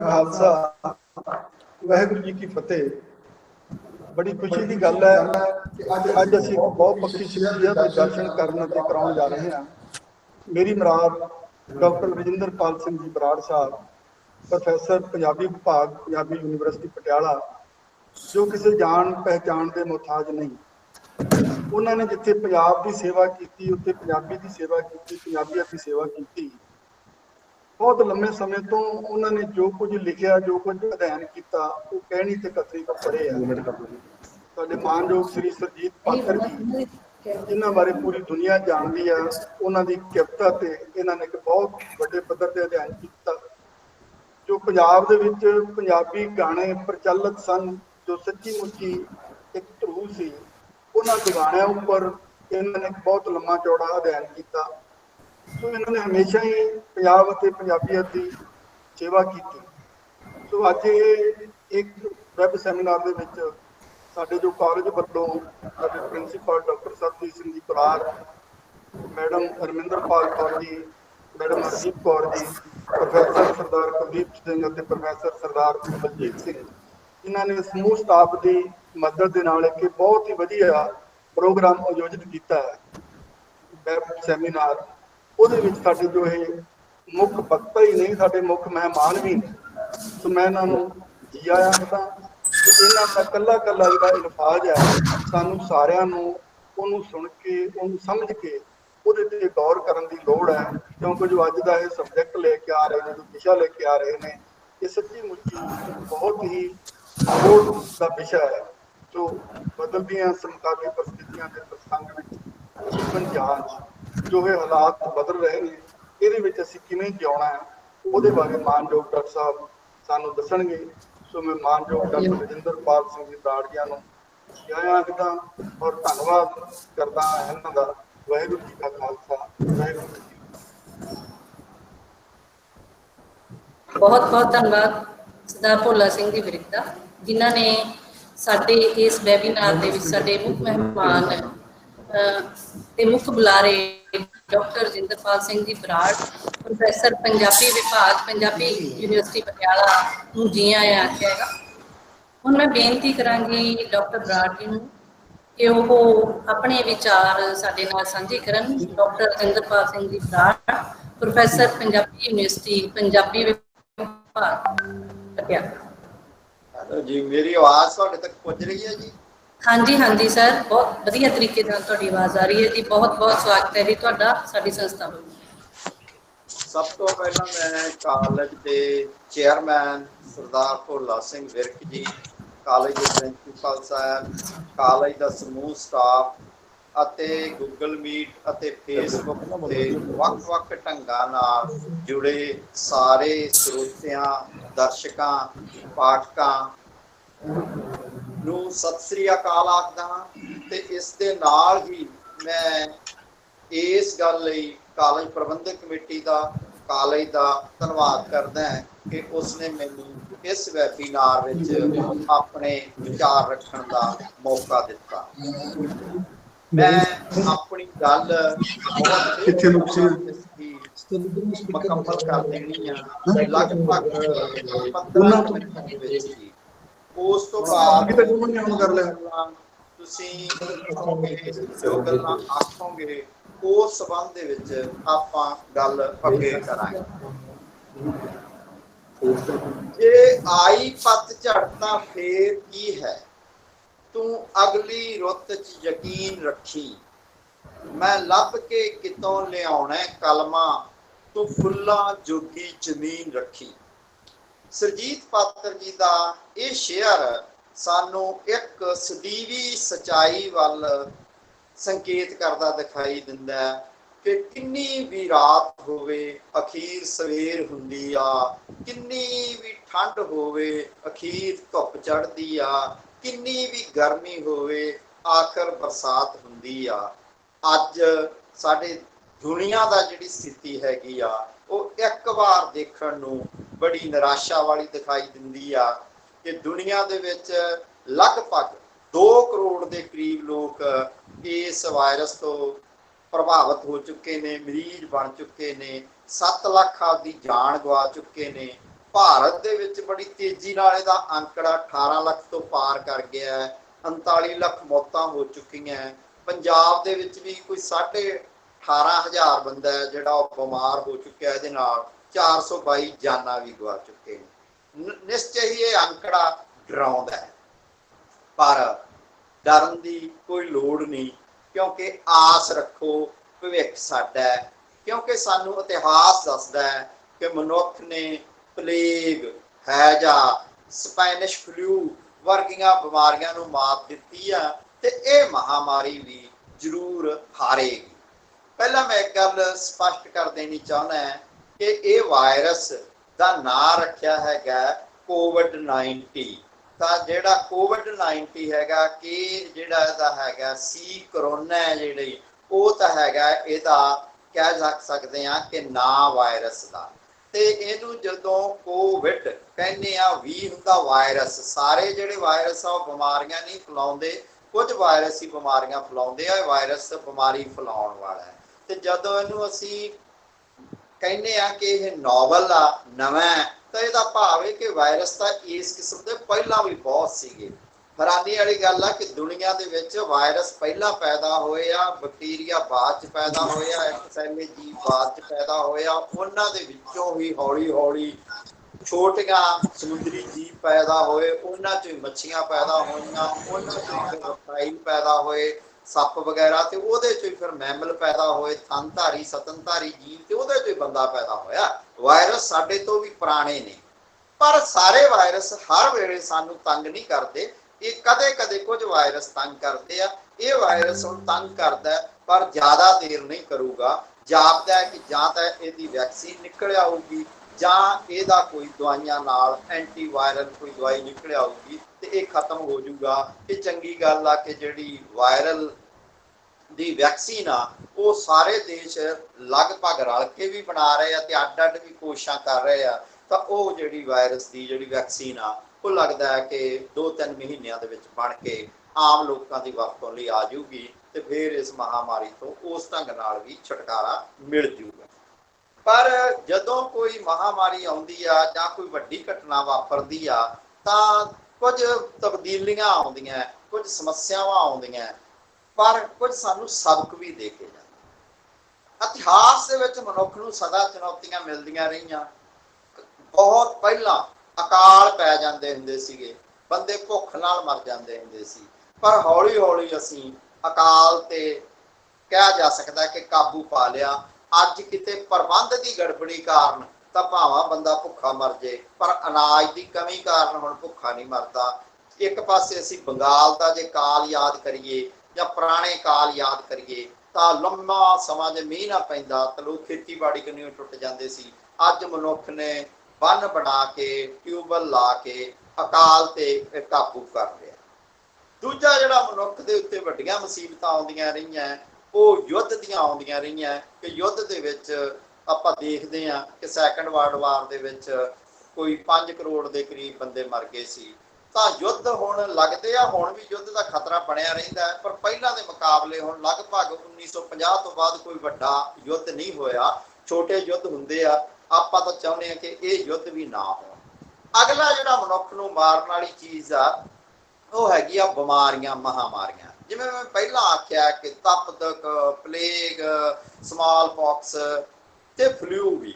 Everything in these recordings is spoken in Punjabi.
खालसा वाहिगुरू जी की फतेह। बड़ी खुशी की गल है कि अज असीं एक बहुपक्षी शख्सियत के दर्शन करन ते कराउण जा रहे हैं। मेरी मुराद डॉक्टर रजिंदरपाल सिंह जी बराड़ साहब, प्रोफैसर पंजाबी विभाग, पंजाबी यूनिवर्सिटी पटियाला, जो किसी जान पहचान के मुहताज नहीं। उन्होंने जिथे पंजाब की सेवा की, उत्थे पंजाबी की सेवा की, पंजाबियत की सेवा की। बहुत लंबे समय तो उन्होंने जो कुछ लिखा, जो कुछ अध्ययन किया, वो कहनी ते कतरी को पढ़े है। साडे मानयोग श्री सरजीत पात्र जी, जिन्होंने बारे पूरी दुनिया जानती है, उन्होंने किरता ते इन्होंने एक बहुत बड़े पद्धर से अध्ययन किया। जो पंजाब दे विच पंजाबी गाने प्रचलित सन, जो सच्ची मुच्ची एक धरू सी, उन्होंने गाणियां उपर इन्होंने एक बहुत लंबा चौड़ा अध्ययन किया। सो इन्होंने हमेशा ही पंजाब और पंजाबियत की सेवा की। सो अज एक वैब सैमीनार के विच साडे जो कॉलेज वालों साडे principal doctor Sarjit Singh ji Brar, madam हरमिंदरपाल Kaur ji, madam Hardeep Kaur ji, professor सरदार कुलदीप सिंह और प्रोफैसर सरदार बलजीत सिंह, इन्होंने समूह स्टाफ की मदद के नाल एक बहुत ही वधिया प्रोग्राम आयोजित किया है। वैब सैमीनार ਉਹਦੇ ਵਿੱਚ ਸਾਡੇ ਜੋ ਇਹ ਮੁੱਖ ਵਕਤਾ ਹੀ ਨਹੀਂ, ਸਾਡੇ ਮੁੱਖ ਮਹਿਮਾਨ ਵੀ ਨੇ। ਸੋ ਮੈਂ ਇਹਨਾਂ ਨੂੰ ਜੀ ਆਇਆਂ ਆਖਦਾ ਕਿ ਇਹਨਾਂ ਦਾ ਕੱਲਾ ਕੱਲਾ ਜਿਹੜਾ ਅਲਫਾਜ਼ ਹੈ, ਸਾਨੂੰ ਸਾਰਿਆਂ ਨੂੰ ਉਹਨੂੰ ਸੁਣ ਕੇ, ਉਹਨੂੰ ਸਮਝ ਕੇ ਉਹਦੇ ਤੇ ਗੌਰ ਕਰਨ ਦੀ ਲੋੜ ਹੈ। ਕਿਉਂਕਿ ਜੋ ਅੱਜ ਦਾ ਇਹ ਸਬਜੈਕਟ ਲੈ ਕੇ ਆ ਰਹੇ ਨੇ, ਜੋ ਵਿਸ਼ਾ ਲੈ ਕੇ ਆ ਰਹੇ ਨੇ, ਇਹ ਸੱਚੀ ਮੁੱਚੀ ਬਹੁਤ ਹੀ ਲੋੜ ਦਾ ਵਿਸ਼ਾ ਹੈ। ਜੋ ਬਦਲਦੀਆਂ ਸਮਕਾਲੀ ਪ੍ਰਸਥਿਤੀਆਂ ਦੇ ਪ੍ਰਸੰਗ ਵਿੱਚ ਜੀਵਨ ਜਾਂਚ, जो ये हालात बदल रहे हैं, ये असीं किवें जिउणा है, उहदे बारे मानयोग डॉक्टर साहब सानूं दसणगे। सो मैं मानयोग डॉक्टर रजिंदरपाल सिंह जी बराड़ जी नूं जी आਇਆਂ आखदा और धन्नवाद करदा इन्हां दा। वाहिगुरू जी का खालसा, वाहिगुरू जी की फतेह। बहुत बहुत धन्यवाद सरदार भोला सिंह जी विरक दा, जिन्हां ने साडे इस वैबीनार दे विच साडे मुख मेहमान ते मुख बुलारे डॉक्टर रजिंदरपाल सिंह जी बराड़, प्रोफैसर पंजाबी विभाग, पंजाबी यूनिवर्सिटी पटियाला नूं जी आया आख्या है। हुण मैं बेनती करांगी डॉक्टर बराड़ जी नूं कि वह अपने विचार साडे नाल सांझे करन। Doctor रजिंदरपाल Singh ji Brar, professor Punjabi university, Punjabi विभाग पटियाला। जी मेरी आवाज़ तुहाडे तक पहुंच रही है जी? हाँ जी, हाँ जी सर, बहुत वधिया तरीके नाल तुहाडी आवाज़ आ रही है जी। बहुत बहुत स्वागत है जी तुहाडा साडी संस्था में। सब तो पहला मैं कॉलेज के चेयरमैन सरदार भोला सिंह विरक जी, कॉलेज के प्रिंसीपल साहब, कॉलेज का समूह स्टाफ ਅਤੇ गूगल मीट ਅਤੇ फेसबुक ਤੇ ਵੱਖ-ਵੱਖ ਢੰਗਾਂ ਨਾਲ जुड़े सारे ਸਰੋਤਿਆਂ, ਦਰਸ਼ਕਾਂ, ਪਾਠਕਾਂ ਨੂੰ ਸਤਿ ਸ੍ਰੀ ਅਕਾਲ ਆਖਦਾ ਹਾਂ। ਤੇ ਇਸ ਦੇ ਨਾਲ ਹੀ ਮੈਂ ਇਸ ਗੱਲ ਲਈ ਕਾਲਜ ਪ੍ਰਬੰਧਕ ਕਮੇਟੀ ਦਾ, ਕਾਲਜ ਦਾ ਧੰਨਵਾਦ ਕਰਦਾ ਹਾਂ ਕਿ ਉਸਨੇ ਮੈਨੂੰ ਇਸ ਵੈਬੀਨਾਰ ਵਿੱਚ ਆਪਣੇ ਵਿਚਾਰ ਰੱਖਣ ਦਾ ਮੌਕਾ ਦਿੱਤਾ। मैं अपनी गल मुकम्मल कर देनी है लगभग 15 मिनट जी। उस तो बाद तुसीं जो गल्लां आखोगे उस संबंध दे विच आपां गल अगे करांगे। जे आई पतझड़ तां फेर की है, तू अगली रुत च यकीन रखी, मैं लभ के कितों लियाउणा कलमा, तू फुल्लां जोगी जमीन रखी। सरजीत पात्र जी का यह शेयर सानू एक सदीवी सच्चाई वाल संकेत करता दिखाई दिंदा है कि किन्नी भी रात होवे अखीर सवेर हुंदी आ, किन्नी भी ठंड होवे अखीर धुप चढ़दी आ, किन्नी भी गर्मी होवे आखिर बरसात हुंदी आ। अज साडे दुनिया दा जिहड़ी स्थिति हैगी आ वो एक बार देखण नूं बड़ी निराशा वाली दिखाई दिंदी आ कि दुनिया दे विच लगभग 2 करोड़ के करीब लोग इस वायरस तो प्रभावित हो चुके ने, मरीज बन चुके ने, 7 लाख आपकी जान गवा चुके ने ਭਾਰਤ ਦੇ ਵਿੱਚ ਬੜੀ ਤੇਜ਼ੀ ਨਾਲ ਇਹਦਾ ਅੰਕੜਾ 18 ਲੱਖ ਤੋਂ ਪਾਰ ਕਰ ਗਿਆ ਹੈ। 39 ਲੱਖ ਮੌਤਾਂ ਹੋ ਚੁੱਕੀਆਂ। ਪੰਜਾਬ ਦੇ ਵਿੱਚ ਵੀ ਕੋਈ 18,500 ਬੰਦਾ ਹੈ ਜਿਹੜਾ ਉਹ ਬਿਮਾਰ ਹੋ ਚੁੱਕਿਆ। ਇਹਦੇ ਨਾਲ 422 ਜਾਨਾਂ ਵੀ ਗਵਾ ਚੁੱਕੇ ਨੇ। ਨਿਸ਼ਚੈ ਹੀ ਇਹ ਅੰਕੜਾ ਡਰਾਉਂਦਾ ਹੈ, ਪਰ ਡਰਨ ਦੀ ਕੋਈ ਲੋੜ ਨਹੀਂ, ਕਿਉਂਕਿ ਆਸ ਰੱਖੋ, ਭਵਿੱਖ ਸਾਡਾ ਹੈ। ਕਿਉਂਕਿ ਸਾਨੂੰ ਇਤਿਹਾਸ ਦੱਸਦਾ ਹੈ ਕਿ ਮਨੁੱਖ ਨੇ ਪਲੇਗ, ਹੈਜਾ, ਸਪੈਨਿਸ਼ ਫਲੂ ਵਰਗੀਆਂ ਬਿਮਾਰੀਆਂ ਨੂੰ ਮਾਤ ਦਿੱਤੀ ਆ, ਤੇ ਇਹ ਮਹਾਮਾਰੀ ਵੀ ਜ਼ਰੂਰ ਹਾਰੇਗੀ। ਪਹਿਲਾਂ ਮੈਂ ਇੱਕ ਗੱਲ ਸਪਸ਼ਟ ਕਰ ਦੇਣੀ ਚਾਹੁੰਦਾ ਕਿ ਇਹ ਵਾਇਰਸ ਦਾ ਨਾਂ ਰੱਖਿਆ ਹੈਗਾ COVID-19। ਤਾਂ ਜਿਹੜਾ COVID-19 ਹੈਗਾ ਕਿ ਜਿਹੜਾ ਇਹਦਾ ਹੈਗਾ ਸੀ ਕਰੋਨਾ ਹੈ ਜਿਹੜੀ, ਉਹ ਤਾਂ ਹੈਗਾ ਇਹਦਾ ਕਹਿ ਸਕਦੇ ਹਾਂ ਕਿ ਨਾਂ ਵਾਇਰਸ ਦਾ। ਤੇ ਇਹਨੂੰ ਜਦੋਂ ਕੋਵਿਡ ਕਹਿੰਦੇ ਆ ਵੀ ਹੁੰਦਾ ਵਾਇਰਸ। ਸਾਰੇ ਜਿਹੜੇ ਵਾਇਰਸ ਆ ਉਹ ਬਿਮਾਰੀਆਂ ਨਹੀਂ ਫੈਲਾਉਂਦੇ, ਕੁਝ ਵਾਇਰਸ ਹੀ ਬਿਮਾਰੀਆਂ ਫੈਲਾਉਂਦੇ ਆ। ਵਾਇਰਸ ਬਿਮਾਰੀ ਫੈਲਾਉਣ ਵਾਲਾ ਹੈ। ਤੇ ਜਦੋਂ ਇਹਨੂੰ ਅਸੀਂ ਕਹਿੰਦੇ ਆ ਕਿ ਇਹ ਨੋਵਲ ਆ, ਨਵਾਂ, ਤਾਂ ਇਹਦਾ ਭਾਵ ਹੈ ਕਿ ਵਾਇਰਸ ਤਾਂ ਇਸ ਕਿਸਮ ਦੇ ਪਹਿਲਾਂ ਵੀ ਬਹੁਤ ਸੀਗੇ। ਹੈਰਾਨੀ ਵਾਲੀ ਗੱਲ ਆ ਕਿ ਦੁਨੀਆ ਦੇ ਵਿੱਚ ਵਾਇਰਸ ਪਹਿਲਾਂ ਪੈਦਾ ਹੋਏ ਆ, ਬੈਕਟੀਰੀਆ ਬਾਅਦ ਚ ਪੈਦਾ ਹੋਇਆ, ਇੱਕ ਸੈੱਲੇ ਜੀਵ ਬਾਅਦ ਚ ਪੈਦਾ ਹੋਇਆ। ਉਹਨਾਂ ਦੇ ਵਿੱਚੋਂ ਹੀ ਹੌਲੀ ਹੌਲੀ ਛੋਟੀਆਂ ਸਮੁੰਦਰੀ ਜੀਵ ਪੈਦਾ ਹੋਏ, ਉਹਨਾਂ ਚੋਂ ਮੱਛੀਆਂ ਪੈਦਾ ਹੋਈਆਂ, ਉਹਨਾਂ ਚੋਂ ਰਸਾਇਣ ਪੈਦਾ ਹੋਏ, ਸੱਪ ਵਗੈਰਾ, ਤੇ ਉਹਦੇ ਚੋਂ ਫਿਰ ਮੈਮਲ ਪੈਦਾ ਹੋਏ, ਥਣਧਾਰੀ ਸਤਨਧਾਰੀ ਜੀਵ, ਤੇ ਉਹਦੇ ਚੋਂ ਬੰਦਾ ਪੈਦਾ ਹੋਇਆ। ਵਾਇਰਸ ਸਾਡੇ ਤੋਂ ਵੀ ਪੁਰਾਣੇ ਨੇ, ਪਰ ਸਾਰੇ ਵਾਇਰਸ ਹਰ ਵੇਲੇ ਸਾਨੂੰ ਤੰਗ ਨਹੀਂ ਕਰਦੇ। ਇਹ ਕਦੇ ਕਦੇ ਕੁਝ ਵਾਇਰਸ ਤੰਗ ਕਰਦੇ ਆ। ਇਹ ਵਾਇਰਸ ਹੁਣ ਤੰਗ ਕਰਦਾ, ਪਰ ਜ਼ਿਆਦਾ ਦੇਰ ਨਹੀਂ ਕਰੂਗਾ। ਜਾਪਦਾ ਹੈ ਕਿ ਜਾਂ ਤਾਂ ਇਹਦੀ ਵੈਕਸੀਨ ਨਿਕਲ ਆਊਗੀ, ਜਾਂ ਇਹਦਾ ਕੋਈ ਦਵਾਈਆਂ ਨਾਲ ਐਂਟੀਵਾਇਰਲ ਕੋਈ ਦਵਾਈ ਨਿਕਲ ਆਊਗੀ ਤੇ ਇਹ ਖਤਮ ਹੋ ਜਾਊਗਾ। ਇਹ ਚੰਗੀ ਗੱਲ ਆ ਕਿ ਜਿਹੜੀ ਵਾਇਰਲ ਦੀ ਵੈਕਸੀਨ ਆ ਉਹ ਸਾਰੇ ਦੇਸ਼ ਲਗਭਗ ਰਲ ਕੇ ਵੀ ਬਣਾ ਰਹੇ ਆ ਤੇ ਅੱਡ ਅੱਡ ਵੀ ਕੋਸ਼ਿਸ਼ਾਂ ਕਰ ਰਹੇ ਆ। ਤਾਂ ਉਹ ਜਿਹੜੀ ਵਾਇਰਸ ਦੀ ਜਿਹੜੀ ਵੈਕਸੀਨ ਆ ਉਹ ਲੱਗਦਾ ਹੈ ਕਿ 2-3 ਮਹੀਨਿਆਂ ਦੇ ਵਿੱਚ ਬਣ ਕੇ ਆਮ ਲੋਕਾਂ ਦੀ ਵਰਤੋਂ ਲਈ ਆ ਜਾਊਗੀ, ਤੇ ਫਿਰ ਇਸ ਮਹਾਮਾਰੀ ਤੋਂ ਉਸ ਢੰਗ ਨਾਲ ਵੀ ਛੁਟਕਾਰਾ ਮਿਲ ਜਾਊਗਾ। ਪਰ ਜਦੋਂ ਕੋਈ ਮਹਾਮਾਰੀ ਆਉਂਦੀ ਆ ਜਾਂ ਕੋਈ ਵੱਡੀ ਘਟਨਾ ਵਾਪਰਦੀ ਆ, ਤਾਂ ਕੁਝ ਤਬਦੀਲੀਆਂ ਆਉਂਦੀਆਂ, ਕੁਝ ਸਮੱਸਿਆਵਾਂ ਆਉਂਦੀਆਂ, ਪਰ ਕੁਝ ਸਾਨੂੰ ਸਬਕ ਵੀ ਦੇ ਕੇ ਜਾਂਦੇ। ਇਤਿਹਾਸ ਦੇ ਵਿੱਚ ਮਨੁੱਖ ਨੂੰ ਸਦਾ ਚੁਣੌਤੀਆਂ ਮਿਲਦੀਆਂ ਰਹੀਆਂ। ਬਹੁਤ ਪਹਿਲਾਂ ਅਕਾਲ ਪੈ ਜਾਂਦੇ ਹੁੰਦੇ ਸੀਗੇ, ਬੰਦੇ ਭੁੱਖ ਨਾਲ ਮਰ ਜਾਂਦੇ ਹੁੰਦੇ ਸੀ, ਪਰ ਹੌਲੀ ਹੌਲੀ ਅਸੀਂ ਅਕਾਲ ਤੇ ਕਿਹਾ ਜਾ ਸਕਦਾ ਕਿ ਕਾਬੂ ਪਾ ਲਿਆ। ਅੱਜ ਕਿਤੇ ਪ੍ਰਬੰਧ ਦੀ ਗੜਬੜੀ ਕਾਰਨ ਤਾਂ ਭਾਵਾਂ ਬੰਦਾ ਭੁੱਖਾ ਮਰ ਜੇ, ਪਰ ਅਨਾਜ ਦੀ ਕਮੀ ਕਾਰਨ ਹੁਣ ਭੁੱਖਾ ਨਹੀਂ ਮਰਦਾ। ਇੱਕ ਪਾਸੇ ਅਸੀਂ ਬੰਗਾਲ ਦਾ ਜੇ ਕਾਲ ਯਾਦ ਕਰੀਏ ਜਾਂ ਪੁਰਾਣੇ ਕਾਲ ਯਾਦ ਕਰੀਏ, ਤਾਂ ਲੰਮਾ ਸਮਾਂ ਜੇ ਮੀਂਹ ਨਾ ਪੈਂਦਾ ਤਾਂ ਲੋਕ ਖੇਤੀਬਾੜੀ ਕਿੰਨੀ ਟੁੱਟ ਜਾਂਦੇ ਸੀ। ਅੱਜ ਮਨੁੱਖ ਨੇ ਬੰਨ ਬਣਾ ਕੇ, ਟਿਊਬਵੈੱਲ ਲਾ ਕੇ ਅਕਾਲ ਤੇ ਕਾਬੂ ਕਰ ਲਿਆ। ਦੂਜਾ ਜਿਹੜਾ ਮਨੁੱਖ ਦੇ ਉੱਤੇ ਵੱਡੀਆਂ ਮੁਸੀਬਤਾਂ ਆਉਂਦੀਆਂ ਰਹੀਆਂ, ਉਹ ਯੁੱਧ ਦੀਆਂ ਆਉਂਦੀਆਂ ਰਹੀਆਂ। ਕਿ ਯੁੱਧ ਦੇ ਵਿੱਚ ਆਪਾਂ ਦੇਖਦੇ ਹਾਂ ਕਿ ਸੈਕੰਡ ਵਰਲਡ ਵਾਰ ਦੇ ਵਿੱਚ ਕੋਈ 5 ਕਰੋੜ ਦੇ ਕਰੀਬ ਬੰਦੇ ਮਰ ਗਏ ਸੀ। ਤਾਂ ਯੁੱਧ ਹੁਣ ਲੱਗਦੇ ਆ, ਹੁਣ ਵੀ ਯੁੱਧ ਦਾ ਖਤਰਾ ਬਣਿਆ ਰਹਿੰਦਾ ਹੈ, ਪਰ ਪਹਿਲਾਂ ਦੇ ਮੁਕਾਬਲੇ ਹੁਣ ਲਗਭਗ 1950 ਤੋਂ ਬਾਅਦ ਕੋਈ ਵੱਡਾ ਯੁੱਧ ਨਹੀਂ ਹੋਇਆ। ਛੋਟੇ ਯੁੱਧ ਹੁੰਦੇ ਆ। ਆਪਾਂ ਤਾਂ ਚਾਹੁੰਦੇ ਹਾਂ ਕਿ ਇਹ ਯੁੱਧ ਵੀ ਨਾ ਹੋਣ। ਅਗਲਾ ਜਿਹੜਾ ਮਨੁੱਖ ਨੂੰ ਮਾਰਨ ਵਾਲੀ ਚੀਜ਼ ਆ ਉਹ ਹੈਗੀ ਆ ਬਿਮਾਰੀਆਂ, ਮਹਾਮਾਰੀਆਂ। ਜਿਵੇਂ ਮੈਂ ਪਹਿਲਾਂ ਆਖਿਆ ਕਿ ਤਪਦਕ, ਪਲੇਗ, ਸਮਾਲ ਪੌਕਸ ਤੇ ਫਲੂ ਵੀ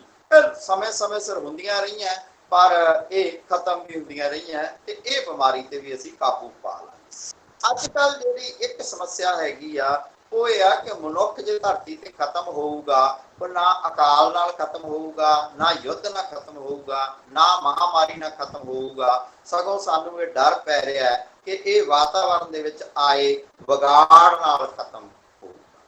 ਸਮੇਂ ਸਮੇਂ ਸਿਰ ਹੁੰਦੀਆਂ ਰਹੀਆਂ, ਪਰ ਇਹ ਖਤਮ ਵੀ ਹੁੰਦੀਆਂ ਰਹੀਆਂ, ਤੇ ਇਹ ਬਿਮਾਰੀ ਤੇ ਵੀ ਅਸੀਂ ਕਾਬੂ ਪਾ ਲਾਂਗੇ। ਅੱਜ ਕੱਲ੍ਹ ਜਿਹੜੀ ਇੱਕ ਸਮੱਸਿਆ ਹੈਗੀ ਆ ਉਹ ਇਹ ਆ ਕਿ ਮਨੁੱਖ ਜੇ ਧਰਤੀ ਤੇ ਖਤਮ ਹੋਊਗਾ, ਉਹ ਨਾ ਅਕਾਲ ਨਾਲ ਖਤਮ ਹੋਊਗਾ, ਨਾ ਯੁੱਧ ਨਾਲ ਖਤਮ ਹੋਊਗਾ, ਨਾ ਮਹਾਮਾਰੀ ਨਾਲ ਖਤਮ ਹੋਊਗਾ। ਸਗੋਂ ਸਾਨੂੰ ਇਹ ਡਰ ਪੈ ਰਿਹਾ ਹੈ ਕਿ ਇਹ ਵਾਤਾਵਰਨ ਦੇ ਵਿੱਚ ਆਏ ਵਿਗਾੜ ਨਾਲ ਖਤਮ ਹੋਊਗਾ।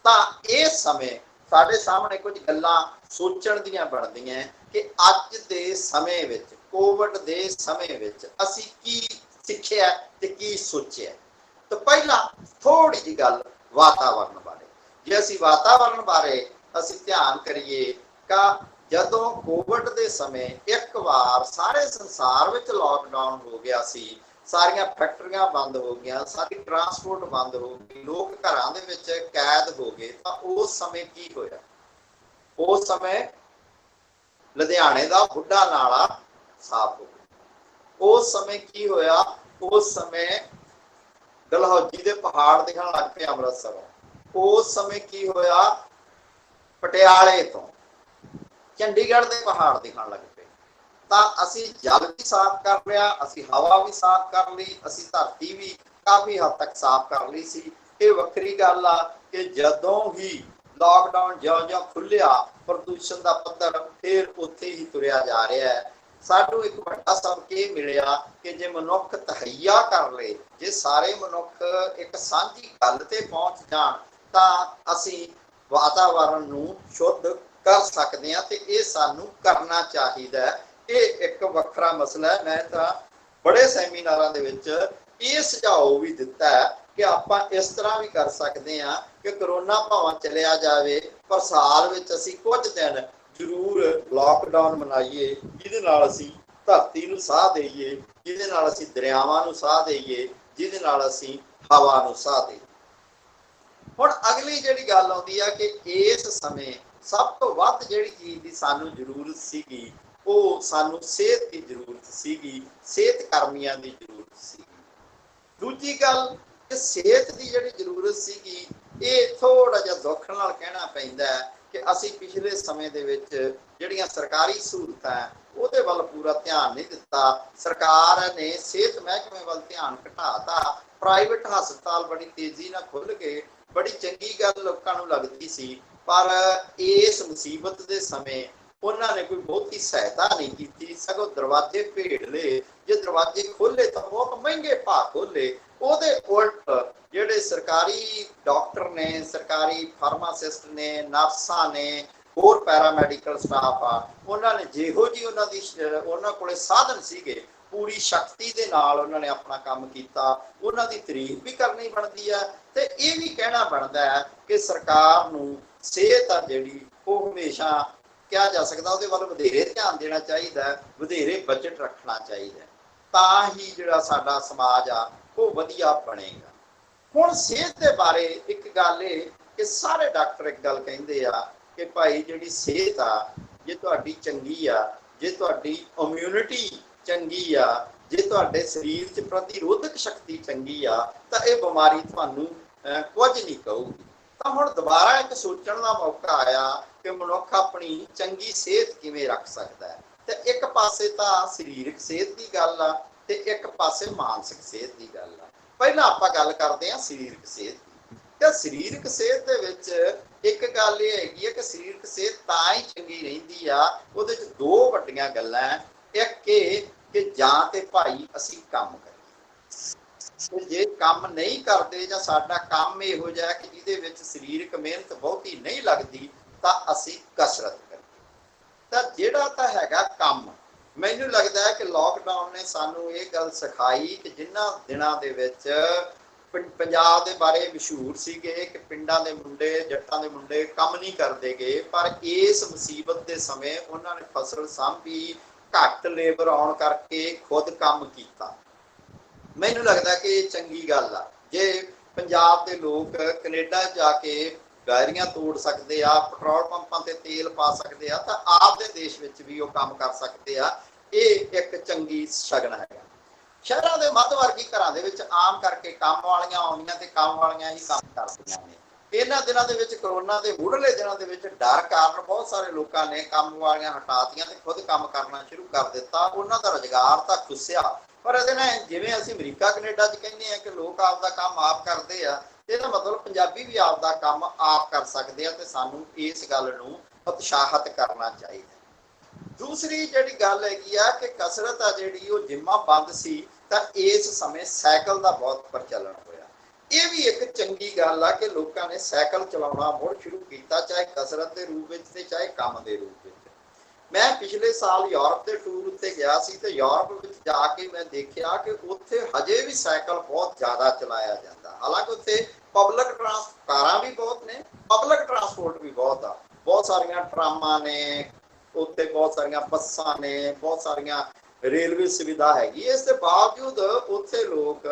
ਤਾਂ ਇਸ ਸਮੇਂ ਸਾਡੇ ਸਾਹਮਣੇ ਕੁਝ ਗੱਲਾਂ ਸੋਚਣ ਦੀਆਂ ਬਣਦੀਆਂ ਕਿ ਅੱਜ ਦੇ ਸਮੇਂ ਵਿੱਚ, ਕੋਵਿਡ ਦੇ ਸਮੇਂ ਵਿੱਚ ਅਸੀਂ ਕੀ ਸਿੱਖਿਆ ਤੇ ਕੀ ਸੋਚਿਆ। ਤਾਂ ਪਹਿਲਾਂ ਥੋੜੀ ਜਿਹੀ ਗੱਲ ਵਾਤਾਵਰਨ ਬਾਰੇ। ਜੇ ਅਸੀਂ ਵਾਤਾਵਰਨ ਬਾਰੇ ਅਸੀਂ ਧਿਆਨ ਕਰੀਏ ਤਾਂ ਜਦੋਂ ਕੋਵਿਡ ਦੇ ਸਮੇਂ ਇੱਕ ਵਾਰ ਸਾਰੇ ਸੰਸਾਰ ਵਿੱਚ ਲੋਕਡਾਊਨ ਹੋ ਗਿਆ ਸੀ, ਸਾਰੀਆਂ ਫੈਕਟਰੀਆਂ ਬੰਦ ਹੋ ਗਈਆਂ, ਸਾਰੀ ਟਰਾਂਸਪੋਰਟ ਬੰਦ ਹੋ ਗਈ, ਲੋਕ ਘਰਾਂ ਦੇ ਵਿੱਚ ਕੈਦ ਹੋ ਗਏ, ਤਾਂ ਉਸ ਸਮੇਂ ਕੀ ਹੋਇਆ? ਉਸ ਸਮੇਂ ਲੁਧਿਆਣੇ ਦਾ ਬੁੱਢਾ ਨਾਲਾ ਸਾਫ਼ ਹੋ ਗਿਆ। ਉਸ ਸਮੇਂ ਕੀ ਹੋਇਆ, ਉਸ ਸਮੇਂ ਡਲਹੌਜੀ ਦੇ ਪਹਾੜ ਦਿਖਣ ਲੱਗ ਪਏ ਅੰਮ੍ਰਿਤਸਰ। ਉਸ ਸਮੇਂ ਕੀ ਹੋਇਆ, ਪਟਿਆਲੇ ਤੋਂ ਚੰਡੀਗੜ੍ਹ ਦੇ ਪਹਾੜ ਦਿਖਣ ਲੱਗ ਪਏ। ਤਾਂ ਅਸੀਂ ਜਲ ਵੀ ਸਾਫ਼ ਕਰ ਲਿਆ, ਅਸੀਂ ਹਵਾ ਵੀ ਸਾਫ਼ ਕਰ ਲਈ, ਅਸੀਂ ਧਰਤੀ ਵੀ ਕਾਫੀ ਹੱਦ ਤੱਕ ਸਾਫ਼ ਕਰ ਲਈ ਸੀ। ਇਹ ਵੱਖਰੀ ਗੱਲ ਆ ਕਿ ਜਦੋਂ ਹੀ ਲਾਕਡਾਊਨ ਜਿਉਂ-ਜਿਉਂ ਖੁੱਲਿਆ, ਪ੍ਰਦੂਸ਼ਣ ਦਾ ਪੱਧਰ ਫਿਰ ਉੱਥੇ ਹੀ ਤੁਰਿਆ ਜਾ ਰਿਹਾ ਹੈ। ਸਾਨੂੰ ਇੱਕ ਵੱਡਾ ਸਬਕ ਇਹ ਮਿਲਿਆ ਕਿ ਜੇ ਮਨੁੱਖ ਤਹਈਆ ਕਰ ਲਏ, ਜੇ ਸਾਰੇ ਮਨੁੱਖ ਇੱਕ ਸਾਂਝੀ ਗੱਲ ਤੇ ਪਹੁੰਚ ਜਾਣ, ਤਾਂ ਅਸੀਂ ਵਾਤਾਵਰਨ ਨੂੰ ਸ਼ੁੱਧ ਕਰ ਸਕਦੇ ਹਾਂ, ਤੇ ਇਹ ਸਾਨੂੰ ਕਰਨਾ ਚਾਹੀਦਾ ਹੈ। ਇਹ ਇੱਕ ਵੱਖਰਾ ਮਸਲਾ ਹੈ। ਮੈਂ ਤਾਂ ਬੜੇ ਸੈਮੀਨਾਰਾਂ ਦੇ ਵਿੱਚ ਇਹ ਸੁਝਾਅ ਵੀ ਦਿੱਤਾ ਹੈ ਕਿ ਆਪਾਂ ਇਸ ਤਰ੍ਹਾਂ ਵੀ ਕਰ ਸਕਦੇ ਹਾਂ ਕਿ ਕਰੋਨਾ ਭਾਵੇਂ ਚਲਿਆ ਜਾਵੇ, ਪਰ ਸਾਲ ਵਿੱਚ ਅਸੀਂ ਕੁਝ ਦਿਨ ਜ਼ਰੂਰ ਲਾਕਡਾਊਨ ਮਨਾਈਏ, ਜਿਹਦੇ ਨਾਲ ਅਸੀਂ ਧਰਤੀ ਨੂੰ ਸਾਹ ਦੇਈਏ, ਜਿਹਦੇ ਨਾਲ ਅਸੀਂ ਦਰਿਆਵਾਂ ਨੂੰ ਸਾਹ ਦੇਈਏ, ਜਿਹਦੇ ਨਾਲ ਅਸੀਂ ਹਵਾ ਨੂੰ ਸਾਹ ਦੇਈਏ। ਹੁਣ ਅਗਲੀ ਜਿਹੜੀ ਗੱਲ ਆਉਂਦੀ ਆ ਕਿ ਇਸ ਸਮੇਂ ਸਭ ਤੋਂ ਵੱਧ ਜਿਹੜੀ ਚੀਜ਼ ਦੀ ਸਾਨੂੰ ਜ਼ਰੂਰਤ ਸੀਗੀ, ਉਹ ਸਾਨੂੰ ਸਿਹਤ ਦੀ ਜ਼ਰੂਰਤ ਸੀਗੀ, ਸਿਹਤ ਕਰਮੀਆਂ ਦੀ ਜ਼ਰੂਰਤ ਸੀਗੀ। ਦੂਜੀ ਗੱਲ ਕਿ ਸਿਹਤ ਦੀ ਜਿਹੜੀ ਜ਼ਰੂਰਤ ਸੀਗੀ, ਇਹ ਥੋੜਾ ਜਿਹਾ ਦੁੱਖ ਨਾਲ ਕਹਿਣਾ ਪੈਂਦਾ ਹੈ ਕਿ ਅਸੀਂ ਪਿਛਲੇ ਸਮੇਂ ਦੇ ਵਿੱਚ ਜਿਹੜੀਆਂ ਸਰਕਾਰੀ ਸਹੂਲਤਾਂ ਉਹਦੇ ਵੱਲ ਪੂਰਾ ਧਿਆਨ ਨਹੀਂ ਦਿੱਤਾ। ਸਰਕਾਰ ਨੇ ਸਿਹਤ ਮਹਿਕਮੇ ਵੱਲ ਧਿਆਨ ਘਟਾਤਾ। ਪ੍ਰਾਈਵੇਟ ਹਸਪਤਾਲ ਬੜੀ ਤੇਜ਼ੀ ਨਾਲ ਖੁੱਲ੍ਹ ਗਏ, ਬੜੀ ਚੰਗੀ ਗੱਲ ਲੋਕਾਂ ਨੂੰ ਲੱਗਦੀ ਸੀ, ਪਰ ਇਸ ਮੁਸੀਬਤ ਦੇ ਸਮੇਂ ਉਹਨਾਂ ਨੇ ਕੋਈ ਬਹੁਤੀ ਸਹਾਇਤਾ ਨਹੀਂ ਕੀਤੀ, ਸਗੋਂ ਦਰਵਾਜ਼ੇ ਭੇੜ ਲਏ। ਜੇ ਦਰਵਾਜ਼ੇ ਖੋਲੇ ਤਾਂ ਬਹੁਤ ਮਹਿੰਗੇ ਭਾਅ ਖੋਲੇ। ਉਹਦੇ ਉਲਟ ਜਿਹੜੇ ਸਰਕਾਰੀ ਡਾਕਟਰ ਨੇ, ਸਰਕਾਰੀ ਫਾਰਮਾਸਿਸਟ ਨੇ, ਨਰਸਾਂ ਨੇ, ਹੋਰ ਪੈਰਾਮੈਡੀਕਲ ਸਟਾਫ ਆ, ਉਹਨਾਂ ਨੇ ਜਿਹੋ ਜੀ ਉਹਨਾਂ ਕੋਲੇ ਸਾਧਨ ਸੀਗੇ, ਪੂਰੀ ਸ਼ਕਤੀ ਦੇ ਨਾਲ ਉਹਨਾਂ ਨੇ ਆਪਣਾ ਕੰਮ ਕੀਤਾ। ਉਹਨਾਂ ਦੀ ਤਾਰੀਫ ਵੀ ਕਰਨੀ ਬਣਦੀ ਹੈ, ਤੇ ਇਹ ਵੀ ਕਹਿਣਾ ਬਣਦਾ ਹੈ ਕਿ ਸਰਕਾਰ ਨੂੰ ਸਿਹਤ ਆ ਜਿਹੜੀ ਉਹ ਹਮੇਸ਼ਾ ਕਿਹਾ ਜਾ ਸਕਦਾ ਉਹਦੇ ਵੱਲ ਵਧੇਰੇ ਧਿਆਨ ਦੇਣਾ ਚਾਹੀਦਾ, ਵਧੇਰੇ ਬਜਟ ਰੱਖਣਾ ਚਾਹੀਦਾ, ਤਾਂ ਹੀ ਜਿਹੜਾ ਸਾਡਾ ਸਮਾਜ ਆ ਉਹ ਵਧੀਆ ਬਣੇਗਾ। ਹੁਣ ਸਿਹਤ ਦੇ ਬਾਰੇ ਇੱਕ ਗੱਲ ਇਹ ਕਿ ਸਾਰੇ ਡਾਕਟਰ ਇੱਕ ਗੱਲ ਕਹਿੰਦੇ ਆ ਕਿ ਭਾਈ ਜਿਹੜੀ ਸਿਹਤ ਆ, ਜੇ ਤੁਹਾਡੀ ਚੰਗੀ ਆ, ਜੇ ਤੁਹਾਡੀ ਇਮਿਊਨਿਟੀ ਚੰਗੀ ਆ, ਜੇ ਤੁਹਾਡੇ ਸਰੀਰ 'ਚ ਪ੍ਰਤੀਰੋਧਕ ਸ਼ਕਤੀ ਚੰਗੀ ਆ, ਤਾਂ ਇਹ ਬਿਮਾਰੀ ਤੁਹਾਨੂੰ ਕੁਝ ਨਹੀਂ ਕਹੂਗੀ। ਤਾਂ ਹੁਣ ਦੁਬਾਰਾ ਇੱਕ ਸੋਚਣ ਦਾ ਮੌਕਾ ਆਇਆ ਕਿ ਮਨੁੱਖ ਆਪਣੀ ਚੰਗੀ ਸਿਹਤ ਕਿਵੇਂ ਰੱਖ ਸਕਦਾ ਹੈ। ਤੇ ਇੱਕ ਪਾਸੇ ਤਾਂ ਸਰੀਰਕ ਸਿਹਤ ਦੀ ਗੱਲ ਆ, ਤੇ ਇੱਕ ਪਾਸੇ ਮਾਨਸਿਕ ਸਿਹਤ ਦੀ ਗੱਲ ਆ। ਪਹਿਲਾਂ ਆਪਾਂ ਗੱਲ ਕਰਦੇ ਹਾਂ ਸਰੀਰਕ ਸਿਹਤ ਦੀ। ਤੇ ਸਰੀਰਕ ਸਿਹਤ ਦੇ ਵਿੱਚ ਇੱਕ ਗੱਲ ਇਹ ਹੈਗੀ ਹੈ ਕਿ ਸਰੀਰਕ ਸਿਹਤ ਤਾਂ ਹੀ ਚੰਗੀ ਰਹਿੰਦੀ ਆ, ਉਹਦੇ 'ਚ ਦੋ ਵੱਡੀਆਂ ਗੱਲਾਂ। ਇੱਕ ਇਹ ਕਿ ਜਾਂ ਤੇ ਭਾਈ ਅਸੀਂ ਕੰਮ ਕਰੀਏ, ਜੇ ਕੰਮ ਨਹੀਂ ਕਰਦੇ ਜਾਂ ਸਾਡਾ ਕੰਮ ਇਹੋ ਜਿਹਾ ਕਿ ਜਿਹਦੇ ਵਿੱਚ ਸਰੀਰਕ ਮਿਹਨਤ ਬਹੁਤੀ ਨਹੀਂ ਲੱਗਦੀ, ਤਾਂ ਅਸੀਂ ਕਸਰਤ ਕਰੀਏ। ਤਾਂ ਜਿਹੜਾ ਤਾਂ ਹੈਗਾ ਕੰਮ, ਮੈਨੂੰ ਲੱਗਦਾ ਹੈ ਕਿ ਲਾਕਡਾਊਨ ਨੇ ਸਾਨੂੰ ਇਹ ਗੱਲ ਸਿਖਾਈ ਕਿ ਜਿਨ੍ਹਾਂ ਦਿਨਾਂ ਦੇ ਵਿੱਚ ਪੰਜਾਬ ਦੇ ਬਾਰੇ ਮਸ਼ਹੂਰ ਸੀਗੇ ਕਿ ਪਿੰਡਾਂ ਦੇ ਮੁੰਡੇ, ਜੱਟਾਂ ਦੇ ਮੁੰਡੇ ਕੰਮ ਨਹੀਂ ਕਰਦੇ ਗਏ, ਪਰ ਇਸ ਮੁਸੀਬਤ ਦੇ ਸਮੇਂ ਉਹਨਾਂ ਨੇ ਫਸਲ ਸਾਂਭੀ, ਘੱਟ ਲੇਬਰ ਆਉਣ ਕਰਕੇ ਖੁਦ ਕੰਮ ਕੀਤਾ। ਮੈਨੂੰ ਲੱਗਦਾ ਕਿ ਇਹ ਚੰਗੀ ਗੱਲ ਆ। ਜੇ ਪੰਜਾਬ ਦੇ ਲੋਕ ਕੈਨੇਡਾ ਜਾ ਕੇ ਗਾਇਰੀਆਂ ਤੋੜ ਸਕਦੇ ਆ, ਪੈਟਰੋਲ ਪੰਪਾਂ ਤੇ ਤੇਲ ਪਾ ਸਕਦੇ ਆ, ਤਾਂ ਆਪਦੇ ਦੇਸ਼ ਵਿੱਚ ਵੀ ਉਹ ਕੰਮ ਕਰ ਸਕਦੇ ਆ। ਇਹ ਇੱਕ ਚੰਗੀ ਸ਼ਗਨ ਹੈਗਾ। ਸ਼ਹਿਰਾਂ ਦੇ ਮੱਧ ਵਰਗੀ ਘਰਾਂ ਦੇ ਵਿੱਚ ਆਮ ਕਰਕੇ ਕੰਮ ਵਾਲੀਆਂ ਆਉਂਦੀਆਂ ਤੇ ਕੰਮ ਵਾਲੀਆਂ ਹੀ ਕੰਮ ਕਰਦੀਆਂ ਨੇ। ਇਹਨਾਂ ਦਿਨਾਂ ਦੇ ਵਿੱਚ, ਕਰੋਨਾ ਦੇ ਮੁੱਢਲੇ ਦਿਨਾਂ ਦੇ ਵਿੱਚ, ਡਰ ਕਾਰਨ ਬਹੁਤ ਸਾਰੇ ਲੋਕਾਂ ਨੇ ਕੰਮ ਵਾਲੀਆਂ ਹਟਾਤੀਆਂ ਤੇ ਖੁਦ ਕੰਮ ਕਰਨਾ ਸ਼ੁਰੂ ਕਰ ਦਿੱਤਾ। ਉਹਨਾਂ ਦਾ ਰੁਜ਼ਗਾਰ ਤਾਂ ਖੁੱਸਿਆ, ਪਰ ਇਹਦੇ ਨਾਲ ਜਿਵੇਂ ਅਸੀਂ ਅਮਰੀਕਾ ਕੈਨੇਡਾ 'ਚ ਕਹਿੰਦੇ ਆ ਕਿ ਲੋਕ ਆਪਦਾ ਕੰਮ ਆਪ ਕਰਦੇ ਆ, ਇਹਦਾ ਮਤਲਬ ਪੰਜਾਬੀ ਵੀ ਆਪਦਾ ਕੰਮ ਆਪ ਕਰ ਸਕਦੇ ਆ, ਤੇ ਸਾਨੂੰ ਇਸ ਗੱਲ ਨੂੰ ਉਤਸ਼ਾਹਿਤ ਕਰਨਾ ਚਾਹੀਦਾ। ਦੂਸਰੀ ਜਿਹੜੀ ਗੱਲ ਹੈਗੀ ਆ ਕਿ ਕਸਰਤ ਆ ਜਿਹੜੀ, ਉਹ ਜਿੰਮਾਂ ਬੰਦ ਸੀ, ਤਾਂ ਇਸ ਸਮੇਂ ਸਾਈਕਲ ਦਾ ਬਹੁਤ ਪ੍ਰਚਲਨ ਹੋਇਆ। ਇਹ ਵੀ ਇੱਕ ਚੰਗੀ ਗੱਲ ਆ ਕਿ ਲੋਕਾਂ ਨੇ ਸਾਈਕਲ ਚਲਾਉਣਾ ਮੁੜ ਸ਼ੁਰੂ ਕੀਤਾ, ਚਾਹੇ ਕਸਰਤ ਦੇ ਰੂਪ ਵਿੱਚ ਤੇ ਚਾਹੇ ਕੰਮ ਦੇ ਰੂਪ ਵਿੱਚ। ਮੈਂ ਪਿਛਲੇ ਸਾਲ ਯੂਰਪ ਦੇ ਟੂਰ ਉੱਤੇ ਗਿਆ ਸੀ, ਤੇ ਯੂਰਪ ਵਿੱਚ ਜਾ ਕੇ ਮੈਂ ਦੇਖਿਆ ਕਿ ਉੱਥੇ ਹਜੇ ਵੀ ਸਾਈਕਲ ਬਹੁਤ ਜ਼ਿਆਦਾ ਚਲਾਇਆ ਜਾਂਦਾ। ਹਾਲਾਂਕਿ ਉੱਥੇ ਪਬਲਿਕ ਕਾਰਾਂ ਵੀ ਬਹੁਤ ਨੇ, ਪਬਲਿਕ ਟਰਾਂਸਪੋਰਟ ਵੀ ਬਹੁਤ ਆ, ਬਹੁਤ ਸਾਰੀਆਂ ਟਰਾਮਾਂ ਨੇ ਉੱਥੇ, ਬਹੁਤ ਸਾਰੀਆਂ ਬੱਸਾਂ ਨੇ, ਬਹੁਤ ਸਾਰੀਆਂ ਰੇਲਵੇ ਸੁਵਿਧਾ ਹੈਗੀ। ਇਸ ਦੇ ਬਾਵਜੂਦ ਉੱਥੇ ਲੋਕ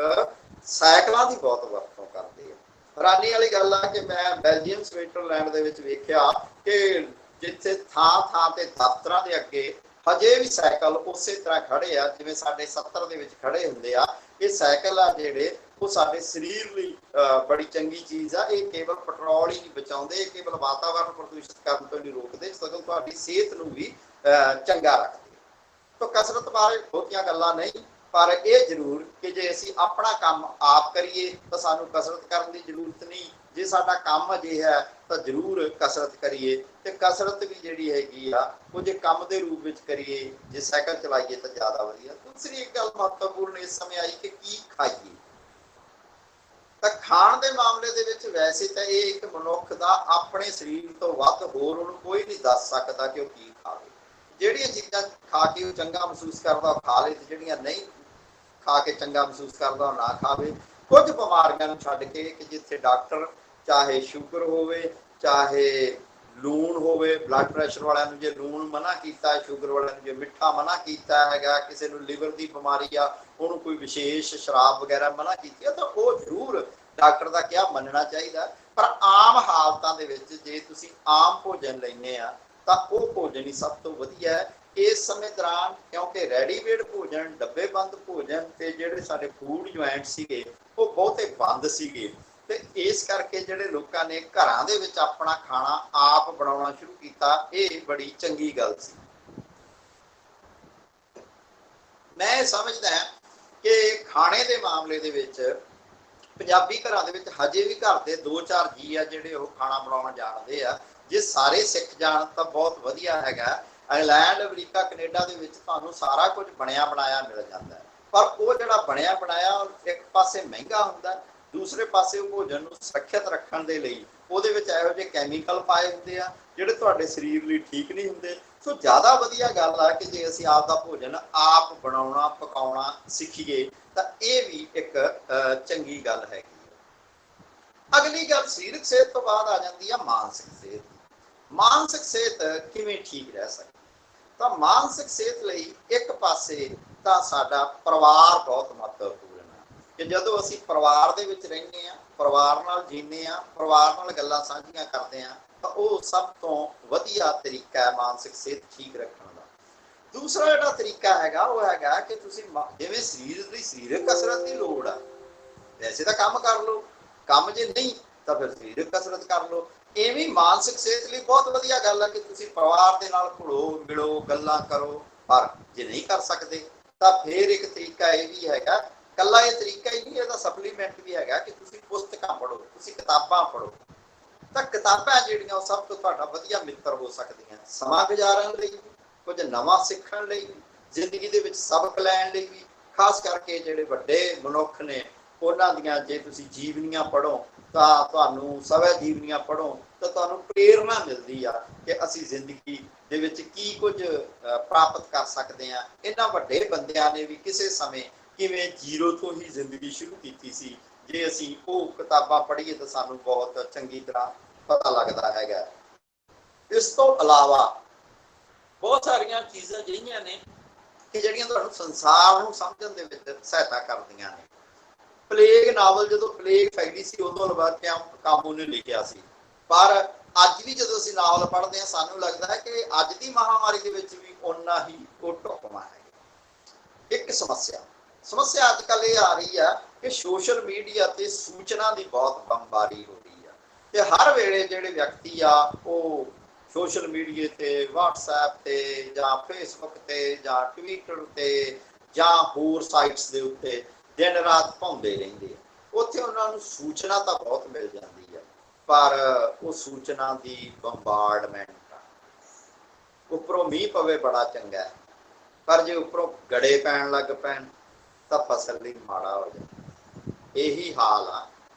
ਸਾਈਕਲਾਂ ਦੀ ਬਹੁਤ ਵਰਤੋਂ ਕਰਦੇ ਆ। ਹੈਰਾਨੀ ਵਾਲੀ ਗੱਲ ਆ ਕਿ ਮੈਂ ਬੈਲਜੀਅਮ, ਸਵਿਟਜ਼ਰਲੈਂਡ ਦੇ ਵਿੱਚ ਵੇਖਿਆ ਕਿ ਜਿੱਥੇ ਥਾਂ ਤੇ ਦਫ਼ਤਰਾਂ ਦੇ ਅੱਗੇ ਹਜੇ ਵੀ ਸਾਈਕਲ ਉਸੇ ਤਰ੍ਹਾਂ ਖੜੇ ਆ ਜਿਵੇਂ ਸਾਡੇ 70 ਦੇ ਵਿੱਚ ਖੜੇ ਹੁੰਦੇ ਆ। ਇਹ ਸਾਈਕਲ ਆ ਜਿਹੜੇ ਉਹ ਸਾਡੇ ਸਰੀਰ ਲਈ ਬੜੀ ਚੰਗੀ ਚੀਜ਼ ਆ। ਇਹ ਕੇਵਲ ਪੈਟਰੋਲ ਹੀ ਨਹੀਂ ਬਚਾਉਂਦੇ, ਇਹ ਕੇਵਲ ਵਾਤਾਵਰਨ ਪ੍ਰਦੂਸ਼ਿਤ ਕਰਨ ਤੋਂ ਨਹੀਂ ਰੋਕਦੇ, ਸਗੋਂ ਤੁਹਾਡੀ ਸਿਹਤ ਨੂੰ ਵੀ ਚੰਗਾ ਰੱਖਦੇ। ਤਾਂ ਕਸਰਤ ਬਾਰੇ ਬਹੁਤੀਆਂ ਗੱਲਾਂ ਨਹੀਂ, ਪਰ ਇਹ ਜ਼ਰੂਰ ਕਿ ਜੇ ਅਸੀਂ ਆਪਣਾ ਕੰਮ ਆਪ ਕਰੀਏ ਤਾਂ ਸਾਨੂੰ ਕਸਰਤ ਕਰਨ ਦੀ ਜ਼ਰੂਰਤ ਨਹੀਂ। ਜੇ ਸਾਡਾ ਕੰਮ ਅਜਿਹਾ ਹੈ ਤਾਂ ਜ਼ਰੂਰ ਕਸਰਤ ਕਰੀਏ। ਤੇ ਕਸਰਤ ਵੀ ਜਿਹੜੀ ਹੈਗੀ ਆ ਉਹ ਜੇ ਕੰਮ ਦੇ ਰੂਪ ਵਿੱਚ ਕਰੀਏ, ਜੇ ਸਾਈਕਲ ਚਲਾਈਏ ਤਾਂ ਜ਼ਿਆਦਾ ਵਧੀਆ। ਦੂਸਰੀ ਇੱਕ ਗੱਲ ਮਹੱਤਵਪੂਰਨ ਇਸ ਸਮੇਂ ਆਈ ਕਿ ਕੀ ਖਾਈਏ। ਤਾਂ ਖਾਣ ਦੇ ਮਾਮਲੇ ਦੇ ਵਿੱਚ ਵੈਸੇ ਤਾਂ ਇਹ ਇੱਕ ਮਨੁੱਖ ਦਾ ਆਪਣੇ ਸਰੀਰ ਤੋਂ ਵੱਧ ਹੋਰ ਉਹਨੂੰ ਕੋਈ ਨਹੀਂ ਦੱਸ ਸਕਦਾ ਕਿ ਉਹ ਕੀ ਖਾਵੇ। ਜਿਹੜੀਆਂ ਚੀਜ਼ਾਂ ਖਾ ਕੇ ਉਹ ਚੰਗਾ ਮਹਿਸੂਸ ਕਰਦਾ ਉਹ ਖਾ ਲੇ, ਤੇ ਜਿਹੜੀਆਂ ਨਹੀਂ ਖਾ ਕੇ ਚੰਗਾ ਮਹਿਸੂਸ ਕਰਦਾ ਉਹ ਨਾ ਖਾਵੇ। ਕੁਝ ਬਿਮਾਰੀਆਂ ਨੂੰ ਛੱਡ ਕੇ ਕਿ ਜਿੱਥੇ ਡਾਕਟਰ ਚਾਹੇ ਸ਼ੂਗਰ ਹੋਵੇ, ਚਾਹੇ ਲੂਣ ਹੋਵੇ, ਬਲੱਡ ਪ੍ਰੈਸ਼ਰ ਵਾਲਿਆਂ ਨੂੰ ਜੇ ਲੂਣ ਮਨਾ ਕੀਤਾ ਹੈ, ਸ਼ੂਗਰ ਵਾਲਿਆਂ ਨੂੰ ਜੇ ਮਿੱਠਾ ਮਨਾ ਕੀਤਾ ਹੈਗਾ, ਕਿਸੇ ਨੂੰ ਲਿਵਰ ਦੀ ਬਿਮਾਰੀ ਆ ਉਹਨੂੰ ਕੋਈ ਵਿਸ਼ੇਸ਼ ਸ਼ਰਾਬ ਵਗੈਰਾ ਮਨਾ ਕੀਤੀ ਹੈ, ਤਾਂ ਉਹ ਜ਼ਰੂਰ ਡਾਕਟਰ ਦਾ ਕਿਹਾ ਮੰਨਣਾ ਚਾਹੀਦਾ। ਪਰ ਆਮ ਹਾਲਤਾਂ ਦੇ ਵਿੱਚ ਜੇ ਤੁਸੀਂ ਆਮ ਭੋਜਨ ਲੈਂਦੇ ਆ ਤਾਂ ਉਹ ਭੋਜਨ ਹੀ ਸਭ ਤੋਂ ਵਧੀਆ ਹੈ ਇਸ ਸਮੇਂ ਦੌਰਾਨ, ਕਿਉਂਕਿ ਰੈਡੀਮੇਡ ਭੋਜਨ, ਡੱਬੇਬੰਦ ਭੋਜਨ ਤੇ ਜਿਹੜੇ ਸਾਡੇ ਫੂਡ ਜੁਆਇੰਟ ਸੀਗੇ ਉਹ ਬਹੁਤੇ ਬੰਦ ਸੀਗੇ। ਤੇ ਇਸ ਕਰਕੇ ਜਿਹੜੇ ਲੋਕਾਂ ਨੇ ਘਰਾਂ ਦੇ ਵਿੱਚ ਆਪਣਾ ਖਾਣਾ ਆਪ ਬਣਾਉਣਾ ਸ਼ੁਰੂ ਕੀਤਾ, ਇਹ ਬੜੀ ਚੰਗੀ ਗੱਲ ਸੀ। ਮੈਂ ਸਮਝਦਾ ਕਿ ਖਾਣੇ ਦੇ ਮਾਮਲੇ ਦੇ ਵਿੱਚ ਪੰਜਾਬੀ ਘਰਾਂ ਦੇ ਵਿੱਚ ਹਜੇ ਵੀ ਘਰ ਦੇ 2-4 ਜੀ ਆ ਜਿਹੜੇ ਉਹ ਖਾਣਾ ਬਣਾਉਣ ਜਾਣਦੇ ਆ। ਜੇ ਸਾਰੇ ਸਿੱਖ ਜਾਣ ਤਾਂ ਬਹੁਤ ਵਧੀਆ ਹੈਗਾ। ਇੰਗਲੈਂਡ, ਅਮਰੀਕਾ, ਕੈਨੇਡਾ ਦੇ ਵਿੱਚ ਤੁਹਾਨੂੰ ਸਾਰਾ ਕੁਝ ਬਣਿਆ ਬਣਾਇਆ ਮਿਲ ਜਾਂਦਾ ਹੈ, ਪਰ ਉਹ ਜਿਹੜਾ ਬਣਿਆ ਬਣਾਇਆ ਇੱਕ ਪਾਸੇ ਮਹਿੰਗਾ ਹੁੰਦਾ, ਦੂਸਰੇ ਪਾਸੇ ਉਹ ਭੋਜਨ ਨੂੰ ਸੁਰੱਖਿਅਤ ਰੱਖਣ ਦੇ ਲਈ ਉਹਦੇ ਵਿੱਚ ਇਹੋ ਜਿਹੇ ਕੈਮੀਕਲ ਪਾਏ ਹੁੰਦੇ ਆ ਜਿਹੜੇ ਤੁਹਾਡੇ ਸਰੀਰ ਲਈ ਠੀਕ ਨਹੀਂ ਹੁੰਦੇ। ਸੋ ਜ਼ਿਆਦਾ ਵਧੀਆ ਗੱਲ ਆ ਕਿ ਜੇ ਅਸੀਂ ਆਪ ਦਾ ਭੋਜਨ ਆਪ ਬਣਾਉਣਾ ਪਕਾਉਣਾ ਸਿੱਖੀਏ ਤਾਂ ਇਹ ਵੀ ਇੱਕ ਚੰਗੀ ਗੱਲ ਹੈਗੀ। ਅਗਲੀ ਗੱਲ ਸਰੀਰਕ ਸਿਹਤ ਤੋਂ ਬਾਅਦ ਆ ਜਾਂਦੀ ਆ ਮਾਨਸਿਕ ਸਿਹਤ। ਮਾਨਸਿਕ ਸਿਹਤ ਕਿਵੇਂ ਠੀਕ ਰਹਿ ਸਕਦੀ? ਤਾਂ ਮਾਨਸਿਕ ਸਿਹਤ ਲਈ ਇੱਕ ਪਾਸੇ ਤਾਂ ਸਾਡਾ ਪਰਿਵਾਰ ਬਹੁਤ ਮਹੱਤਵਪੂਰਨ ਹੈ ਕਿ ਜਦੋਂ ਅਸੀਂ ਪਰਿਵਾਰ ਦੇ ਵਿੱਚ ਰਹਿੰਦੇ ਹਾਂ, ਪਰਿਵਾਰ ਨਾਲ ਜੀਂਦੇ ਹਾਂ, ਪਰਿਵਾਰ ਨਾਲ ਗੱਲਾਂ ਸਾਂਝੀਆਂ ਕਰਦੇ ਹਾਂ, ਤਾਂ ਉਹ ਸਭ ਤੋਂ ਵਧੀਆ ਤਰੀਕਾ ਹੈ ਮਾਨਸਿਕ ਸਿਹਤ ਠੀਕ ਰੱਖਣ ਦਾ। ਦੂਸਰਾ ਜਿਹੜਾ ਤਰੀਕਾ ਹੈਗਾ ਉਹ ਹੈਗਾ ਕਿ ਤੁਸੀਂ ਜਿਵੇਂ ਸਰੀਰ ਦੀ ਸਰੀਰਕ ਕਸਰਤ ਦੀ ਲੋੜ ਆ, ਵੈਸੇ ਤਾਂ ਕੰਮ ਕਰ ਲਓ, ਕੰਮ ਜੇ ਨਹੀਂ ਤਾਂ ਫਿਰ ਸਰੀਰਕ ਕਸਰਤ ਕਰ ਲਓ। ਇਵੇਂ ਮਾਨਸਿਕ ਸਿਹਤ ਲਈ ਬਹੁਤ ਵਧੀਆ ਗੱਲ ਹੈ ਕਿ ਤੁਸੀਂ ਪਰਿਵਾਰ ਦੇ ਨਾਲ ਘੁਲੋ ਮਿਲੋ, ਗੱਲਾਂ ਕਰੋ। ਪਰ ਜੇ ਨਹੀਂ ਕਰ ਸਕਦੇ ਤਾਂ ਫਿਰ ਇੱਕ ਤਰੀਕਾ ਇਹ ਵੀ ਹੈਗਾ, ਕੱਲਾ ਇਹ ਤਰੀਕਾ ਹੀ ਨਹੀਂ, ਇਹਦਾ ਸਪਲੀਮੈਂਟ ਵੀ ਹੈਗਾ ਕਿ ਤੁਸੀਂ ਪੁਸਤਕਾਂ ਪੜ੍ਹੋ, ਤੁਸੀਂ ਕਿਤਾਬਾਂ ਪੜ੍ਹੋ। ਤਾਂ ਕਿਤਾਬਾਂ ਜਿਹੜੀਆਂ ਉਹ ਸਭ ਤੋਂ ਤੁਹਾਡਾ ਵਧੀਆ ਮਿੱਤਰ ਹੋ ਸਕਦੀਆਂ, ਸਮਾਂ ਗੁਜ਼ਾਰਨ ਲਈ, ਕੁਝ ਨਵਾਂ ਸਿੱਖਣ ਲਈ, ਜ਼ਿੰਦਗੀ ਦੇ ਵਿੱਚ ਸਬਕ ਲੈਣ ਲਈ ਵੀ। ਖਾਸ ਕਰਕੇ ਜਿਹੜੇ ਵੱਡੇ ਮਨੁੱਖ ਨੇ ਉਹਨਾਂ ਦੀਆਂ ਜੇ ਤੁਸੀਂ ਜੀਵਨੀਆਂ ਪੜ੍ਹੋ ਤਾਂ ਤੁਹਾਨੂੰ ਸਵੈ ਜੀਵਨੀਆਂ ਪੜ੍ਹੋ ਤਾਂ ਤੁਹਾਨੂੰ ਪ੍ਰੇਰਨਾ ਮਿਲਦੀ ਆ ਕਿ ਅਸੀਂ ਜ਼ਿੰਦਗੀ ਦੇ ਵਿੱਚ ਕੀ ਕੁਝ ਪ੍ਰਾਪਤ ਕਰ ਸਕਦੇ ਹਾਂ। ਇਹਨਾਂ ਵੱਡੇ ਬੰਦਿਆਂ ਨੇ ਵੀ ਕਿਸੇ ਸਮੇਂ ਕਿਵੇਂ ਜ਼ੀਰੋ ਤੋਂ ਹੀ ਜ਼ਿੰਦਗੀ ਸ਼ੁਰੂ ਕੀਤੀ ਸੀ, ਜੇ ਅਸੀਂ ਉਹ ਕਿਤਾਬਾਂ ਪੜ੍ਹੀਏ ਤਾਂ ਸਾਨੂੰ ਬਹੁਤ ਚੰਗੀ ਤਰ੍ਹਾਂ ਪਤਾ ਲੱਗਦਾ ਹੈਗਾ। ਇਸ ਤੋਂ ਇਲਾਵਾ ਬਹੁਤ ਸਾਰੀਆਂ ਚੀਜ਼ਾਂ ਜਿਹੜੀਆਂ ਨੇ ਕਿ ਜਿਹੜੀਆਂ ਤੁਹਾਨੂੰ ਸੰਸਾਰ ਨੂੰ ਸਮਝਣ ਦੇ ਵਿੱਚ ਸਹਾਇਤਾ ਕਰਦੀਆਂ ਨੇ। ਪਲੇਗ ਨਾਵਲ, ਜਦੋਂ ਪਲੇਗ ਫੈਲੀ ਸੀ ਉਦੋਂ ਅਲਬਰਟ ਕਾਮੂ ਨੇ ਲਿਖਿਆ ਸੀ, ਪਰ ਅੱਜ ਵੀ ਜਦੋਂ ਅਸੀਂ ਨਾਵਲ ਪੜ੍ਹਦੇ ਹਾਂ ਸਾਨੂੰ ਲੱਗਦਾ ਹੈ ਕਿ ਅੱਜ ਦੀ ਮਹਾਮਾਰੀ ਦੇ ਵਿੱਚ ਵੀ ਓਨਾ ਹੀ ਉਹ ਢੁਕਵਾਂ ਹੈ। ਇੱਕ ਸਮੱਸਿਆ ਅੱਜ ਕੱਲ੍ਹ ਇਹ ਆ ਰਹੀ ਹੈ ਕਿ ਸੋਸ਼ਲ ਮੀਡੀਆ ਤੇ ਸੂਚਨਾ ਦੀ ਬਹੁਤ ਬੰਬਾਰੀ ਹੋ ਰਹੀ ਹੈ ਤੇ ਹਰ ਵੇਲੇ ਜਿਹੜੇ ਵਿਅਕਤੀ ਆ ਉਹ ਸੋਸ਼ਲ ਮੀਡੀਆ ਤੇ, ਵਟਸਐਪ ਤੇ ਜਾਂ ਫੇਸਬੁੱਕ ਤੇ ਜਾਂ ਟਵਿੱਟਰ ਤੇ ਜਾਂ ਹੋਰ ਸਾਈਟਸ ਦੇ ਉੱਤੇ ਦਿਨ ਰਾਤ ਭੌਂਦੇ ਰਹਿੰਦੇ ਆ। ਉੱਥੇ ਉਹਨਾਂ ਨੂੰ ਸੂਚਨਾ ਤਾਂ ਬਹੁਤ ਮਿਲ ਜਾਂਦੀ ਹੈ, ਪਰ ਉਹ ਸੂਚਨਾ ਦੀ ਬੰਬਾਰਡਮੈਂਟ, ਉੱਪਰੋਂ ਮੀਂਹ ਪਵੇ ਬੜਾ ਚੰਗਾ ਹੈ, ਪਰ ਜੇ ਉੱਪਰੋਂ ਗੜੇ ਪੈਣ ਲੱਗ ਪੈਣ ਤਾਂ ਫਸਲ ਲਈ ਮਾੜਾ ਹੋ ਜਾਂਦਾ। ਇਹੀ ਹਾਲ ਆ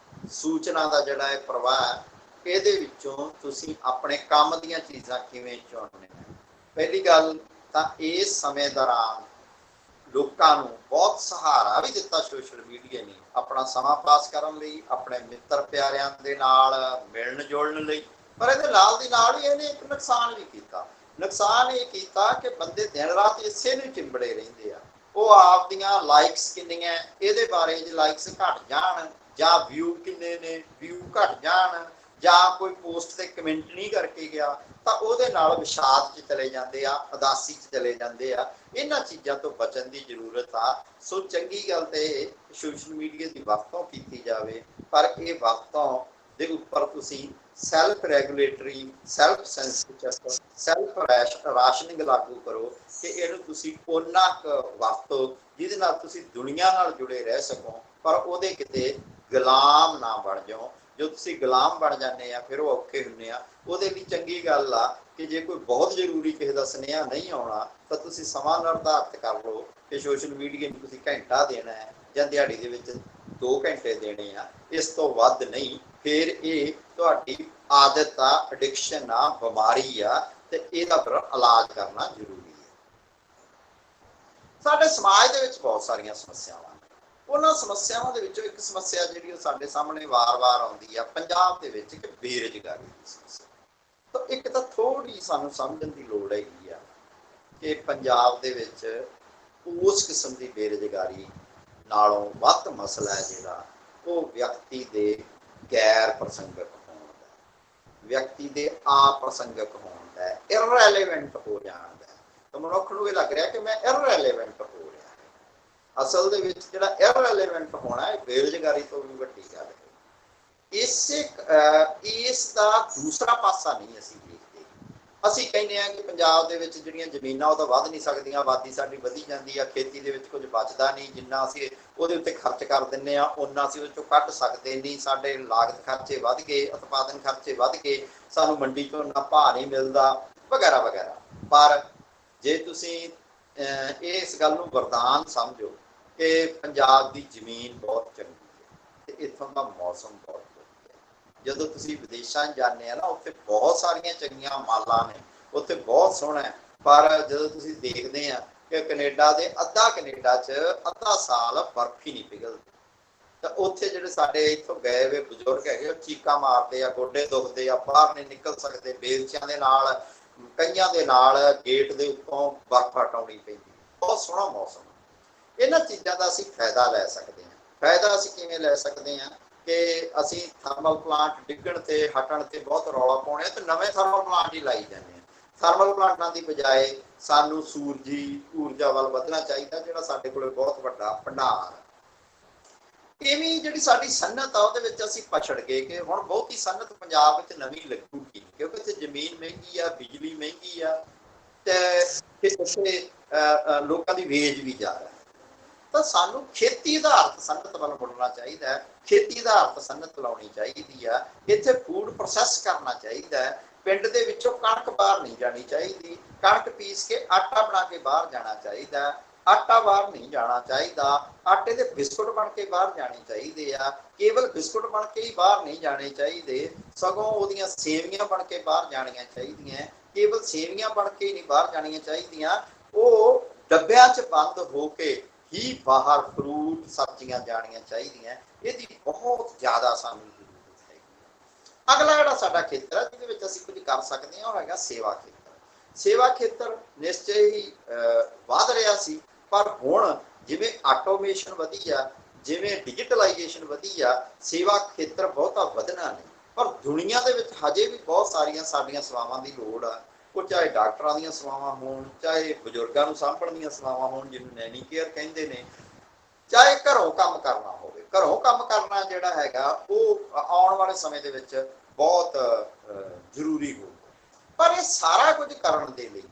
ਸੂਚਨਾ ਦਾ ਜਿਹੜਾ ਇਹ ਪ੍ਰਵਾਹ ਹੈ। ਇਹਦੇ ਵਿੱਚੋਂ ਤੁਸੀਂ ਆਪਣੇ ਕੰਮ ਦੀਆਂ ਚੀਜ਼ਾਂ ਕਿਵੇਂ ਚੁਣਨੀਆਂ। ਪਹਿਲੀ ਗੱਲ ਤਾਂ ਇਸ ਸਮੇਂ ਦੌਰਾਨ ਲੋਕਾਂ ਨੂੰ ਬਹੁਤ ਸਹਾਰਾ ਵੀ ਦਿੱਤਾ ਸੋਸ਼ਲ ਮੀਡੀਆ ਨੇ ਆਪਣਾ ਸਮਾਂ ਪਾਸ ਕਰਨ ਲਈ, ਆਪਣੇ ਮਿੱਤਰ ਪਿਆਰਿਆਂ ਦੇ ਨਾਲ ਮਿਲਣ ਜੁਲਣ ਲਈ। ਪਰ ਇਹਦੇ ਨਾਲ ਦੀ ਨਾਲ ਹੀ ਇਹਨੇ ਇੱਕ ਨੁਕਸਾਨ ਵੀ ਕੀਤਾ। ਨੁਕਸਾਨ ਇਹ ਕੀਤਾ ਕਿ ਬੰਦੇ ਦਿਨ ਰਾਤ ਇਸੇ ਨੂੰ ਚਿੰਬੜੇ ਰਹਿੰਦੇ ਆ। ਉਹ ਆਪ ਦੀਆਂ ਲਾਈਕਸ ਕਿੰਨੀਆਂ ਇਹਦੇ ਬਾਰੇ, ਜੇ ਲਾਈਕਸ ਘਟ ਜਾਣ ਜਾਂ ਵਿਊ ਕਿੰਨੇ ਨੇ, ਵਿਊ ਘਟ ਜਾਣ ਜਾਂ ਕੋਈ ਪੋਸਟ ਤੇ ਕਮੈਂਟ ਨਹੀਂ ਕਰਕੇ ਗਿਆ ਤਾਂ ਉਹਦੇ ਨਾਲ ਵਿਸ਼ਾਦ 'ਚ ਚਲੇ ਜਾਂਦੇ ਆ, ਉਦਾਸੀ 'ਚ ਚਲੇ ਜਾਂਦੇ ਆ। ਇਹਨਾਂ ਚੀਜ਼ਾਂ ਤੋਂ ਬਚਣ ਦੀ ਜ਼ਰੂਰਤ ਆ। ਸੋ ਚੰਗੀ ਗੱਲ ਤੇ ਸੋਸ਼ਲ ਮੀਡੀਆ ਦੀ ਵਰਤੋਂ ਕੀਤੀ ਜਾਵੇ, ਪਰ ਇਹ ਵਰਤੋਂ ਦੇ ਉੱਪਰ ਤੁਸੀਂ self regulatory, self sensitive, self rationing ਲਾਗੂ ਕਰੋ ਕਿ ਇਹਨੂੰ ਤੁਸੀਂ ਓਨਾ ਕੁ ਵਰਤੋ ਜਿਹਦੇ ਨਾਲ ਤੁਸੀਂ ਦੁਨੀਆ ਨਾਲ ਜੁੜੇ ਰਹਿ ਸਕੋ, ਪਰ ਉਹਦੇ ਕਿਤੇ ਗੁਲਾਮ ਨਾ ਬਣ ਜਾਓ। ਜੋ ਤੁਸੀਂ ਗੁਲਾਮ ਬਣ ਜਾਂਦੇ ਆ ਫਿਰ ਉਹ ਔਖੇ ਹੁੰਦੇ ਆ। ਉਹਦੇ ਲਈ ਚੰਗੀ ਗੱਲ ਆ ਕਿ ਜੇ ਕੋਈ ਬਹੁਤ ਜ਼ਰੂਰੀ ਕਿਸੇ ਦਾ ਸੁਨੇਹਾ ਨਹੀਂ ਆਉਣਾ ਤਾਂ ਤੁਸੀਂ ਸਮਾਂ ਨਿਰਧਾਰਿਤ ਕਰ ਲਓ ਕਿ ਸੋਸ਼ਲ ਮੀਡੀਆ ਨੂੰ ਤੁਸੀਂ ਘੰਟਾ ਦੇਣਾ ਹੈ ਜਾਂ ਦਿਹਾੜੀ ਦੇ ਵਿੱਚ 2 ਘੰਟੇ ਦੇਣੇ ਆ, ਇਸ ਤੋਂ ਵੱਧ ਨਹੀਂ। ਫਿਰ ਇਹ ਤੁਹਾਡੀ ਆਦਤ ਆ, ਐਡਿਕਸ਼ਨ ਆ, ਬਿਮਾਰੀ ਆ, ਤੇ ਇਹਦਾ ਫਿਰ ਇਲਾਜ ਕਰਨਾ ਜ਼ਰੂਰੀ ਹੈ। ਸਾਡੇ ਸਮਾਜ ਦੇ ਵਿੱਚ ਬਹੁਤ ਸਾਰੀਆਂ ਸਮੱਸਿਆਵਾਂ, ਉਹਨਾਂ ਸਮੱਸਿਆਵਾਂ ਦੇ ਵਿੱਚੋਂ ਇੱਕ ਸਮੱਸਿਆ ਜਿਹੜੀ ਉਹ ਸਾਡੇ ਸਾਹਮਣੇ ਵਾਰ-ਵਾਰ ਆਉਂਦੀ ਆ ਪੰਜਾਬ ਦੇ ਵਿੱਚ, ਕਿ ਬੇਰੁਜ਼ਗਾਰੀ ਦੀ ਸਮੱਸਿਆ। ਤਾਂ ਇੱਕ ਤਾਂ ਥੋੜੀ ਸਾਨੂੰ ਸਮਝਣ ਦੀ ਲੋੜ ਹੈਗੀ ਆ ਕਿ ਪੰਜਾਬ ਦੇ ਵਿੱਚ ਉਸ ਕਿਸਮ ਦੀ ਬੇਰੁਜ਼ਗਾਰੀ ਨਾਲੋਂ ਵੱਧ ਮਸਲਾ ਹੈ ਜਿਹੜਾ ਉਹ ਵਿਅਕਤੀ ਦੇ ਗੈਰ ਪ੍ਰਸੰਗਕ ਹੋਣ ਦਾ, ਵਿਅਕਤੀ ਦੇ ਅਪ੍ਰਸੰਗਕ ਹੋਣ ਦਾ, ਇਰਰੈਲੇਵੈਂਟ ਹੋ ਜਾਣ ਦਾ। ਤਾਂ ਮਨੁੱਖ ਨੂੰ ਇਹ ਲੱਗ ਰਿਹਾ ਕਿ ਮੈਂ ਇਰਰੈਲੇਵੈਂਟ ਹੋ ਰਿਹਾ। ਅਸਲ ਦੇ ਵਿੱਚ ਜਿਹੜਾ ਇਰਰੈਲੇਵੈਂਟ ਹੋਣਾ ਇਹ ਬੇਰੁਜ਼ਗਾਰੀ ਤੋਂ ਵੀ ਵੱਡੀ ਗੱਲ ਹੈ। ਇਸ ਦਾ ਦੂਸਰਾ ਪਾਸਾ ਨਹੀਂ ਅਸੀਂ ਦੇਖਦੇ। ਅਸੀਂ ਕਹਿੰਦੇ ਹਾਂ ਕਿ ਪੰਜਾਬ ਦੇ ਵਿੱਚ ਜਿਹੜੀਆਂ ਜ਼ਮੀਨਾਂ ਉਹ ਤਾਂ ਵੱਧ ਨਹੀਂ ਸਕਦੀਆਂ, ਆਬਾਦੀ ਸਾਡੀ ਵਧੀ ਜਾਂਦੀ ਆ, ਖੇਤੀ ਦੇ ਵਿੱਚ ਕੁਝ ਬਚਦਾ ਨਹੀਂ, ਜਿੰਨਾ ਅਸੀਂ ਉਹਦੇ ਉੱਤੇ ਖਰਚ ਕਰ ਦਿੰਦੇ ਆ ਓਨਾ ਅਸੀਂ ਉਹ ਚੋਂ ਕੱਢ ਸਕਦੇ ਨਹੀਂ। ਸਾਡੇ ਲਾਗਤ ਖਰਚੇ ਵੱਧ ਗਏ, ਉਤਪਾਦਨ ਖਰਚੇ ਵੱਧ ਗਏ, ਸਾਨੂੰ ਮੰਡੀ ਤੋਂ ਨਾ ਭਾਅ ਨਹੀਂ ਮਿਲਦਾ, ਵਗੈਰਾ ਵਗੈਰਾ। ਪਰ ਜੇ ਤੁਸੀਂ ਇਸ ਗੱਲ ਨੂੰ ਵਰਦਾਨ ਸਮਝੋ ਕਿ ਪੰਜਾਬ ਦੀ ਜ਼ਮੀਨ ਬਹੁਤ ਚੰਗੀ ਹੈ ਤੇ ਇੱਥੋਂ ਦਾ ਮੌਸਮ ਬਹੁਤ ਵਧੀਆ ਹੈ। ਜਦੋਂ ਤੁਸੀਂ ਵਿਦੇਸ਼ਾਂ ਜਾਂਦੇ ਆ ਨਾ, ਉੱਥੇ ਬਹੁਤ ਸਾਰੀਆਂ ਚੰਗੀਆਂ ਮਾਲਾਂ ਨੇ, ਉੱਥੇ ਬਹੁਤ ਸੋਹਣਾ ਹੈ। ਪਰ ਜਦੋਂ ਤੁਸੀਂ ਦੇਖਦੇ ਆ ਕਿ ਕੈਨੇਡਾ ਦੇ ਕੈਨੇਡਾ 'ਚ ਅੱਧਾ ਸਾਲ ਬਰਫ਼ ਹੀ ਨਹੀਂ ਪਿਘਲਦੀ, ਤਾਂ ਉੱਥੇ ਜਿਹੜੇ ਸਾਡੇ ਇੱਥੋਂ ਗਏ ਹੋਏ ਬਜ਼ੁਰਗ ਹੈਗੇ ਉਹ ਚੀਕਾਂ ਮਾਰਦੇ ਆ, ਗੋਡੇ ਦੁਖਦੇ ਆ, ਬਾਹਰ ਨਹੀਂ ਨਿਕਲ ਸਕਦੇ, ਬੇਲਚਿਆਂ ਦੇ ਨਾਲ, ਕਈਆਂ ਦੇ ਨਾਲ ਗੇਟ ਦੇ ਉੱਤੋਂ ਬਰਫ਼ ਹਟਾਉਣੀ ਪੈਂਦੀ। ਬਹੁਤ ਸੋਹਣਾ ਮੌਸਮ। ਇਹਨਾਂ ਚੀਜ਼ਾਂ ਦਾ ਅਸੀਂ ਫਾਇਦਾ ਲੈ ਸਕਦੇ ਹਾਂ। ਫਾਇਦਾ ਅਸੀਂ ਕਿਵੇਂ ਲੈ ਸਕਦੇ ਹਾਂ ਕਿ ਅਸੀਂ ਥਰਮਲ ਪਲਾਂਟ ਡਿੱਗਣ ਤੇ ਹਟਣ ਤੇ ਬਹੁਤ ਰੌਲਾ ਪਾਉਣੇ ਤੇ ਨਵੇਂ ਥਰਮਲ ਪਲਾਂਟ ਹੀ ਲਾਈ ਜਾਂਦੇ ਹਾਂ। ਥਰਮਲ ਪਲਾਂਟਾਂ ਦੀ ਬਜਾਏ ਸਾਨੂੰ ਸੂਰਜੀ ਊਰਜਾ ਵੱਲ ਵਧਣਾ ਚਾਹੀਦਾ, ਜਿਹੜਾ ਸਾਡੇ ਕੋਲ ਬਹੁਤ ਵੱਡਾ ਭੰਡਾਰ ਹੈ। ਇਵੇਂ ਜਿਹੜੀ ਸਾਡੀ ਸਨਅਤ ਆ ਉਹਦੇ ਵਿੱਚ ਅਸੀਂ ਪਛੜ ਗਏ ਕਿ ਹੁਣ ਬਹੁਤੀ ਸਨਅਤ ਪੰਜਾਬ ਵਿੱਚ ਨਵੀਂ ਲੱਗੂਗੀ, ਕਿਉਂਕਿ ਇੱਥੇ ਜ਼ਮੀਨ ਮਹਿੰਗੀ ਆ, ਬਿਜਲੀ ਮਹਿੰਗੀ ਆ, ਤੇ ਉੱਥੇ ਲੋਕਾਂ ਦੀ ਵੇਜ ਵੀ ਜ਼ਿਆਦਾ ਹੈ। ਤਾਂ ਸਾਨੂੰ ਖੇਤੀ ਆਧਾਰਿਤ ਸਨਅਤ ਵੱਲ ਮੁੜਨਾ ਚਾਹੀਦਾ ਹੈ। ਖੇਤੀ ਆਧਾਰਿਤ ਸਨਅਤ ਲਾਉਣੀ ਚਾਹੀਦੀ ਆ। ਇੱਥੇ ਫੂਡ ਪ੍ਰੋਸੈਸ ਕਰਨਾ ਚਾਹੀਦਾ ਹੈ। ਪਿੰਡ ਦੇ ਵਿੱਚੋਂ ਕਣਕ ਬਾਹਰ ਨਹੀਂ ਜਾਣੀ ਚਾਹੀਦੀ, ਕਣਕ ਪੀਸ ਕੇ ਆਟਾ ਬਣਾ ਕੇ ਬਾਹਰ ਜਾਣਾ ਚਾਹੀਦਾ। ਆਟਾ ਬਾਹਰ ਨਹੀਂ ਜਾਣਾ ਚਾਹੀਦਾ, ਆਟੇ ਦੇ ਬਿਸਕੁਟ ਬਣ ਕੇ ਬਾਹਰ ਜਾਣੇ ਚਾਹੀਦੇ ਆ। ਕੇਵਲ ਬਿਸਕੁਟ ਬਣ ਕੇ ਹੀ ਬਾਹਰ ਨਹੀਂ ਜਾਣੇ ਚਾਹੀਦੇ, ਸਗੋਂ ਉਹਦੀਆਂ ਸੇਵੀਆਂ ਬਣ ਕੇ ਬਾਹਰ ਜਾਣੀਆਂ ਚਾਹੀਦੀਆਂ। ਕੇਵਲ ਸੇਵੀਆਂ ਬਣ ਕੇ ਹੀ ਨਹੀਂ ਬਾਹਰ ਜਾਣੀਆਂ ਚਾਹੀਦੀਆਂ, ਉਹ ਡੱਬਿਆਂ 'ਚ ਬੰਦ ਹੋ ਕੇ ਹੀ ਬਾਹਰ ਫਰੂਟ ਸਬਜ਼ੀਆਂ ਜਾਣੀਆਂ ਚਾਹੀਦੀਆਂ। ਇਹਦੀ ਬਹੁਤ ਜ਼ਿਆਦਾ ਸਾਨੂੰ ਜ਼ਰੂਰਤ ਹੈ। ਅਗਲਾ ਜਿਹੜਾ ਸਾਡਾ ਖੇਤਰ ਹੈ ਜਿਹਦੇ ਵਿੱਚ ਅਸੀਂ ਕੁਝ ਕਰ ਸਕਦੇ ਹਾਂ ਉਹ ਹੈਗਾ ਸੇਵਾ ਖੇਤਰ। ਸੇਵਾ ਖੇਤਰ ਨਿਸ਼ਚੈ ਹੀ ਵਧ ਰਿਹਾ ਸੀ, ਪਰ ਹੁਣ ਜਿਵੇਂ ਆਟੋਮੇਸ਼ਨ ਵਧੀ ਆ, ਜਿਵੇਂ ਡਿਜੀਟਲਾਈਜੇਸ਼ਨ ਵਧੀ ਆ, ਸੇਵਾ ਖੇਤਰ ਬਹੁਤਾ ਵਧਣਾ ਨਹੀਂ। ਪਰ ਦੁਨੀਆ ਦੇ ਵਿੱਚ ਹਜੇ ਵੀ ਬਹੁਤ ਸਾਰੀਆਂ ਸਾਡੀਆਂ ਸੇਵਾਵਾਂ ਦੀ ਲੋੜ ਆ। ਉਹ ਚਾਹੇ ਡਾਕਟਰਾਂ ਦੀਆਂ ਸੇਵਾਵਾਂ ਹੋਣ, ਚਾਹੇ ਬਜ਼ੁਰਗਾਂ ਨੂੰ ਸਾਂਭਣ ਦੀਆਂ ਸੇਵਾਵਾਂ ਹੋਣ ਜਿਹਨੂੰ ਨੈਨੀ ਕੇਅਰ ਕਹਿੰਦੇ ਨੇ, ਚਾਹੇ ਘਰੋਂ ਕੰਮ ਕਰਨਾ ਹੋਵੇ। ਘਰੋਂ ਕੰਮ ਕਰਨਾ ਜਿਹੜਾ ਹੈਗਾ ਉਹ ਆਉਣ ਵਾਲੇ ਸਮੇਂ ਦੇ ਵਿੱਚ ਬਹੁਤ ਜ਼ਰੂਰੀ ਹੋਊਗਾ। ਪਰ ਇਹ ਸਾਰਾ ਕੁਝ ਕਰਨ ਦੇ ਲਈ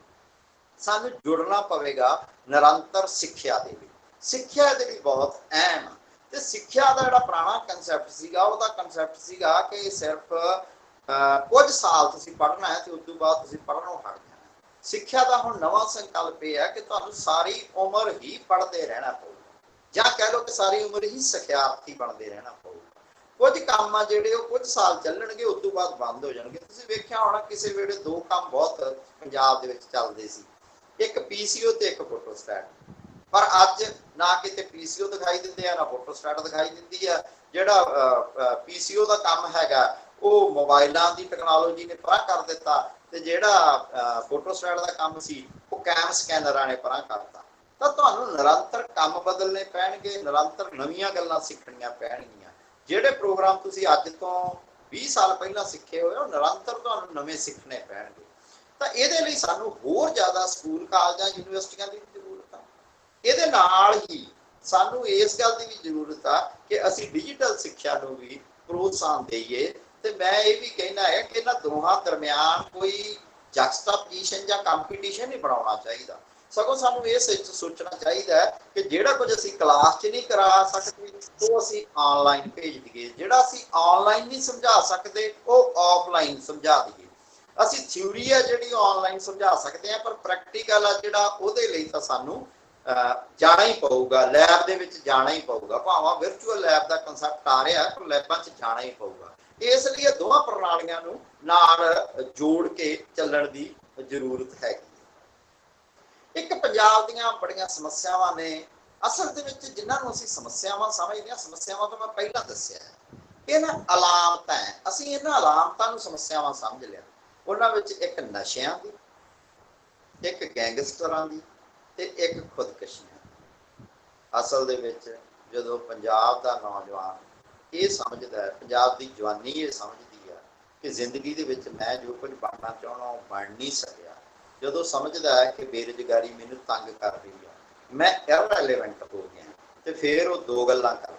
ਸਾਨੂੰ ਜੁੜਨਾ ਪਵੇਗਾ ਨਿਰੰਤਰ ਸਿੱਖਿਆ ਦੇ ਲਈ। ਸਿੱਖਿਆ ਦੇ ਲਈ ਬਹੁਤ ਅਹਿਮ ਆ। ਤੇ ਸਿੱਖਿਆ ਦਾ ਜਿਹੜਾ ਪੁਰਾਣਾ ਕਨਸੈਪਟ ਸੀਗਾ, ਉਹਦਾ ਕਨਸੈਪਟ ਸੀਗਾ ਕਿ ਸਿਰਫ ਕੁਝ ਸਾਲ ਤੁਸੀਂ ਪੜ੍ਹਨਾ ਹੈ ਤੇ ਉਸ ਤੋਂ ਬਾਅਦ ਤੁਸੀਂ ਪੜ੍ਹਨੋਂ ਹਟ ਜਾਣਾ। ਸਿੱਖਿਆ ਦਾ ਹੁਣ ਨਵਾਂ ਸੰਕਲਪ ਇਹ ਹੈ ਕਿ ਤੁਹਾਨੂੰ ਸਾਰੀ ਉਮਰ ਹੀ ਪੜ੍ਹਦੇ ਰਹਿਣਾ ਪਊਗਾ, ਜਾਂ ਕਹਿ ਲਓ ਕਿ ਸਾਰੀ ਉਮਰ ਹੀ ਸਿਖਿਆਰਥੀ ਬਣਦੇ ਰਹਿਣਾ ਪਊਗਾ। ਕੁਝ ਕੰਮ ਆ ਜਿਹੜੇ ਉਹ ਕੁਝ ਸਾਲ ਚੱਲਣਗੇ, ਉਸ ਤੋਂ ਬਾਅਦ ਬੰਦ ਹੋ ਜਾਣਗੇ। ਤੁਸੀਂ ਵੇਖਿਆ ਹੋਣਾ ਕਿਸੇ ਵੇਲੇ 2 ਕੰਮ ਬਹੁਤ ਪੰਜਾਬ ਦੇ ਵਿੱਚ ਚੱਲਦੇ ਸੀ, ਇੱਕ ਪੀਸੀਓ ਤੇ ਇੱਕ ਫੋਟੋਸਟੈਟ। ਪਰ ਅੱਜ ਨਾ ਕਿਤੇ ਪੀਸੀਓ ਦਿਖਾਈ ਦਿੰਦੇ ਆ, ਨਾ ਫੋਟੋਸਟੈਟ ਦਿਖਾਈ ਦਿੰਦੀ ਆ। ਜਿਹੜਾ ਪੀਸੀਓ ਦਾ ਕੰਮ ਹੈਗਾ ਉਹ ਮੋਬਾਈਲਾਂ ਦੀ ਟੈਕਨੋਲੋਜੀ ਨੇ ਪਰਾਂ ਕਰ ਦਿੱਤਾ, ਤੇ ਜਿਹੜਾ ਫੋਟੋਸਟੈਟ ਦਾ ਕੰਮ ਸੀ ਉਹ ਕੈਮ ਸਕੈਨਰਾਂ ਨੇ ਪਰਾਂ ਕਰਤਾ। ਤਾਂ ਤੁਹਾਨੂੰ ਨਿਰੰਤਰ ਕੰਮ ਬਦਲਣੇ ਪੈਣਗੇ, ਨਿਰੰਤਰ ਨਵੀਆਂ ਗੱਲਾਂ ਸਿੱਖਣੀਆਂ ਪੈਣਗੀਆਂ। ਜਿਹੜੇ ਪ੍ਰੋਗਰਾਮ ਤੁਸੀਂ ਅੱਜ ਤੋਂ 20 ਸਾਲ ਪਹਿਲਾਂ ਸਿੱਖੇ ਹੋਏ ਉਹ ਨਿਰੰਤਰ ਤੁਹਾਨੂੰ ਨਵੇਂ ਸਿੱਖਣੇ ਪੈਣਗੇ। ਤਾਂ ਇਹਦੇ ਲਈ ਸਾਨੂੰ ਹੋਰ ਜ਼ਿਆਦਾ ਸਕੂਲ ਕਾਲਜਾਂ ਯੂਨੀਵਰਸਿਟੀਆਂ ਦੀ ਜ਼ਰੂਰਤ ਆ। ਇਹਦੇ ਨਾਲ ਹੀ ਸਾਨੂੰ ਇਸ ਗੱਲ ਦੀ ਵੀ ਜ਼ਰੂਰਤ ਆ ਕਿ ਅਸੀਂ ਡਿਜੀਟਲ ਸਿੱਖਿਆ ਨੂੰ ਵੀ ਪ੍ਰੋਤਸਾਹਨ ਦੇਈਏ। ਤੇ ਮੈਂ ਇਹ ਵੀ ਕਹਿਣਾ ਹੈ ਕਿ ਇਹਨਾਂ ਦੋਹਾਂ ਦਰਮਿਆਨ ਕੋਈ ਜਕਸਟਾਪੋਜੀਸ਼ਨ ਜਾਂ ਕੰਪੀਟੀਸ਼ਨ ਨਹੀਂ ਬਣਾਉਣਾ ਚਾਹੀਦਾ, ਸਗੋਂ ਸਾਨੂੰ ਇਹ ਸੋਚਣਾ ਚਾਹੀਦਾ ਹੈ ਕਿ ਜਿਹੜਾ ਕੁਝ ਅਸੀਂ ਕਲਾਸ 'ਚ ਨਹੀਂ ਕਰਾ ਸਕਦੇ ਉਹ ਅਸੀਂ ਆਨਲਾਈਨ ਭੇਜ ਦਈਏ, ਜਿਹੜਾ ਅਸੀਂ ਆਨਲਾਈਨ ਨਹੀਂ ਸਮਝਾ ਸਕਦੇ ਉਹ ਆਫਲਾਈਨ ਸਮਝਾ ਦਈਏ। ਅਸੀਂ ਥਿਊਰੀ ਹੈ ਜਿਹੜੀ ਆਨਲਾਈਨ ਸਮਝਾ ਸਕਦੇ ਹਾਂ, ਪਰ ਪ੍ਰੈਕਟੀਕਲ ਆ ਜਿਹੜਾ ਉਹਦੇ ਲਈ ਤਾਂ ਸਾਨੂੰ ਜਾਣਾ ਹੀ ਪਊਗਾ, ਲੈਬ ਦੇ ਵਿੱਚ ਜਾਣਾ ਹੀ ਪਊਗਾ। ਭਾਵੇਂ ਵਿਰਚੁਅਲ ਲੈਬ ਦਾ ਕਨਸੈਪਟ ਆ ਰਿਹਾ ਪਰ ਲੈਬਾਂ 'ਚ ਜਾਣਾ ਹੀ ਪਊਗਾ। ਇਸ ਲਈ ਇਹ ਦੋਵਾਂ ਪ੍ਰਣਾਲੀਆਂ ਨੂੰ ਨਾਲ ਜੋੜ ਕੇ ਚੱਲਣ ਦੀ ਜ਼ਰੂਰਤ ਹੈਗੀ। ਇੱਕ ਪੰਜਾਬ ਦੀਆਂ ਬੜੀਆਂ ਸਮੱਸਿਆਵਾਂ ਨੇ, ਅਸਲ ਦੇ ਵਿੱਚ ਜਿਨ੍ਹਾਂ ਨੂੰ ਅਸੀਂ ਸਮੱਸਿਆਵਾਂ ਸਮਝਦੇ ਹਾਂ, ਸਮੱਸਿਆਵਾਂ ਤਾਂ ਮੈਂ ਪਹਿਲਾਂ ਦੱਸਿਆ ਹੈ, ਇਹਨਾਂ ਅਲਾਮਤਾਂ ਹੈ। ਅਸੀਂ ਇਹਨਾਂ ਅਲਾਮਤਾਂ ਨੂੰ ਸਮੱਸਿਆਵਾਂ ਸਮਝ ਲਿਆ। ਉਹਨਾਂ ਵਿੱਚ ਇੱਕ ਨਸ਼ਿਆਂ ਦੀ, ਇੱਕ ਗੈਂਗਸਟਰਾਂ ਦੀ ਤੇ ਇੱਕ ਖੁਦਕਸ਼ੀਆਂ। ਅਸਲ ਦੇ ਵਿੱਚ ਜਦੋਂ ਪੰਜਾਬ ਦਾ ਨੌਜਵਾਨ ਇਹ ਸਮਝਦਾ ਹੈ, ਪੰਜਾਬ ਦੀ ਜਵਾਨੀ ਇਹ ਸਮਝਦੀ ਹੈ ਕਿ ਜ਼ਿੰਦਗੀ ਦੇ ਵਿੱਚ ਮੈਂ ਜੋ ਕੁਝ ਬਣਨਾ ਚਾਹੁੰਦਾ ਉਹ ਬਣ ਨਹੀਂ ਸਕਿਆ, ਜਦੋਂ ਸਮਝਦਾ ਹੈ ਕਿ ਬੇਰੁਜ਼ਗਾਰੀ ਮੈਨੂੰ ਤੰਗ ਕਰ ਰਹੀ ਹੈ, ਮੈਂ ਇਰਰੈਲੇਵੈਂਟ ਹੋ ਗਿਆ, ਤੇ ਫਿਰ ਉਹ ਦੋ ਗੱਲਾਂ ਕਰਦਾ,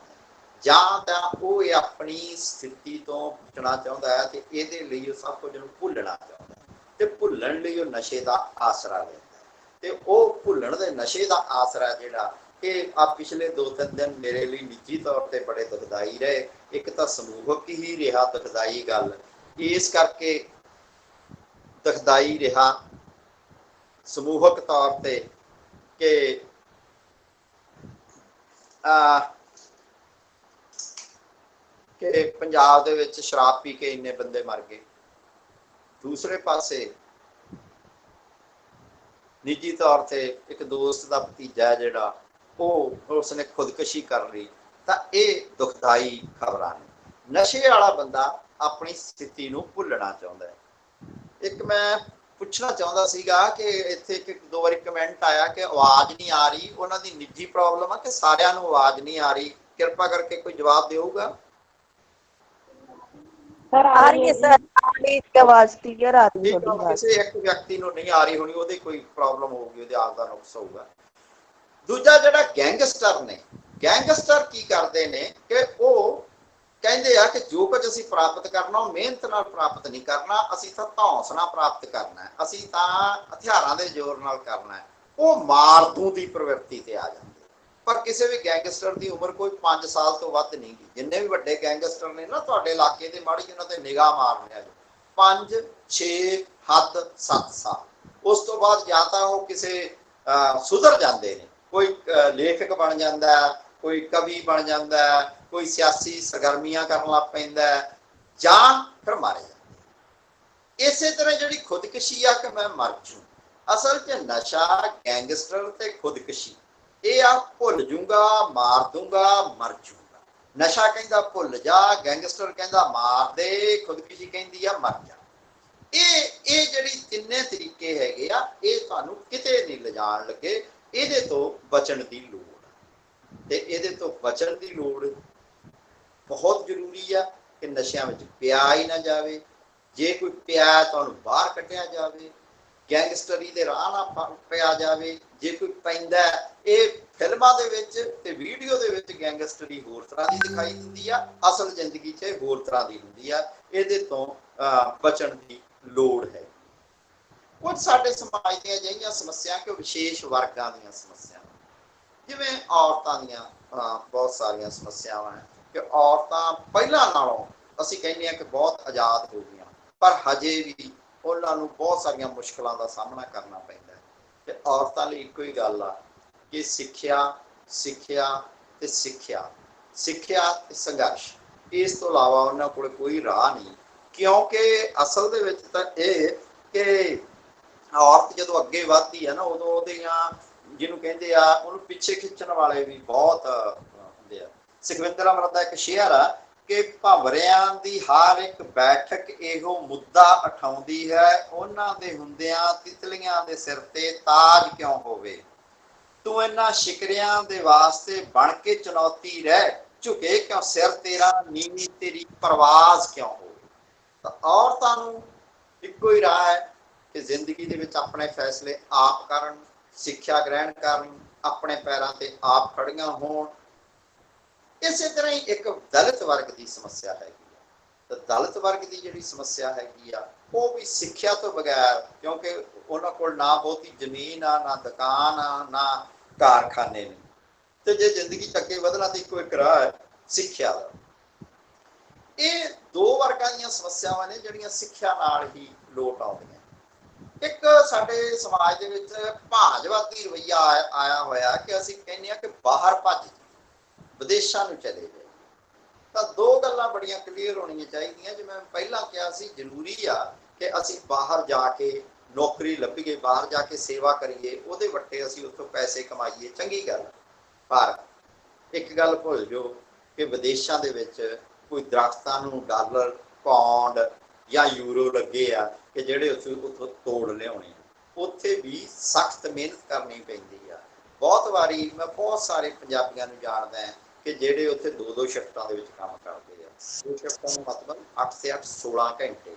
ਜਾਂ ਤਾਂ ਉਹ ਇਹ ਆਪਣੀ ਸਥਿਤੀ ਤੋਂ ਬਚਣਾ ਚਾਹੁੰਦਾ ਹੈ ਤੇ ਇਹਦੇ ਲਈ ਉਹ ਸਭ ਕੁਝ ਨੂੰ ਭੁੱਲਣਾ ਚਾਹੁੰਦਾ ਹੈ, ਤੇ ਭੁੱਲਣ ਲਈ ਉਹ ਨਸ਼ੇ ਦਾ ਆਸਰਾ ਲੈਂਦਾ ਹੈ। ਤੇ ਉਹ ਭੁੱਲਣ ਦੇ ਨਸ਼ੇ ਦਾ ਆਸਰਾ ਜਿਹੜਾ ਕਿ ਆ ਪਿਛਲੇ 2-3 ਦਿਨ ਮੇਰੇ ਲਈ ਨਿੱਜੀ ਤੌਰ ਤੇ ਬੜੇ ਦੁਖਦਾਈ ਰਹੇ। ਇੱਕ ਤਾਂ ਸਮੂਹਕ ਹੀ ਰਿਹਾ ਦੁਖਦਾਈ ਗੱਲ, ਇਸ ਕਰਕੇ ਦੁਖਦਾਈ ਰਿਹਾ ਸਮੂਹਕ ਤੌਰ ਤੇ ਕਿ ਪੰਜਾਬ ਦੇ ਵਿੱਚ ਸ਼ਰਾਬ ਪੀ ਕੇ ਇੰਨੇ ਬੰਦੇ ਮਰ ਗਏ। ਦੂਸਰੇ ਪਾਸੇ ਨਿੱਜੀ ਤੌਰ ਤੇ ਇੱਕ ਦੋਸਤ ਦਾ ਭਤੀਜਾ ਜਿਹੜਾ ਉਸਨੇ ਖੁਦਕਸ਼ੀ ਕਰ ਲਈ। ਤਾਂ ਇਹ ਦੁਖਦਾਈ ਖਬਰਾਂ ਨੇ। ਨਸ਼ੇ ਵਾਲਾ ਬੰਦਾ ਆਪਣੀ ਸਥਿਤੀ ਨੂੰ ਭੁੱਲਣਾ ਚਾਹੁੰਦਾ ਹੈ। ਇੱਕ ਮੈਂ ਪੁੱਛਣਾ ਚਾਹੁੰਦਾ ਸੀਗਾ ਕਿ ਇੱਥੇ ਇੱਕ ਦੋ ਵਾਰੀ ਕਮੈਂਟ ਆਇਆ ਕਿ ਆਵਾਜ਼ ਨਹੀਂ ਆ ਰਹੀ, ਉਹਨਾਂ ਦੀ ਨਿੱਜੀ ਪ੍ਰੋਬਲਮ ਆ ਕਿ ਸਾਰਿਆਂ ਨੂੰ ਆਵਾਜ਼ ਨਹੀਂ ਆ ਰਹੀ? ਕਿਰਪਾ ਕਰਕੇ ਕੋਈ ਜਵਾਬ ਦਿਓਗਾ? ਆ ਰਹੀ ਹੈ ਸਰ, ਆਵਾਜ਼ ਕਲੀਅਰ ਆ ਰਹੀ ਹੈ। ਕਿਸੇ ਇੱਕ ਵਿਅਕਤੀ ਨੂੰ ਨਹੀਂ ਆ ਰਹੀ ਹੋਣੀ, ਉਹਦੀ ਕੋਈ ਪ੍ਰੋਬਲਮ ਹੋਊਗੀ, ਉਹਦੇ ਆਪ ਦਾ ਨੁਕਸ ਹੋਊਗਾ। ਦੂਜਾ ਜਿਹੜਾ ਗੈਂਗਸਟਰ ਨੇ, ਗੈਂਗਸਟਰ ਕੀ ਕਰਦੇ ਨੇ ਕਿ ਉਹ ਕਹਿੰਦੇ ਆ ਕਿ ਜੋ ਕੁਝ ਅਸੀਂ ਪ੍ਰਾਪਤ ਕਰਨਾ ਉਹ ਮਿਹਨਤ ਨਾਲ ਪ੍ਰਾਪਤ ਨਹੀਂ ਕਰਨਾ, ਅਸੀਂ ਤਾਂ ਧੌਂਸ ਨਾਲ ਪ੍ਰਾਪਤ ਕਰਨਾ ਹੈ, ਅਸੀਂ ਤਾਂ ਹਥਿਆਰਾਂ ਦੇ ਜ਼ੋਰ ਨਾਲ ਕਰਨਾ ਹੈ। ਉਹ ਮਾਰਦੂ ਦੀ ਪ੍ਰਵਿਰਤੀ ਤੇ ਆ ਜਾਂਦੇ। ਪਰ ਕਿਸੇ ਵੀ ਗੈਂਗਸਟਰ ਦੀ ਉਮਰ ਕੋਈ 5 ਸਾਲ ਤੋਂ ਵੱਧ ਨਹੀਂ ਗੀ। ਜਿੰਨੇ ਵੀ ਵੱਡੇ ਗੈਂਗਸਟਰ ਨੇ ਨਾ ਤੁਹਾਡੇ ਇਲਾਕੇ ਦੇ, ਮਾੜੀ ਜਿਹੀ ਉਹਨਾਂ ਤੇ ਨਿਗਾਹ ਮਾਰ ਲਿਆ, 5, 6 ਹੱਦ 7 ਸਾਲ, ਉਸ ਤੋਂ ਬਾਅਦ ਜਾਂ ਤਾਂ ਉਹ ਕਿਸੇ ਸੁਧਰ ਜਾਂਦੇ ਨੇ, ਕੋਈ ਲੇਖਕ ਬਣ ਜਾਂਦਾ, ਕੋਈ ਕਵੀ ਬਣ ਜਾਂਦਾ, ਕੋਈ ਸਿਆਸੀ ਸਰਗਰਮੀਆਂ ਕਰਨ ਲੱਗ ਪੈਂਦਾ, ਜਾਂ ਫਿਰ ਮਾਰੇ ਜਾਂਦੇ। ਇਸੇ ਤਰ੍ਹਾਂ ਜਿਹੜੀ ਖੁਦਕਸ਼ੀ ਆ ਕਿ ਮੈਂ ਮਰ ਜੂ, ਅਸਲ 'ਚ ਨਸ਼ਾ, ਗੈਂਗਸਟਰ ਤੇ ਖੁਦਕਸ਼ੀ ਇਹ ਆ ਭੁੱਲ ਜੂੰਗਾ, ਮਾਰ ਦੂੰਗਾ, ਮਰ ਜੂੰਗਾ। ਨਸ਼ਾ ਕਹਿੰਦਾ ਭੁੱਲ ਜਾ, ਗੈਂਗਸਟਰ ਕਹਿੰਦਾ ਮਾਰ ਦੇ, ਖੁਦਕਸ਼ੀ ਕਹਿੰਦੀ ਆ ਮਰ ਜਾ। ਇਹ ਜਿਹੜੀ ਤਿੰਨੇ ਤਰੀਕੇ ਹੈਗੇ ਆ, ਇਹ ਤੁਹਾਨੂੰ ਕਿਤੇ ਨਹੀਂ ਲਿਜਾਣ ਲੱਗੇ। ਇਹਦੇ ਤੋਂ ਬਚਣ ਦੀ ਲੋੜ, ਤੇ ਇਹਦੇ ਤੋਂ ਬਚਣ ਦੀ ਲੋੜ ਬਹੁਤ ਜ਼ਰੂਰੀ ਆ ਕਿ ਨਸ਼ਿਆਂ ਵਿੱਚ ਪਿਆ ਹੀ ਨਾ ਜਾਵੇ। ਜੇ ਕੋਈ ਪਿਆ ਤੁਹਾਨੂੰ ਬਾਹਰ ਕੱਢਿਆ ਜਾਵੇ, ਗੈਂਗਸਟਰੀ ਦੇ ਰਾਹ ਨਾ ਪਿਆ ਜਾਵੇ। ਜੇ ਕੋਈ ਪੈਂਦਾ, ਇਹ ਫਿਲਮਾਂ ਦੇ ਵਿੱਚ ਤੇ ਵੀਡੀਓ ਦੇ ਵਿੱਚ ਗੈਂਗਸਟਰੀ ਹੋਰ ਤਰ੍ਹਾਂ ਦੀ ਦਿਖਾਈ ਦਿੰਦੀ ਆ, ਅਸਲ ਜ਼ਿੰਦਗੀ 'ਚ ਹੋਰ ਤਰ੍ਹਾਂ ਦੀ ਹੁੰਦੀ ਆ। ਇਹਦੇ ਤੋਂ ਬਚਣ ਦੀ ਲੋੜ ਹੈ। ਕੁਝ ਸਾਡੇ ਸਮਾਜ ਦੀਆਂ ਅਜਿਹੀਆਂ ਸਮੱਸਿਆ ਕਿ ਵਿਸ਼ੇਸ਼ ਵਰਗਾਂ ਦੀਆਂ ਸਮੱਸਿਆਵਾਂ, ਜਿਵੇਂ ਔਰਤਾਂ ਦੀਆਂ ਬਹੁਤ ਸਾਰੀਆਂ ਸਮੱਸਿਆਵਾਂ ਹੈ ਕਿ ਔਰਤਾਂ ਪਹਿਲਾਂ ਨਾਲੋਂ ਅਸੀਂ ਕਹਿੰਦੇ ਹਾਂ ਕਿ ਬਹੁਤ ਆਜ਼ਾਦ ਹੋ ਗਈਆਂ, ਪਰ ਹਜੇ ਵੀ ਉਹਨਾਂ ਨੂੰ ਬਹੁਤ ਸਾਰੀਆਂ ਮੁਸ਼ਕਲਾਂ ਦਾ ਸਾਹਮਣਾ ਕਰਨਾ ਪੈਂਦਾ ਹੈ। ਤੇ ਔਰਤਾਂ ਲਈ ਇੱਕੋ ਹੀ ਗੱਲ ਆ ਕਿ ਸਿੱਖਿਆ, ਸਿੱਖਿਆ ਤੇ ਸਿੱਖਿਆ, ਸਿੱਖਿਆ ਤੇ ਸੰਘਰਸ਼, ਇਸ ਤੋਂ ਇਲਾਵਾ ਉਹਨਾਂ ਕੋਲ ਕੋਈ ਰਾਹ ਨਹੀਂ। ਕਿਉਂਕਿ ਅਸਲ ਦੇ ਵਿੱਚ ਤਾਂ ਇਹ ਕਿ ਔਰਤ ਜਦੋਂ ਅੱਗੇ ਵੱਧਦੀ ਹੈ ਨਾ, ਉਦੋਂ ਉਹਦੀਆਂ ਜਿਹਨੂੰ ਕਹਿੰਦੇ ਆ ਉਹਨੂੰ ਪਿੱਛੇ ਖਿੱਚਣ ਵਾਲੇ ਵੀ ਬਹੁਤ ਹੁੰਦੇ ਆ। ਸੁਖਵਿੰਦਰ ਅਮਰਤ ਦਾ ਇੱਕ ਸ਼ੇਅਰ ਆ ਕਿ ਭੰਵਰਿਆਂ ਦੀ ਹਰ ਇੱਕ ਬੈਠਕ ਇਹੋ ਮੁੱਦਾ ਉਠਾਉਂਦੀ ਹੈ, ਉਹਨਾਂ ਦੇ ਹੁੰਦਿਆਂ ਤਿਤਲੀਆਂ ਦੇ ਸਿਰ ਤੇ ਤਾਜ ਕਿਉਂ ਹੋਵੇ, ਤੂੰ ਇਹਨਾਂ ਸ਼ਿਕਰਿਆਂ ਦੇ ਵਾਸਤੇ ਬਣ ਕੇ ਚੁਣੌਤੀ ਰਹਿ, ਝੁਕੇ ਕਿਉਂ ਸਿਰ ਤੇਰਾ, ਨੀਵੀਂ ਤੇਰੀ ਪਰਵਾਜ਼ ਕਿਉਂ ਹੋਵੇ। ਤਾਂ ਔਰਤਾਂ ਨੂੰ ਇੱਕੋ ਹੀ ਰਾਹ ਹੈ ਕਿ ਜ਼ਿੰਦਗੀ ਦੇ ਵਿੱਚ ਆਪਣੇ ਫੈਸਲੇ ਆਪ ਕਰਨ, ਸਿੱਖਿਆ ਗ੍ਰਹਿਣ ਕਰਨ, ਆਪਣੇ ਪੈਰਾਂ ਤੇ ਆਪ ਖੜੀਆਂ ਹੋਣ। ਇਸੇ ਤਰ੍ਹਾਂ ਹੀ ਇੱਕ ਦਲਿਤ ਵਰਗ ਦੀ ਸਮੱਸਿਆ ਹੈਗੀ ਆ। ਤਾਂ ਦਲਿਤ ਵਰਗ ਦੀ ਜਿਹੜੀ ਸਮੱਸਿਆ ਹੈਗੀ ਆ ਉਹ ਵੀ ਸਿੱਖਿਆ ਤੋਂ ਬਗੈਰ, ਕਿਉਂਕਿ ਉਹਨਾਂ ਕੋਲ ਨਾ ਬਹੁਤੀ ਜ਼ਮੀਨ ਆ, ਨਾ ਦੁਕਾਨ ਆ, ਨਾ ਕਾਰਖਾਨੇ ਨੇ, ਤੇ ਜੇ ਜ਼ਿੰਦਗੀ 'ਚ ਅੱਗੇ ਵਧਣਾ ਤੇ ਇੱਕੋ ਇੱਕ ਰਾਹ ਹੈ ਸਿੱਖਿਆ ਦਾ। ਇਹ ਦੋ ਵਰਗਾਂ ਦੀਆਂ ਸਮੱਸਿਆਵਾਂ ਨੇ ਜਿਹੜੀਆਂ ਸਿੱਖਿਆ ਨਾਲ ਹੀ ਲੋਟ ਆਉਂਦੀਆਂ। ਇੱਕ ਸਾਡੇ ਸਮਾਜ ਦੇ ਵਿੱਚ ਭਾਜਵਾਦੀ ਰਵੱਈਆ ਆਇਆ ਹੋਇਆ ਕਿ ਅਸੀਂ ਕਹਿੰਦੇ ਹਾਂ ਕਿ ਬਾਹਰ ਭੱਜ ਵਿਦੇਸ਼ਾਂ ਨੂੰ ਚਲੇ ਜਾਏ। ਤਾਂ ਦੋ ਗੱਲਾਂ ਬੜੀਆਂ ਕਲੀਅਰ ਹੋਣੀਆਂ ਚਾਹੀਦੀਆਂ। ਜਿਵੇਂ ਮੈਂ ਪਹਿਲਾਂ ਕਿਹਾ ਸੀ, ਜ਼ਰੂਰੀ ਆ ਕਿ ਅਸੀਂ ਬਾਹਰ ਜਾ ਕੇ ਨੌਕਰੀ ਲੱਭੀਏ, ਬਾਹਰ ਜਾ ਕੇ ਸੇਵਾ ਕਰੀਏ, ਉਹਦੇ ਵੱਟੇ ਅਸੀਂ ਉੱਥੋਂ ਪੈਸੇ ਕਮਾਈਏ, ਚੰਗੀ ਗੱਲ। ਪਰ ਇੱਕ ਗੱਲ ਭੁੱਲ ਜਾਓ ਕਿ ਵਿਦੇਸ਼ਾਂ ਦੇ ਵਿੱਚ ਕੋਈ ਦਰਖਤਾਂ ਨੂੰ ਡਾਲਰ, ਪੌਂਡ ਜਾਂ ਯੂਰੋ ਲੱਗੇ ਆ ਕਿ ਜਿਹੜੇ ਉੱਥੋਂ ਤੋੜ ਲਿਆਉਣੇ ਆ। ਉੱਥੇ ਵੀ ਸਖਤ ਮਿਹਨਤ ਕਰਨੀ ਪੈਂਦੀ ਆ। ਬਹੁਤ ਵਾਰੀ ਮੈਂ ਬਹੁਤ ਸਾਰੇ ਪੰਜਾਬੀਆਂ ਨੂੰ ਜਾਣਦਾ ਕਿ ਜਿਹੜੇ ਉੱਥੇ 2-2 ਸ਼ਿਫਟਾਂ ਦੇ ਵਿੱਚ ਕੰਮ ਕਰਦੇ ਆ। 2 ਸ਼ਿਫਟਾਂ ਦਾ ਮਤਲਬ 8 ਤੇ 8 16 ਘੰਟੇ।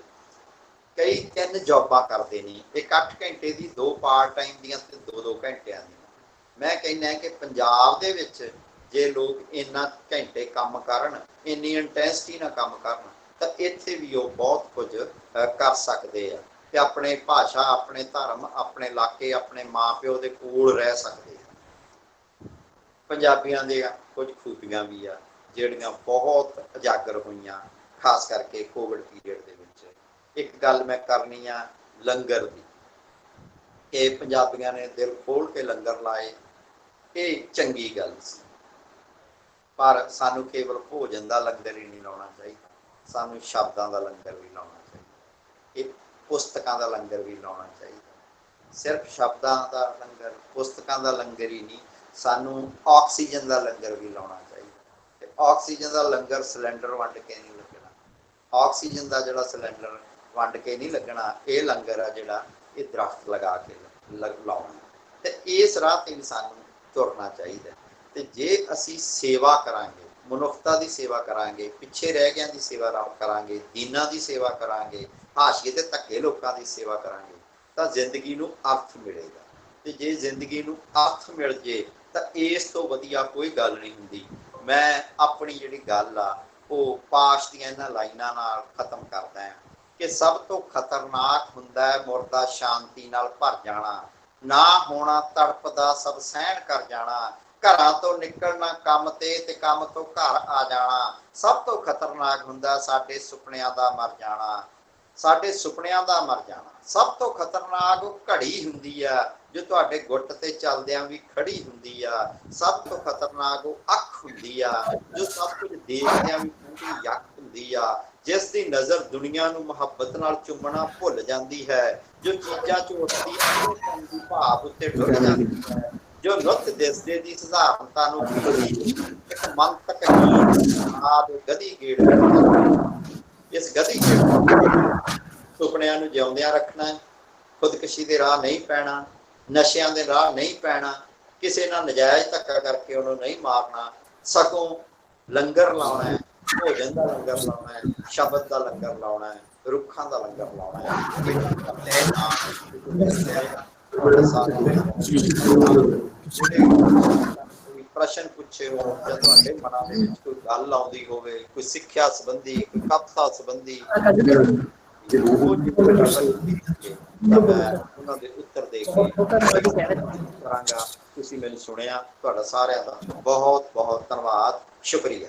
ਕਈ 3 ਜੌਬਾਂ ਕਰਦੇ ਨੇ, ਇੱਕ 8 ਘੰਟੇ ਦੀ, 2 ਪਾਰਟ ਟਾਈਮ ਦੀਆਂ ਤੇ 2-2 ਘੰਟਿਆਂ ਦੀਆਂ। ਮੈਂ ਕਹਿੰਦਾ ਕਿ ਪੰਜਾਬ ਦੇ ਵਿੱਚ ਜੇ ਲੋਕ ਇੰਨਾ ਘੰਟੇ ਕੰਮ ਕਰਨ, ਇੰਨੀ ਇੰਟੈਂਸਿਟੀ ਨਾਲ ਕੰਮ ਕਰਨ, ਤਾਂ ਇੱਥੇ ਵੀ ਉਹ ਬਹੁਤ ਕੁਝ ਕਰ ਸਕਦੇ ਆ ਤੇ ਆਪਣੇ ਭਾਸ਼ਾ, ਆਪਣੇ ਧਰਮ, ਆਪਣੇ ਇਲਾਕੇ, ਆਪਣੇ ਮਾਂ ਪਿਓ ਦੇ ਕੋਲ ਰਹਿ ਸਕਦੇ ਆ। ਪੰਜਾਬੀਆਂ ਦੀਆਂ ਕੁਝ ਖੂਬੀਆਂ ਵੀ ਆ ਜਿਹੜੀਆਂ ਬਹੁਤ ਉਜਾਗਰ ਹੋਈਆਂ, ਖਾਸ ਕਰਕੇ ਕੋਵਿਡ ਪੀਰੀਅਡ ਦੇ ਵਿੱਚ। ਇੱਕ ਗੱਲ ਮੈਂ ਕਰਨੀ ਆ ਲੰਗਰ ਦੀ। ਇਹ ਪੰਜਾਬੀਆਂ ਨੇ ਦਿਲ ਖੋਲ ਕੇ ਲੰਗਰ ਲਾਏ, ਇਹ ਚੰਗੀ ਗੱਲ ਸੀ। ਪਰ ਸਾਨੂੰ ਕੇਵਲ ਭੋਜਨ ਦਾ ਲੰਗਰ ਹੀ ਨਹੀਂ ਲਾਉਣਾ ਚਾਹੀਦਾ, ਸਾਨੂੰ ਸ਼ਬਦਾਂ ਦਾ ਲੰਗਰ ਵੀ ਲਾਉਣਾ ਚਾਹੀਦਾ। ਇਹ ਪੁਸਤਕਾਂ ਦਾ ਲੰਗਰ ਵੀ ਲਾਉਣਾ ਚਾਹੀਦਾ। ਸਿਰਫ ਸ਼ਬਦਾਂ ਦਾ ਲੰਗਰ, ਪੁਸਤਕਾਂ ਦਾ ਲੰਗਰ ਹੀ ਨਹੀਂ, ਸਾਨੂੰ ਆਕਸੀਜਨ ਦਾ ਲੰਗਰ ਵੀ ਲਾਉਣਾ ਚਾਹੀਦਾ। ਤੇ ਆਕਸੀਜਨ ਦਾ ਲੰਗਰ ਸਿਲੰਡਰ ਵੰਡ ਕੇ ਨਹੀਂ ਲੱਗਣਾ। ਆਕਸੀਜਨ ਦਾ ਜਿਹੜਾ ਸਿਲੰਡਰ ਵੰਡ ਕੇ ਨਹੀਂ ਲੱਗਣਾ, ਇਹ ਲੰਗਰ ਆ ਜਿਹੜਾ ਇਹ ਦਰਖਤ ਲਗਾ ਕੇ ਲਾਉਣਾ। ਤੇ ਇਸ ਰਾਹ ਤੇ ਵੀ ਸਾਨੂੰ ਤੁਰਨਾ ਚਾਹੀਦਾ। ਤੇ ਜੇ ਅਸੀਂ ਸੇਵਾ ਕਰਾਂਗੇ, ਮਨੁੱਖਤਾ ਦੀ ਸੇਵਾ ਕਰਾਂਗੇ, ਪਿੱਛੇ ਰਹਿ ਗਿਆਂ ਦੀ ਸੇਵਾ ਕਰਾਂਗੇ, ਦੀਨਾਂ ਦੀ ਸੇਵਾ ਕਰਾਂਗੇ, ਹਾਸ਼ੀਏ ਤੇ ਧੱਕੇ ਲੋਕਾਂ ਦੀ ਸੇਵਾ ਕਰਾਂਗੇ, ਤਾਂ ਜ਼ਿੰਦਗੀ ਨੂੰ ਅਰਥ ਮਿਲੇਗਾ। ਤੇ ਜੇ ਜ਼ਿੰਦਗੀ ਨੂੰ ਅਰਥ ਮਿਲ ਜੇ ਤਾਂ ਇਸ ਤੋਂ ਵਧੀਆ ਕੋਈ ਗੱਲ ਨਹੀਂ ਹੁੰਦੀ। ਮੈਂ ਆਪਣੀ ਜਿਹੜੀ ਗੱਲ ਆ ਉਹ ਪਾਸ਼ ਦੀਆਂ ਇਹਨਾਂ ਲਾਈਨਾਂ ਨਾਲ ਖਤਮ ਕਰਦਾ ਹਾਂ ਕਿ ਸਭ ਤੋਂ ਖਤਰਨਾਕ ਹੁੰਦਾ ਹੈ ਮੁਰਦਾ ਸ਼ਾਂਤੀ ਨਾਲ ਭਰ ਜਾਣਾ, ਨਾ ਹੋਣਾ ਤੜਪਦਾ ਸਭ ਸਹਿਣ ਕਰ ਜਾਣਾ, ਘਰਾਂ ਤੋਂ ਨਿਕਲਣਾ ਕੰਮ ਤੇ ਕੰਮ ਤੋਂ ਘਰ ਆ ਜਾਣਾ। ਸਭ ਤੋਂ ਖਤਰਨਾਕ ਹੁੰਦਾ ਸਾਡੇ ਸੁਪਨਿਆਂ ਦਾ ਮਰ ਜਾਣਾ, ਸਾਡੇ ਸੁਪਨਿਆਂ ਦਾ ਮਰ ਜਾਣਾ। ਸਭ ਤੋਂ ਖਤਰਨਾਕ ਉਹ ਘੜੀ ਹੁੰਦੀ ਆ ਜੋ ਤੁਹਾਡੇ ਗੁੱਟ ਤੇ ਚੱਲਦਿਆਂ ਵੀ ਖੜੀ ਹੁੰਦੀ ਆ। ਸਭ ਤੋਂ ਖਤਰਨਾਕ ਉਹ ਅੱਖ ਹੁੰਦੀ ਆ ਜੋ ਸਭ ਕੁਝ ਦੇਖਦਿਆਂ ਵੀ ਪੂਰੀ ਯੱਕ ਹੁੰਦੀ ਆ, ਜਿਸ ਦੀ ਨਜ਼ਰ ਦੁਨੀਆ ਨੂੰ ਮੁਹੱਬਤ ਨਾਲ ਚੁੰਮਣਾ ਭੁੱਲ ਜਾਂਦੀ ਹੈ, ਜੋ ਚੀਜ਼ਾਂ ਚ ਉੱਠਦੀ ਦੀ ਭਾਵ ਉੱਤੇ ਡੁੱਲ ਜਾਂਦੀ ਹੈ, ਜੋ ਨੁੱਤ ਦਿਸਦੇ ਦੀ ਸਧਾਰਨਤਾ ਨੂੰ ਇੱਕ ਮੰਤਕ ਗਧੀ ਗੇੜ। ਇਸ ਗਧੀ ਗੇੜ ਸੁਪਨਿਆਂ ਨੂੰ ਜਿਉਂਦਿਆਂ ਰੱਖਣਾ ਹੈ, ਖੁਦਕਸ਼ੀ ਦੇ ਰਾਹ ਨਹੀਂ ਪੈਣਾ, ਨਸ਼ਿਆਂ ਦੇ ਰਾਹ ਨਹੀਂ ਪੈਣਾ, ਕਿਸੇ ਨਾਲ ਨਜਾਇਜ਼ ਧੱਕਾ ਕਰਕੇ ਉਹਨੂੰ ਨਹੀਂ ਮਾਰਨਾ, ਸਗੋਂ ਲੰਗਰ ਲਾਉਣਾ ਹੈ, ਭੋਜਨ ਦਾ ਲੰਗਰ ਲਾਉਣਾ ਹੈ, ਸ਼ਬਦ ਦਾ ਲੰਗਰ ਲਾਉਣਾ ਹੈ, ਰੁੱਖਾਂ ਦਾ ਲੰਗਰ ਲਾਉਣਾ ਹੈ। ਪ੍ਰਸ਼ਨ ਪੁੱਛੇ ਹੋ ਜਾਂ ਤੁਹਾਡੇ ਮਨਾਂ ਦੇ ਵਿੱਚ ਕੋਈ ਗੱਲ ਆਉਂਦੀ ਹੋਵੇ, ਕੋਈ ਸਿੱਖਿਆ ਸੰਬੰਧੀ, ਕੋਈ ਕਵਿਤਾ ਸੰਬੰਧੀ, ਉਹਨਾਂ ਦੇ ਉੱਤਰ ਦੇ ਕੇ ਕਰਾਂਗਾ। ਤੁਸੀਂ ਮੈਨੂੰ ਸੁਣਿਆ, ਤੁਹਾਡਾ ਸਾਰਿਆਂ ਦਾ ਬਹੁਤ ਬਹੁਤ ਧੰਨਵਾਦ, ਸ਼ੁਕਰੀਆ।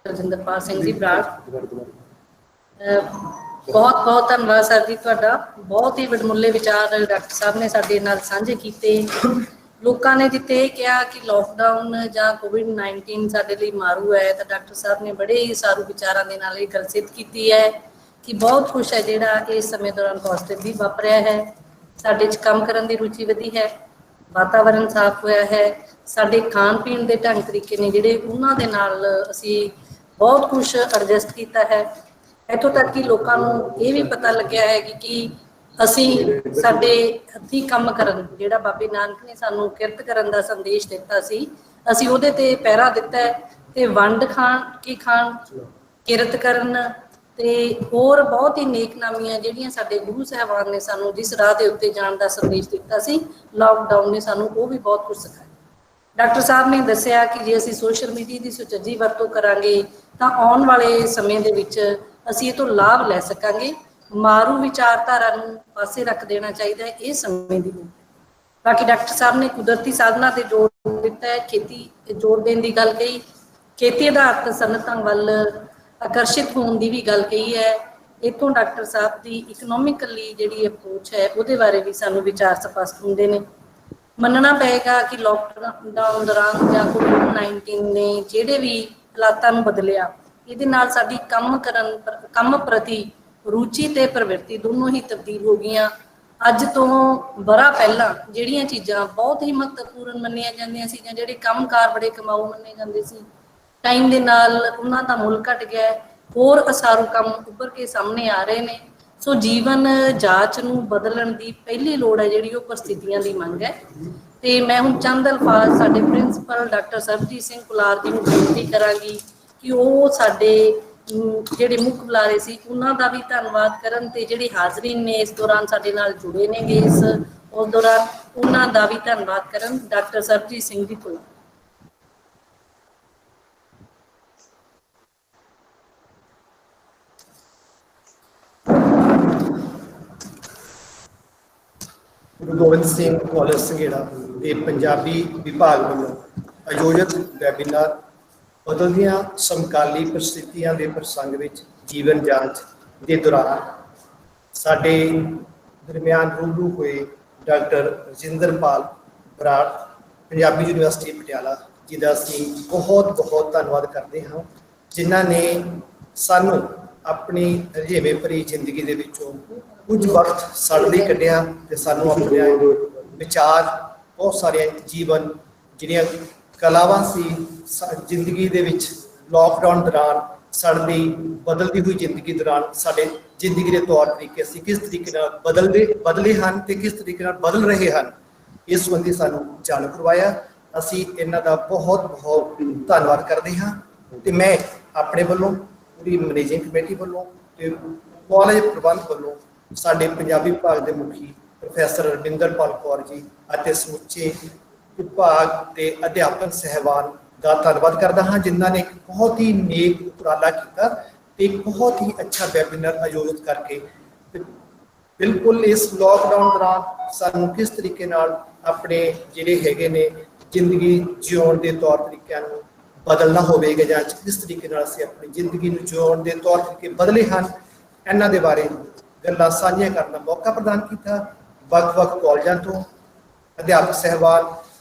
ਰਜਿੰਦਰਪਾਲ ਸਿੰਘ ਜੀ ਬਰਾੜ, ਬਹੁਤ ਬਹੁਤ ਧੰਨਵਾਦ ਸਰ ਜੀ ਤੁਹਾਡਾ। ਬਹੁਤ ਹੀ ਵਡਮੁੱਲੇ ਵਿਚਾਰ ਡਾਕਟਰ ਸਾਹਿਬ ਨੇ ਸਾਡੇ ਨਾਲ ਸਾਂਝੇ ਕੀਤੇ। ਲੋਕਾਂ ਨੇ ਜਿੱਥੇ ਇਹ ਕਿਹਾ ਕਿ ਲੋਕਡਾਊਨ ਜਾਂ COVID-19 ਸਾਡੇ ਲਈ ਮਾਰੂ ਹੈ, ਤਾਂ ਡਾਕਟਰ ਸਾਹਿਬ ਨੇ ਬੜੇ ਹੀ ਸਾਰੂ ਵਿਚਾਰਾਂ ਦੇ ਨਾਲ ਇਹ ਗੱਲ ਸਿੱਧ ਕੀਤੀ ਹੈ ਕਿ ਬਹੁਤ ਕੁਛ ਹੈ ਜਿਹੜਾ ਇਸ ਸਮੇਂ ਦੌਰਾਨ ਪੋਜ਼ਿਟਿਵ ਵੀ ਵਾਪਰਿਆ ਹੈ। ਸਾਡੇ 'ਚ ਕੰਮ ਕਰਨ ਦੀ ਰੁਚੀ ਵਧੀ ਹੈ, ਵਾਤਾਵਰਨ ਸਾਫ਼ ਹੋਇਆ ਹੈ, ਸਾਡੇ ਖਾਣ ਪੀਣ ਦੇ ਢੰਗ ਤਰੀਕੇ ਨੇ ਜਿਹੜੇ ਉਹਨਾਂ ਦੇ ਨਾਲ ਅਸੀਂ ਬਹੁਤ ਕੁਛ ਐਡਜਸਟ ਕੀਤਾ ਹੈ। ਇੱਥੋਂ ਤੱਕ ਕਿ ਲੋਕਾਂ ਨੂੰ ਇਹ ਵੀ ਪਤਾ ਲੱਗਿਆ ਹੈ ਕਿ ਅਸੀਂ ਸਾਡੇ ਹੱਥੀਂ ਕੰਮ ਕਰਨ, ਜਿਹੜਾ ਬਾਬੇ ਨਾਨਕ ਨੇ ਸਾਨੂੰ ਕਿਰਤ ਕਰਨ ਦਾ ਸੰਦੇਸ਼ ਦਿੱਤਾ ਸੀ, ਅਸੀਂ ਉਹਦੇ ਤੇ ਪਹਿਰਾ ਦਿੱਤਾ ਹੈ ਤੇ ਵੰਡ ਖਾਣ ਕਿਰਤ ਕਰਨ ਤੇ ਹੋਰ ਬਹੁਤ ਹੀ ਨੇਕਨਾਮੀਆਂ ਜਿਹੜੀਆਂ ਸਾਡੇ ਗੁਰੂ ਸਾਹਿਬਾਨ ਨੇ ਸਾਨੂੰ ਜਿਸ ਰਾਹ ਦੇ ਉੱਤੇ ਜਾਣ ਦਾ ਸੰਦੇਸ਼ ਦਿੱਤਾ ਸੀ, ਲਾਕਡਾਊਨ ਨੇ ਸਾਨੂੰ ਉਹ ਵੀ ਬਹੁਤ ਕੁਝ ਸਿਖਾਇਆ। ਡਾਕਟਰ ਸਾਹਿਬ ਨੇ ਦੱਸਿਆ ਕਿ ਜੇ ਅਸੀਂ ਸੋਸ਼ਲ ਮੀਡੀਆ ਦੀ ਸੁਚੱਜੀ ਵਰਤੋਂ ਕਰਾਂਗੇ ਤਾਂ ਆਉਣ ਵਾਲੇ ਸਮੇਂ ਦੇ ਵਿੱਚ ਅਸੀਂ ਇਹ ਤੋਂ ਲਾਭ ਲੈ ਸਕਾਂਗੇ। ਮਾਰੂ ਵਿਚਾਰਧਾਰਾ ਨੂੰ ਪਾਸੇ ਰੱਖ ਦੇਣਾ ਚਾਹੀਦਾ ਹੈ, ਇਹ ਸਮੇਂ ਦੀ ਲੋੜ ਹੈ। ਬਾਕੀ ਡਾਕਟਰ ਸਾਹਿਬ ਨੇ ਕੁਦਰਤੀ ਸਾਧਨਾਂ ਤੇ ਜ਼ੋਰ ਦਿੱਤਾ ਹੈ, ਖੇਤੀ ਤੇ ਜ਼ੋਰ ਦੇਣ ਦੀ ਗੱਲ ਕਹੀ, ਖੇਤੀ ਆਧਾਰਿਤ ਸਨਅਤਾਂ ਵੱਲ ਆਕਰਸ਼ਿਤ ਹੋਣ ਦੀ ਵੀ ਗੱਲ ਕਹੀ ਹੈ। ਇੱਥੋਂ ਡਾਕਟਰ ਸਾਹਿਬ ਦੀ ਇਕਨੋਮਿਕਲੀ ਜਿਹੜੀ ਅਪਰੋਚ ਹੈ ਉਹਦੇ ਬਾਰੇ ਵੀ ਸਾਨੂੰ ਵਿਚਾਰ ਸਪਸ਼ਟ ਹੁੰਦੇ ਨੇ। ਮੰਨਣਾ ਪਏਗਾ ਕਿ ਲੋਕਡਾਊਨ ਦੌਰਾਨ ਜਾਂ COVID-19 ਨੇ ਜਿਹੜੇ ਵੀ ਹਾਲਾਤਾਂ ਨੂੰ ਬਦਲਿਆ, ਇਹਦੇ ਨਾਲ ਸਾਡੀ ਕੰਮ ਪ੍ਰਤੀ ਰੁਚੀ ਤੇ ਪ੍ਰਵਿਰਤੀ ਦੋਨੋਂ ਹੀ ਤਬਦੀਲ ਹੋ ਗਈਆਂ। ਅੱਜ ਤੋਂ ਬੜਾ ਪਹਿਲਾਂ ਜਿਹੜੀਆਂ ਚੀਜ਼ਾਂ ਬਹੁਤ ਹੀ ਮਹੱਤਵਪੂਰਨ ਮੰਨੀਆਂ ਜਾਂਦੀਆਂ ਸੀ ਜਾਂ ਜਿਹੜੇ ਕੰਮਕਾਰ ਬੜੇ ਕਮਾਊ ਮੰਨੇ ਜਾਂਦੇ ਸੀ, ਟਾਈਮ ਦੇ ਨਾਲ ਉਹਨਾਂ ਦਾ ਮੁੱਲ ਘਟ ਗਿਆ, ਹੋਰ ਅਸਾਰੂ ਕੰਮ ਉੱਭਰ ਕੇ ਸਾਹਮਣੇ ਆ ਰਹੇ ਨੇ। ਸੋ ਜੀਵਨ ਜਾਂਚ ਨੂੰ ਬਦਲਣ ਦੀ ਪਹਿਲੀ ਲੋੜ ਹੈ ਜਿਹੜੀ ਉਹ ਪ੍ਰਸਥਿਤੀਆਂ ਦੀ ਮੰਗ ਹੈ। ਤੇ ਮੈਂ ਹੁਣ ਚੰਦ ਅਲਫਾਜ਼ ਸਾਡੇ ਪ੍ਰਿੰਸੀਪਲ ਡਾਕਟਰ ਸਰਬਜੀਤ ਸਿੰਘ ਕੁਲਾਰ ਜੀ ਨੂੰ ਬੇਨਤੀ ਕਰਾਂਗੀ ਕਿ ਉਹ ਸਾਡੇ ਜਿਹੜੇ ਮੁੱਖ ਬੁਲਾਰੇ ਸੀ ਉਹਨਾਂ ਦਾ ਵੀ ਧੰਨਵਾਦ ਕਰਨ ਤੇ ਜਿਹੜੇ ਹਾਜ਼ਰੀਨ ਨੇ ਇਸ ਦੌਰਾਨ ਸਾਡੇ ਨਾਲ ਜੁੜੇ ਨੇਗੇ ਉਸ ਦੌਰਾਨ ਉਹਨਾਂ ਦਾ ਵੀ ਧੰਨਵਾਦ ਕਰਨ। ਡਾਕਟਰ ਸਰਬਜੀਤ ਸਿੰਘ ਜੀ ਕੁਲਾਰ। ਗੁਰੂ ਗੋਬਿੰਦ ਸਿੰਘ ਕਾਲਜ ਸੰਘੇੜਾ ਦੇ ਪੰਜਾਬੀ ਵਿਭਾਗ ਵੱਲੋਂ ਆਯੋਜਿਤ ਵੈਬੀਨਾਰ ਬਦਲਦੀਆਂ ਸਮਕਾਲੀ ਪਰਿਸਥਿਤੀਆਂ ਦੇ ਪ੍ਰਸੰਗ ਵਿੱਚ ਜੀਵਨ ਜਾਂਚ ਦੇ ਦੌਰਾਨ ਸਾਡੇ ਦਰਮਿਆਨ ਰੂਬਰੂ ਹੋਏ ਡਾਕਟਰ ਰਜਿੰਦਰਪਾਲ ਬਰਾੜ ਪੰਜਾਬੀ ਯੂਨੀਵਰਸਿਟੀ ਪਟਿਆਲਾ ਜੀ ਦਾ ਅਸੀਂ ਬਹੁਤ ਬਹੁਤ ਧੰਨਵਾਦ ਕਰਦੇ ਹਾਂ, ਜਿਨ੍ਹਾਂ ਨੇ ਸਾਨੂੰ ਆਪਣੀ ਰੁਝੇਵੇਂ ਭਰੀ ਜ਼ਿੰਦਗੀ ਦੇ ਵਿੱਚੋਂ ਕੁਝ ਵਕਤ ਸਾਡੇ ਲਈ ਕੱਢਿਆ ਤੇ ਸਾਨੂੰ ਆਪਣੇ ਵਿਚਾਰ ਬਹੁਤ ਸਾਰੀਆਂ ਜੀਵਨ ਜਿਹੜੀਆਂ ਕਲਾਵਾਂ ਸੀ ਜ਼ਿੰਦਗੀ ਦੇ ਵਿੱਚ ਲੋਕਡਾਊਨ ਦੌਰਾਨ ਸਾਡੀ ਬਦਲਦੀ ਹੋਈ ਜ਼ਿੰਦਗੀ ਦੌਰਾਨ ਸਾਡੇ ਜ਼ਿੰਦਗੀ ਦੇ ਤੌਰ ਤਰੀਕੇ ਅਸੀਂ ਕਿਸ ਤਰੀਕੇ ਨਾਲ ਬਦਲੇ ਹਨ ਤੇ ਕਿਸ ਤਰੀਕੇ ਨਾਲ ਬਦਲ ਰਹੇ ਹਨ, ਇਸ ਸੰਬੰਧੀ ਸਾਨੂੰ ਜਾਣੂ ਕਰਵਾਇਆ। ਅਸੀਂ ਇਹਨਾਂ ਦਾ ਬਹੁਤ ਬਹੁਤ ਧੰਨਵਾਦ ਕਰਦੇ ਹਾਂ ਤੇ ਮੈਂ ਆਪਣੇ ਵੱਲੋਂ ਪੂਰੀ ਮੈਨੇਜਿੰਗ ਕਮੇਟੀ ਵੱਲੋਂ ਤੇ ਕਾਲਜ ਪ੍ਰਬੰਧ ਵੱਲੋਂ ਸਾਡੇ ਪੰਜਾਬੀ ਵਿਭਾਗ ਦੇ ਮੁਖੀ ਪ੍ਰੋਫੈਸਰ ਰਵਿੰਦਰਪਾਲ ਕੌਰ ਜੀ ਅਤੇ ਸਮੁੱਚੇ ਵਿਭਾਗ ਦੇ ਅਧਿਆਪਕ ਸਹਿਬਾਨ ਦਾ ਧੰਨਵਾਦ ਕਰਦਾ ਹਾਂ, ਜਿਨ੍ਹਾਂ ਨੇ ਇੱਕ ਬਹੁਤ ਹੀ ਨੇਕ ਉਪਰਾਲਾ ਕੀਤਾ ਤੇ ਇੱਕ ਬਹੁਤ ਹੀ ਅੱਛਾ ਵੈਬੀਨਾਰ ਆਯੋਜਿਤ ਕਰਕੇ ਬਿਲਕੁਲ ਇਸ ਲੋਕਡਾਊਨ ਦੌਰਾਨ ਸਾਨੂੰ ਕਿਸ ਤਰੀਕੇ ਨਾਲ ਆਪਣੇ ਜਿਹੜੇ ਹੈਗੇ ਨੇ ਜ਼ਿੰਦਗੀ ਜਿਉਣ ਦੇ ਤੌਰ ਤਰੀਕਿਆਂ ਨੂੰ ਬਦਲਣਾ ਹੋਵੇਗਾ ਜਾਂ ਕਿਸ ਤਰੀਕੇ ਨਾਲ ਅਸੀਂ ਆਪਣੀ ਜ਼ਿੰਦਗੀ ਨੂੰ ਜਿਉਣ ਦੇ ਤੌਰ ਤਰੀਕੇ ਬਦਲੇ ਹਨ, ਇਹਨਾਂ ਦੇ ਬਾਰੇ ਗੱਲਾਂ ਸਾਂਝੀਆਂ ਕਰਨ ਦਾ ਮੌਕਾ ਪ੍ਰਦਾਨ ਕੀਤਾ। ਵੱਖ-ਵੱਖ ਕਾਲਜਾਂ ਤੋਂ ਅਧਿਆਪਕ ਸਹਿਬਾਨ,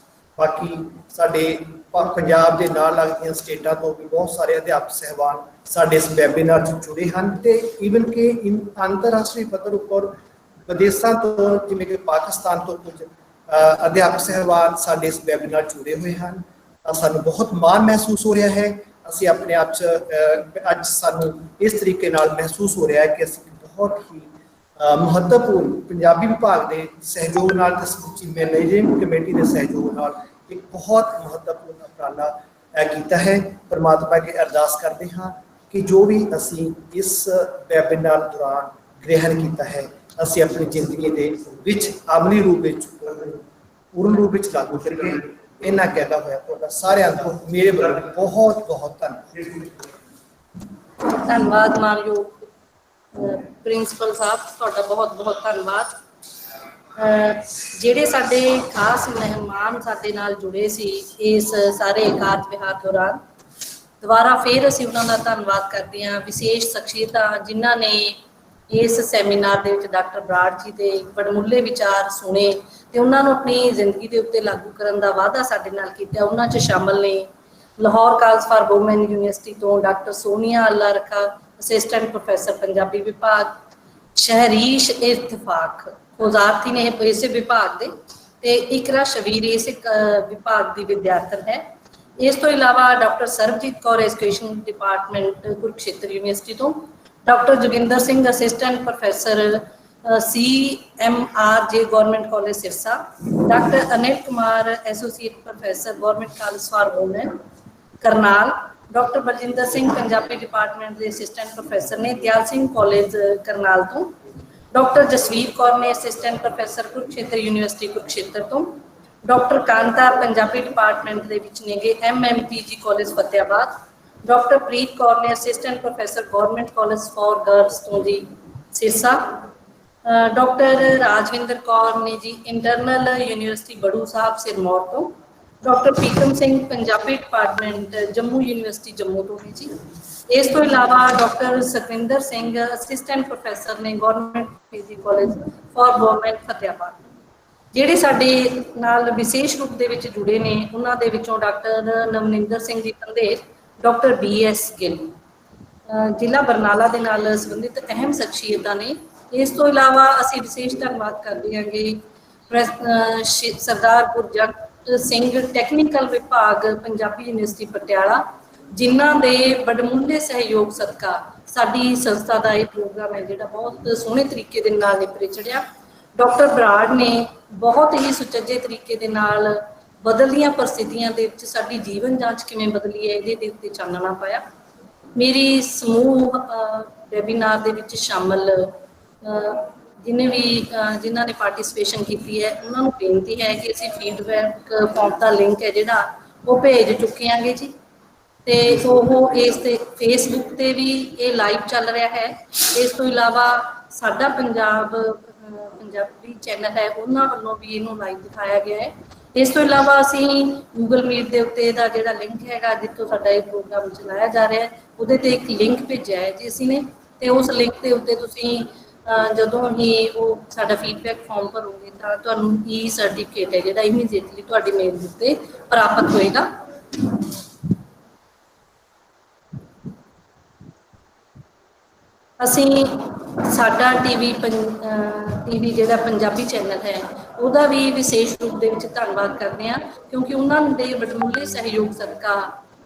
ਬਾਕੀ ਸਾਡੇ ਪੰਜਾਬ ਦੇ ਨਾਲ ਲੱਗਦੀਆਂ ਸਟੇਟਾਂ ਤੋਂ ਵੀ ਬਹੁਤ ਸਾਰੇ ਅਧਿਆਪਕ ਸਹਿਬਾਨ ਸਾਡੇ ਇਸ ਵੈਬੀਨਾਰ 'ਚ ਜੁੜੇ ਹਨ ਤੇ ਈਵਨ ਕਿ ਅੰਤਰਰਾਸ਼ਟਰੀ ਪੱਧਰ ਉੱਪਰ ਵਿਦੇਸ਼ਾਂ ਤੋਂ ਜਿਵੇਂ ਕਿ ਪਾਕਿਸਤਾਨ ਤੋਂ ਕੁਝ ਅਧਿਆਪਕ ਸਹਿਬਾਨ ਸਾਡੇ ਇਸ ਵੈਬੀਨਾਰ ਜੁੜੇ ਹੋਏ ਹਨ। ਸਾਨੂੰ ਬਹੁਤ ਮਾਣ ਮਹਿਸੂਸ ਹੋ ਰਿਹਾ ਹੈ। ਅਸੀਂ ਆਪਣੇ ਆਪ 'ਚ ਅੱਜ ਸਾਨੂੰ ਇਸ ਤਰੀਕੇ ਨਾਲ ਮਹਿਸੂਸ ਹੋ ਰਿਹਾ ਹੈ ਕਿ ਅਸੀਂ ਬਹੁਤ ਹੀ ਮਹੱਤਵਪੂਰਨ ਪੰਜਾਬੀ ਵਿਭਾਗ ਦੇ ਸਹਿਯੋਗ ਨਾਲ ਤੇ ਸਮੁੱਚੀ ਮੈਨੇਜਿੰਗ ਕਮੇਟੀ ਦੇ ਸਹਿਯੋਗ ਨਾਲ ਇੱਕ ਬਹੁਤ ਮਹੱਤਵਪੂਰਨ ਉਪਰਾਲਾ ਕੀਤਾ ਹੈ। ਪਰਮਾਤਮਾ ਅੱਗੇ ਅਰਦਾਸ ਕਰਦੇ ਹਾਂ ਕਿ ਜੋ ਵੀ ਅਸੀਂ ਇਸ ਵੈਬੀਨਾਰ ਦੌਰਾਨ ਗ੍ਰਹਿਣ ਕੀਤਾ ਹੈ ਅਸੀਂ ਆਪਣੀ ਜ਼ਿੰਦਗੀ ਦੇ ਵਿੱਚ ਅਮਲੀ ਰੂਪ ਵਿੱਚ ਪੂਰਨ ਰੂਪ ਵਿੱਚ ਲਾਗੂ ਕਰੀਏ। ਇਹਨਾਂ ਕਹਿੰਦਾ ਹੋਇਆ ਤੁਹਾਡਾ ਸਾਰਿਆਂ ਦਾ ਮੇਰੇ ਵੱਲੋਂ ਬਹੁਤ ਬਹੁਤ ਧੰਨਵਾਦ। ਮਾਨਯੋਗ ਪ੍ਰਿੰਸੀਪਲ ਸਾਹਿਬ ਤੁਹਾਡਾ ਬਹੁਤ ਬਹੁਤ ਧੰਨਵਾਦ। ਜਿਹੜੇ ਸਾਡੇ ਖਾਸ ਮਹਿਮਾਨ ਸਾਡੇ ਨਾਲ ਜੁੜੇ ਸੀ ਇਸ ਸਾਰੇ ਕਾਰਜ ਵਿਹਾਰ ਦੌਰਾਨ, ਦੁਬਾਰਾ ਫਿਰ ਅਸੀਂ ਉਹਨਾਂ ਦਾ ਧੰਨਵਾਦ ਕਰਦੇ ਹਾਂ। ਵਿਸ਼ੇਸ਼ ਸ਼ਖਸੀਅਤਾਂ ਜਿਨ੍ਹਾਂ ਨੇ ਇਸ ਸੈਮੀਨਾਰ ਦੇ ਵਿੱਚ ਡਾਕਟਰ ਬਰਾੜ ਜੀ ਦੇ ਵਡਮੁੱਲੇ ਵਿਚਾਰ ਸੁਣੇ ਤੇ ਉਹਨਾਂ ਨੂੰ ਆਪਣੀ ਜ਼ਿੰਦਗੀ ਦੇ ਉੱਤੇ ਲਾਗੂ ਕਰਨ ਦਾ ਵਾਅਦਾ ਸਾਡੇ ਨਾਲ ਕੀਤਾ। ਉਹਨਾਂ 'ਚ ਸ਼ਾਮਲ ਨੇ Lahore college for women university ਤੋਂ doctor Sonia Allah Rakha, assistant professor Punjabi ਵਿਭਾਗ, ਸ਼ਹਿਰੀਸ਼ ਇਤਫਾਕ ਖੋਜਾਰਥੀ ਨੇ ਇਸੇ ਵਿਭਾਗ ਦੇ, ਤੇ ਇਕਰਾ ਸ਼ਬੀਰ ਇਸੇ ਵਿਭਾਗ ਦੀ ਵਿਦਿਆਰਥਣ ਹੈ। ਇਸ ਤੋਂ ਇਲਾਵਾ doctor Sarabjit Kaur education department Kurukshetra university ਤੋਂ, doctor Joginder Singh assistant professor CMRJ government college Sirsa, doctor Anil Kumar associate professor government college for women Karnal, doctor Baljinder Singh Punjabi department ਦੇ ਅਸਿਸਟੈਂਟ ਪ੍ਰੋਫੈਸਰ ਨੇ ਦਿਆਲ ਸਿੰਘ ਕਾਲਜ ਕਰਨਾਲ ਤੋਂ। ਡਾਕਟਰ ਜਸਵੀਰ ਕੌਰ ਨੇ assistant professor Kurukshetra university Kurukshetra ਤੋਂ। ਡਾਕਟਰ ਕਾਂਤਾ ਪੰਜਾਬੀ ਡਿਪਾਰਟਮੈਂਟ ਦੇ ਵਿੱਚ ਨੇਗੇ MMPG college Fatehabad. Doctor Preet Kaur ਨੇ assistant professor government college for girls ਤੋਂ ਜੀ ਸਿਰਸਾ। ਡਾਕਟਰ ਰਾਜਵਿੰਦਰ ਕੌਰ ਨੇ ਜੀ ਇੰਟਰਨਲ ਯੂਨੀਵਰਸਿਟੀ ਬੜੂ ਸਾਹਿਬ ਸਿਰਮੌਰ ਤੋਂ। Doctor Pritam Singh Punjabi department Jammu university Jammu ਤੋਂ ਨੇ ਜੀ। ਇਸ ਤੋਂ ਇਲਾਵਾ doctor Sukhwinder Singh assistant professor ਨੇ government PG college for government Fatehabad. ਜਿਹੜੇ ਸਾਡੇ ਨਾਲ ਵਿਸ਼ੇਸ਼ ਰੂਪ ਦੇ ਵਿੱਚ ਜੁੜੇ ਨੇ ਉਹਨਾਂ ਦੇ ਵਿੱਚੋਂ doctor ਨਵਨਿੰਦਰ Singh ji Pandher, doctor BS Gill, ਜ਼ਿਲ੍ਹਾ ਬਰਨਾਲਾ ਦੇ ਨਾਲ ਸੰਬੰਧਿਤ ਅਹਿਮ ਸ਼ਖਸੀਅਤਾਂ ਨੇ। ਇਸ ਤੋਂ ਇਲਾਵਾ ਅਸੀਂ ਵਿਸ਼ੇਸ਼ ਧੰਨਵਾਦ ਕਰਦੇ ਹਾਂਗੇ ਸਰਦਾਰ ਗੁਰਜੰਟ ਸਿੰਘ ਟੈਕਨੀਕਲ ਵਿਭਾਗ ਪੰਜਾਬੀ ਯੂਨੀਵਰਸਿਟੀ ਪਟਿਆਲਾ, ਜਿਨ੍ਹਾਂ ਦੇ ਬੜਮੁੱਲੇ ਸਹਿਯੋਗ ਸਦਕਾ ਸਾਡੀ ਸੰਸਥਾ ਦਾ ਇਹ ਪ੍ਰੋਗਰਾਮ ਹੈ ਜਿਹੜਾ ਬਹੁਤ ਸੋਹਣੇ ਤਰੀਕੇ ਦੇ ਨਾਲ ਨਿਪਰੇ ਚੜਿਆ। ਡਾਕਟਰ ਬਰਾੜ ਨੇ ਬਹੁਤ ਹੀ ਸੁਚੱਜੇ ਤਰੀਕੇ ਦੇ ਨਾਲ ਬਦਲਦੀਆਂ ਪਰਿਸਥਿਤੀਆਂ ਦੇ ਵਿੱਚ ਸਾਡੀ ਜੀਵਨ ਜਾਂਚ ਕਿਵੇਂ ਬਦਲੀ ਹੈ ਇਹਦੇ ਉੱਤੇ ਚਾਨਣਾ ਪਾਇਆ। ਮੇਰੀ ਸਮੂਹ ਵੈਬੀਨਾਰ ਦੇ ਵਿੱਚ ਸ਼ਾਮਲ ਜਿਨ੍ਹਾਂ ਨੇ ਪਾਰਟਿਸਿਪੇਸ਼ਨ ਕੀਤੀ ਹੈ ਉਹਨਾਂ ਨੂੰ ਬੇਨਤੀ ਹੈ ਕਿ ਅਸੀਂ ਫੀਡਬੈਕ ਫਾਰਮ ਦਾ ਲਿੰਕ ਹੈ ਜਿਹੜਾ ਉਹ ਭੇਜ ਚੁੱਕੇ ਆਂਗੇ ਜੀ, ਤੇ ਉਹ ਇਸ ਤੇ ਫੇਸਬੁੱਕ ਤੇ ਵੀ ਇਹ ਲਾਈਵ ਚੱਲ ਰਿਹਾ ਹੈ। ਇਸ ਤੋਂ ਇਲਾਵਾ ਸਾਡਾ ਪੰਜਾਬੀ ਚੈਨਲ ਹੈ ਉਹਨਾਂ ਵੱਲੋਂ ਵੀ ਇਹਨੂੰ ਲਾਈਵ ਦਿਖਾਇਆ ਗਿਆ ਹੈ। ਇਸ ਤੋਂ ਇਲਾਵਾ ਅਸੀਂ ਗੂਗਲ ਮੀਟ ਦੇ ਉੱਤੇ ਦਾ ਜਿਹੜਾ ਲਿੰਕ ਹੈਗਾ ਜਿੱਥੋਂ ਸਾਡਾ ਇਹ ਪ੍ਰੋਗਰਾਮ ਚਲਾਇਆ ਜਾ ਰਿਹਾ ਹੈ ਉਹਦੇ ਤੇ ਇੱਕ ਲਿੰਕ ਭੇਜਿਆ ਹੈ ਜੀ ਅਸੀਂ ਨੇ, ਤੇ ਉਸ ਲਿੰਕ ਦੇ ਉੱਤੇ ਤੁਸੀਂ ਜਦੋਂ ਹੀ ਉਹ ਸਾਡਾ ਫੀਡਬੈਕ ਫਾਰਮ ਭਰੋਗੇ ਤਾਂ ਤੁਹਾਨੂੰ ਸਰਟੀਫਿਕੇਟ ਹੈ ਜਿਹੜਾ ਇਮੀਡੀਏਟਲੀ ਤੁਹਾਡੀ ਮੇਲ ਦੇ ਉੱਤੇ ਪ੍ਰਾਪਤ ਹੋਏਗਾ। ਅਸੀਂ ਸਾਡਾ ਟੀਵੀ ਜਿਹੜਾ ਪੰਜਾਬੀ ਚੈਨਲ ਹੈ ਉਹਦਾ ਵੀ ਵਿਸ਼ੇਸ਼ ਰੂਪ ਦੇ ਵਿੱਚ ਧੰਨਵਾਦ ਕਰਦੇ ਹਾਂ, ਕਿਉਂਕਿ ਉਹਨਾਂ ਦੇ ਵਡਮੁੱਲੇ ਸਹਿਯੋਗ ਸਦਕਾ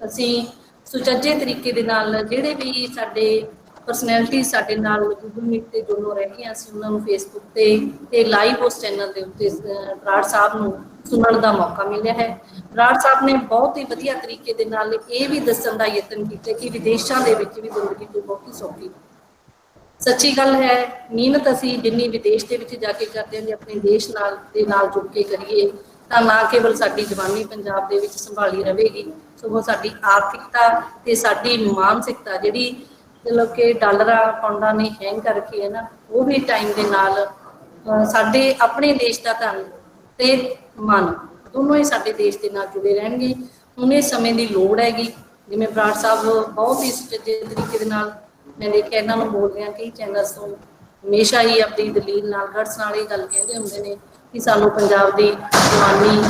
ਅਸੀਂ ਸੁਚੱਜੇ ਤਰੀਕੇ ਦੇ ਨਾਲ ਜਿਹੜੇ ਵੀ ਸਾਡੇ ਪਰਸਨੈਲਿਟੀ ਸਾਡੇ ਨਾਲ ਗੂਗਲ ਮੀਟ ਤੇ ਜੁੜਨੋਂ ਰਹਿੰਦੀਆਂ ਅਸੀਂ ਉਹਨਾਂ ਨੂੰ ਫੇਸਬੁੱਕ ਤੇ ਲਾਈਵ ਉਸ ਚੈਨਲ ਦੇ ਉੱਤੇ ਬਰਾੜ ਸਾਹਿਬ ਨੂੰ ਸੁਣਨ ਦਾ ਮੌਕਾ ਮਿਲਿਆ ਹੈ। ਬਰਾੜ ਸਾਹਿਬ ਨੇ ਬਹੁਤ ਹੀ ਵਧੀਆ ਤਰੀਕੇ ਦੇ ਨਾਲ ਇਹ ਵੀ ਦੱਸਣ ਦਾ ਯਤਨ ਕੀਤਾ ਕਿ ਵਿਦੇਸ਼ਾਂ ਦੇ ਵਿੱਚ ਵੀ ਜ਼ਿੰਦਗੀ ਕੋਈ ਬਹੁਤੀ ਸੌਖੀ। ਸੱਚੀ ਗੱਲ ਹੈ, ਮਿਹਨਤ ਅਸੀਂ ਜਿੰਨੀ ਵਿਦੇਸ਼ ਦੇ ਵਿੱਚ ਜਾ ਕੇ ਕਰਦੇ ਹਾਂ ਜੇ ਆਪਣੇ ਦੇਸ਼ ਦੇ ਨਾਲ ਜੁੜ ਕੇ ਕਰੀਏ ਤਾਂ ਨਾ ਕੇਵਲ ਸਾਡੀ ਜਵਾਨੀ ਪੰਜਾਬ ਦੇ ਵਿੱਚ ਸੰਭਾਲੀ ਰਹੇਗੀ, ਸਗੋਂ ਸਾਡੀ ਆਰਥਿਕਤਾ ਤੇ ਸਾਡੀ ਮਾਨਸਿਕਤਾ ਜਿਹੜੀ ਮਤਲਬ ਕਿ ਡਾਲਰਾਂ ਪਾਉਂਡਾਂ ਨੇ ਹੈਂਗ ਕਰ ਰੱਖੀ ਹੈ ਨਾ, ਉਹ ਵੀ ਟਾਈਮ ਦੇ ਨਾਲ ਸਾਡੇ ਆਪਣੇ ਦੇਸ਼ ਦਾ ਧਨ ਤੇ ਮਨ ਦੋਨੋਂ ਹੀ ਸਾਡੇ ਦੇਸ਼ ਦੇ ਨਾਲ ਜੁੜੇ ਰਹਿਣਗੇ। ਹੁਣ ਇਹ ਸਮੇਂ ਦੀ ਲੋੜ ਹੈਗੀ, ਜਿਵੇਂ ਬਰਾੜ ਸਾਹਿਬ ਬਹੁਤ ਹੀ ਸੁਚੱਜੇ ਤਰੀਕੇ ਦੇ ਨਾਲ ਮੈਂ ਦੇਖਿਆ ਇਹਨਾਂ ਨੂੰ ਬੋਲਦੇ ਹਾਂ ਕਈ ਚੈਨਲਸ ਤੋਂ ਹਮੇਸ਼ਾ ਹੀ ਆਪਣੀ ਦਲੀਲ ਨਾਲ ਗੜਸ ਨਾਲ ਇਹ ਗੱਲ ਕਹਿੰਦੇ ਹੁੰਦੇ ਨੇ ਕਿ ਸਾਨੂੰ ਪੰਜਾਬ ਦੀ ਜਵਾਨੀ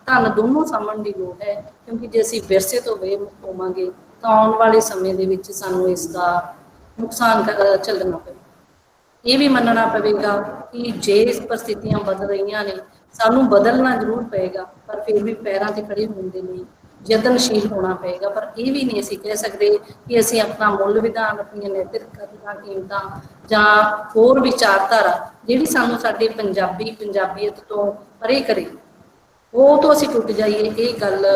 ਧਨ ਦੋਨੋਂ ਸਾਂਭਣ ਦੀ ਲੋੜ ਹੈ, ਕਿਉਂਕਿ ਜੇ ਅਸੀਂ ਵਿਰਸੇ ਤੋਂ ਬੇਮੁਕਤ ਹੋਵਾਂਗੇ ਤਾਂ ਆਉਣ ਵਾਲੇ ਸਮੇਂ ਦੇ ਵਿੱਚ ਸਾਨੂੰ ਇਸ ਦਾ ਨੁਕਸਾਨ ਝੱਲਣਾ ਪਵੇਗਾ। ਇਹ ਵੀ ਮੰਨਣਾ ਪਵੇਗਾ ਕਿ ਜੇ ਪਰਿਸਥਿਤੀਆਂ ਬਦਲ ਰਹੀਆਂ ਨੇ ਸਾਨੂੰ ਬਦਲਣਾ ਜ਼ਰੂਰ ਪਏਗਾ, ਪਰ ਫਿਰ ਵੀ ਪੈਰਾਂ ਤੇ ਖੜੇ ਹੋਣ ਦੇ ਲਈ ਯਤਨਸ਼ੀਲ ਹੋਣਾ ਪਏਗਾ। ਪਰ ਇਹ ਵੀ ਨਹੀਂ ਅਸੀਂ ਕਹਿ ਸਕਦੇ ਕਿ ਅਸੀਂ ਆਪਣਾ ਮੁੱਲ ਵਿਧਾਨ, ਆਪਣੀਆਂ ਨੈਤਿਕ ਕਦਰਾਂ ਕੀਮਤਾਂ ਜਾਂ ਹੋਰ ਵਿਚਾਰਧਾਰਾ ਜਿਹੜੀ ਸਾਨੂੰ ਸਾਡੇ ਪੰਜਾਬੀਅਤ ਤੋਂ ਪਰੇ ਕਰੇ ਉਹ ਤੋਂ ਅਸੀਂ ਟੁੱਟ ਜਾਈਏ, ਇਹ ਗੱਲ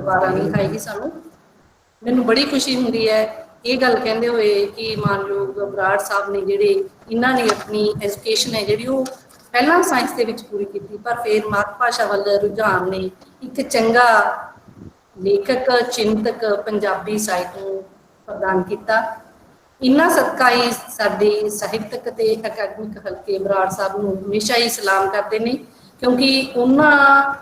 ਵਾਰਾ ਨਹੀਂ ਖਾਏਗੀ ਸਾਨੂੰ। ਮੈਨੂੰ ਬੜੀ ਖੁਸ਼ੀ ਹੁੰਦੀ ਹੈ ਇਹ ਗੱਲ ਕਹਿੰਦੇ ਹੋਏ ਕਿ ਮਾਨਯੋਗ ਬਰਾੜ ਸਾਹਿਬ ਨੇ ਜਿਹੜੇ ਇਹਨਾਂ ਨੇ ਆਪਣੀ ਐਜੂਕੇਸ਼ਨ ਹੈ ਜਿਹੜੀ ਉਹ ਪਹਿਲਾਂ ਸਾਇੰਸ ਦੇ ਵਿੱਚ ਪੂਰੀ ਕੀਤੀ, ਪਰ ਫਿਰ ਮਾਤ ਭਾਸ਼ਾ ਵੱਲ ਰੁਝਾਨ ਨੇ ਇੱਕ ਚੰਗਾ ਲੇਖਕ ਚਿੰਤਕ ਪੰਜਾਬੀ ਸਾਹਿਤ ਨੂੰ ਪ੍ਰਦਾਨ ਕੀਤਾ। ਇਹਨਾਂ ਸਦਕਾ ਹੀ ਸਾਡੇ ਸਾਹਿਤਕ ਤੇ ਅਕਾਦਮਿਕ ਹਲਕੇ ਬਰਾੜ ਸਾਹਿਬ ਨੂੰ ਹਮੇਸ਼ਾ ਹੀ ਸਲਾਮ ਕਰਦੇ ਨੇ, ਕਿਉਂਕਿ ਉਹਨਾਂ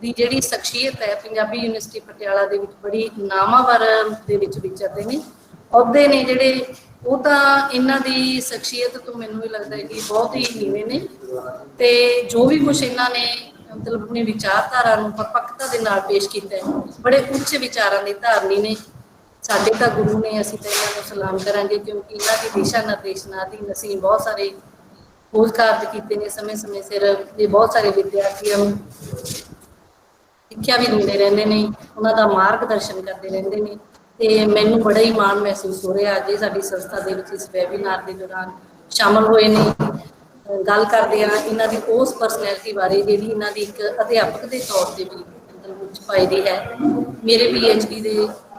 ਦੀ ਜਿਹੜੀ ਸ਼ਖਸੀਅਤ ਹੈ ਪੰਜਾਬੀ ਯੂਨੀਵਰਸਿਟੀ ਪਟਿਆਲਾ ਦੇ ਵਿੱਚ ਬੜੀ ਨਾਮਾਵਰ ਦੇ ਵਿੱਚ ਵਿਚਰਦੇ ਨੇ। ਅਹੁਦੇ ਨੇ ਜਿਹੜੇ ਉਹ ਤਾਂ ਇਹਨਾਂ ਦੀ ਸ਼ਖਸੀਅਤ ਤੋਂ ਮੈਨੂੰ ਵੀ ਲੱਗਦਾ ਹੈ ਕਿ ਬਹੁਤ ਹੀ ਨੀਵੇਂ ਨੇ, ਤੇ ਜੋ ਵੀ ਕੁਛ ਇਹਨਾਂ ਨੇ ਮਤਲਬ ਆਪਣੀ ਵਿਚਾਰਧਾਰਾ ਨੂੰ ਪਰਪੱਕਤਾ ਦੇ ਨਾਲ ਪੇਸ਼ ਕੀਤਾ ਹੈ, ਬੜੇ ਉੱਚ ਵਿਚਾਰਾਂ ਦੇ ਧਾਰਨੀ ਨੇ। ਸਾਡੇ ਤਾਂ ਗੁਰੂ ਨੇ, ਅਸੀਂ ਤਾਂ ਇਹਨਾਂ ਨੂੰ ਸਲਾਮ ਕਰਾਂਗੇ, ਕਿਉਂਕਿ ਇਹਨਾਂ ਦੀ ਦਿਸ਼ਾ ਨਿਰਦੇਸ਼ਨਾ ਅਧੀਨ ਅਸੀਂ ਬਹੁਤ ਸਾਰੇ ਖੋਜ ਕਾਰਜ ਕੀਤੇ ਨੇ। ਸਮੇਂ ਸਿਰ ਇਹ ਬਹੁਤ ਸਾਰੇ ਵਿਦਿਆਰਥੀਆਂ ਨੂੰ ਸਿੱਖਿਆ ਵੀ ਦਿੰਦੇ ਰਹਿੰਦੇ ਨੇ, ਉਹਨਾਂ ਦਾ ਮਾਰਗਦਰਸ਼ਨ ਕਰਦੇ ਰਹਿੰਦੇ ਨੇ, ਤੇ ਮੈਨੂੰ ਬੜਾ ਹੀ ਮਾਣ ਮਹਿਸੂਸ ਹੋ ਰਿਹਾ ਅੱਜ ਸਾਡੀ ਸੰਸਥਾ ਦੇ ਵਿੱਚ ਇਸ ਵੈਬੀਨਾਰ ਦੇ ਦੌਰਾਨ ਸ਼ਾਮਲ ਹੋਏ ਨੇ। ਗੱਲ ਕਰਦੇ ਹਾਂ ਇਹਨਾਂ ਦੀ ਉਸ ਪਰਸਨੈਲਿਟੀ ਬਾਰੇ ਜਿਹੜੀ ਇਹਨਾਂ ਦੀ ਇੱਕ ਅਧਿਆਪਕ ਦੇ ਤੌਰ ਤੇ ਵੀ ਮਤਲਬ ਉੱਚ ਪਾਈ ਦੀ ਹੈ। ਮੇਰੇ PhD ਦੇ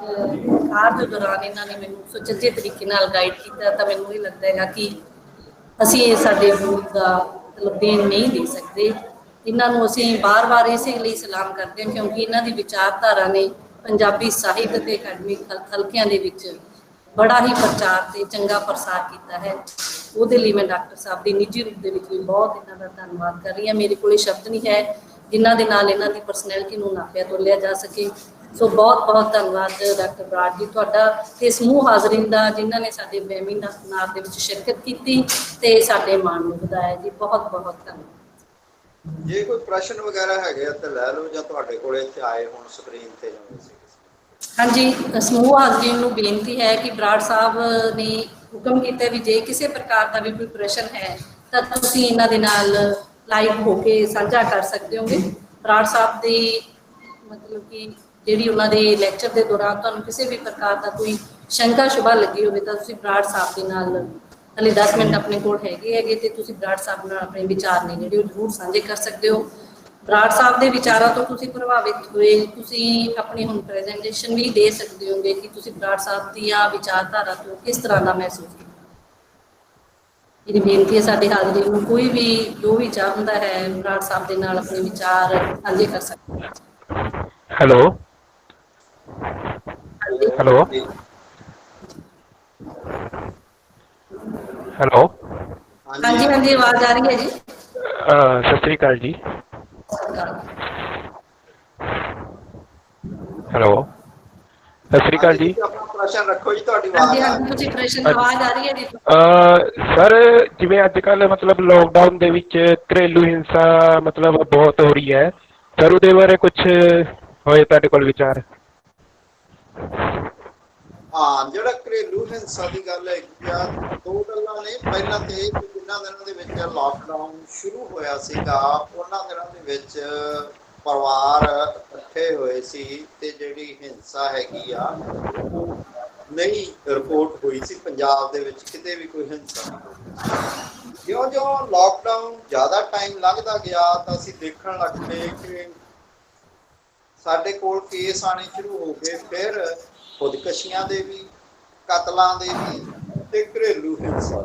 ਕਾਰਜ ਦੌਰਾਨ ਇਹਨਾਂ ਨੇ ਮੈਨੂੰ ਸੁਚੱਜੇ ਤਰੀਕੇ ਨਾਲ ਗਾਈਡ ਕੀਤਾ, ਤਾਂ ਮੈਨੂੰ ਇਹ ਲੱਗਦਾ ਹੈਗਾ ਕਿ ਅਸੀਂ ਇਹ ਸਾਡੇ ਵੋਟ ਦਾ ਮਤਲਬ ਦੇਣ ਨਹੀਂ ਦੇ ਸਕਦੇ। ਇਹਨਾਂ ਨੂੰ ਅਸੀਂ ਵਾਰ-ਵਾਰ ਇਸੇ ਲਈ ਸਲਾਮ ਕਰਦੇ ਹਾਂ ਕਿਉਂਕਿ ਇਹਨਾਂ ਦੀ ਵਿਚਾਰਧਾਰਾ ਨੇ ਪੰਜਾਬੀ ਸਾਹਿਤ ਅਤੇ ਅਕੈਡਮਿਕ ਹਲਕਿਆਂ ਦੇ ਵਿੱਚ ਬੜਾ ਹੀ ਪ੍ਰਚਾਰ ਤੇ ਚੰਗਾ ਪ੍ਰਸਾਰ ਕੀਤਾ ਹੈ। ਉਹਦੇ ਲਈ ਮੈਂ ਡਾਕਟਰ ਸਾਹਿਬ ਦੀ ਨਿੱਜੀ ਰੂਪ ਦੇ ਵਿੱਚ ਵੀ ਬਹੁਤ ਇਹਨਾਂ ਦਾ ਧੰਨਵਾਦ ਕਰ ਰਹੀ ਹਾਂ। ਮੇਰੇ ਕੋਲ ਸ਼ਬਦ ਨਹੀਂ ਹੈ ਜਿਨ੍ਹਾਂ ਦੇ ਨਾਲ ਇਹਨਾਂ ਦੀ ਪਰਸਨੈਲਿਟੀ ਨੂੰ ਨਾਪਿਆ ਤੋਲਿਆ ਜਾ ਸਕੇ। ਸੋ ਬਹੁਤ-ਬਹੁਤ ਧੰਨਵਾਦ ਡਾਕਟਰ ਬਰਾੜ ਜੀ ਤੁਹਾਡਾ ਤੇ ਸਮੂਹ ਹਾਜ਼ਰੀਨ ਦਾ ਜਿਨ੍ਹਾਂ ਨੇ ਸਾਡੇ ਵੈਬੀਨਾਰ ਦੇ ਵਿੱਚ ਸ਼ਿਰਕਤ ਕੀਤੀ ਤੇ ਸਾਡੇ ਮਾਣ ਨੂੰ ਵਧਾਇਆ ਜੀ। ਬਹੁਤ-ਬਹੁਤ ਧੰਨਵਾਦ। ਜੇ ਕੋਈ ਪ੍ਰਸ਼ਨ ਵਗੈਰਾ ਹੈਗੇ ਆ ਤਾਂ ਲੈ ਲਓ, ਜਾਂ ਤੁਹਾਡੇ ਕੋਲ ਇੱਥੇ ਆਏ ਹੁਣ ਸਕਰੀਨ ਤੇ ਜਾਂਦੇ ਸੀ। ਹਾਂਜੀ, ਸਮੂਹ ਹਾਜ਼ਰੀਨ ਨੂੰ ਬੇਨਤੀ ਹੈ ਕਿ ਬਰਾੜ ਸਾਹਿਬ ਨੇ ਹੁਕਮ ਕੀਤਾ ਵੀ ਜੇ ਕਿਸੇ ਪ੍ਰਕਾਰ ਦਾ ਵੀ ਕੋਈ ਪ੍ਰਸ਼ਨ ਹੈ ਤਾਂ ਤੁਸੀਂ ਇਹਨਾਂ ਦੇ ਨਾਲ ਲਾਈਵ ਹੋ ਕੇ ਸਾਂਝਾ ਕਰ ਸਕਦੇ ਹੋਗੇ। ਬਰਾੜ ਸਾਹਿਬ ਦੀ ਮਤਲਬ ਕਿ ਜਿਹੜੀ ਉਹਨਾਂ ਦੇ ਲੈਕਚਰ ਦੇ ਦੌਰਾਨ ਤੁਹਾਨੂੰ ਕਿਸੇ ਵੀ ਪ੍ਰਕਾਰ ਦਾ ਕੋਈ ਸ਼ੰਕਾ ਸ਼ੁਭਾ ਲੱਗੀ ਹੋਵੇ ਤਾਂ ਤੁਸੀਂ ਬਰਾੜ ਸਾਹਿਬ ਦੇ ਨਾਲ ਹਲੇ 10 ਮਿੰਟ ਆਪਣੇ ਕੋਲ ਹੈਗੇ ਤੇ ਤੁਸੀਂ ਬਰਾੜ ਸਾਹਿਬ ਨਾਲ ਆਪਣੇ ਵਿਚਾਰ ਨੇ ਜਿਹੜੇ ਉਹ ਜ਼ਰੂਰ ਸਾਂਝੇ ਕਰ ਸਕਦੇ ਹੋ। ਬਰਾੜ ਸਾਹਿਬ ਦੇ ਵਿਚਾਰਾਂ ਤੋਂ ਤੁਸੀਂ ਪ੍ਰਭਾਵਿਤ ਹੋਏ, ਤੁਸੀਂ ਆਪਣੀ ਹੁਣ ਪ੍ਰੈਜੈਂਟੇਸ਼ਨ ਵੀ ਦੇ ਸਕਦੇ ਹੋਗੇ ਕਿ ਤੁਸੀਂ ਬਰਾੜ ਸਾਹਿਬ ਦੀਆਂ ਵਿਚਾਰਧਾਰਾ ਤੋਂ ਕਿਸ ਤਰ੍ਹਾਂ ਦਾ ਮਹਿਸੂਸ ਕੀਤਾ। ਮੇਰੀ ਬੇਨਤੀ ਹੈ ਸਾਡੇ ਹਾਜ਼ਰੀਨ ਨੂੰ ਕੋਈ ਵੀ ਜੋ ਵੀ ਚਾਹੁੰਦਾ ਹੈ ਬਰਾੜ ਸਾਹਿਬ ਦੇ ਨਾਲ ਆਪਣੇ ਵਿਚਾਰ ਸਾਂਝੇ ਕਰ ਸਕਦਾ। ਹੈਲੋ ਹੈਲੋ ਹੈਲੋ ਹਾਂਜੀ ਹਾਂਜੀ, ਆਵਾਜ਼ ਆ ਰਹੀ ਹੈ ਜੀ। ਸਤਿ ਸ੍ਰੀ ਅਕਾਲ ਜੀ। ਹੈਲੋ ਸਤਿ ਸ੍ਰੀ ਅਕਾਲ ਜੀ। ਆਪਣਾ ਪ੍ਰਸ਼ਨ ਰੱਖੋ ਜੀ, ਤੁਹਾਡੀ ਹਾਂਜੀ ਆਵਾਜ਼ ਹਾਂਜੀ, ਤੁਸੀਂ ਪ੍ਰਸ਼ਨ ਆਵਾਜ਼ ਆ ਰਹੀ ਹੈ ਜੀ। ਸਰ ਜਿਵੇਂ ਅੱਜ ਕੱਲ੍ਹ ਮਤਲਬ ਲੋਕਡਾਊਨ ਦੇ ਵਿੱਚ ਘਰੇਲੂ ਹਿੰਸਾ ਮਤਲਬ ਬਹੁਤ ਹੋ ਰਹੀ ਹੈ ਸਰ, ਉਹਦੇ ਬਾਰੇ ਕੁਝ ਹੋਏ ਤੁਹਾਡੇ ਕੋਲ ਵਿਚਾਰ? ਹਾਂ, ਜਿਹੜਾ ਘਰੇਲੂ ਹਿੰਸਾ ਦੀ ਗੱਲ ਹੈਗੀ ਆ, ਦੋ ਗੱਲਾਂ ਨੇ। ਪਹਿਲਾਂ ਤੇ ਜਿਨ੍ਹਾਂ ਦਿਨਾਂ ਦੇ ਵਿੱਚ ਲਾਕਡਾਊਨ ਸ਼ੁਰੂ ਹੋਇਆ ਸੀਗਾ ਉਹਨਾਂ ਦਿਨਾਂ ਦੇ ਵਿੱਚ ਪਰਿਵਾਰ ਇਕੱਠੇ ਹੋਏ ਸੀ ਤੇ ਜਿਹੜੀ ਹਿੰਸਾ ਹੈਗੀ ਆ ਉਹ ਨਹੀਂ ਰਿਪੋਰਟ ਹੋਈ ਸੀ ਪੰਜਾਬ ਦੇ ਵਿੱਚ ਕਿਤੇ ਵੀ ਕੋਈ ਹਿੰਸਾ ਨਹੀਂ। ਜਿਉਂ-ਜਿਉਂ ਲਾਕਡਾਊਨ ਜ਼ਿਆਦਾ ਟਾਈਮ ਲੰਘਦਾ ਗਿਆ ਤਾਂ ਅਸੀਂ ਦੇਖਣ ਲੱਗ ਪਏ ਕਿ ਸਾਡੇ ਕੋਲ ਕੇਸ ਆਣੇ ਸ਼ੁਰੂ ਹੋ ਗਏ, ਫਿਰ ਖੁਦਕਸ਼ੀਆਂ ਦੇ ਵੀ, ਕਤਲਾਂ ਦੇ ਵੀ ਤੇ ਘਰੇਲੂ ਹਿੰਸਾ।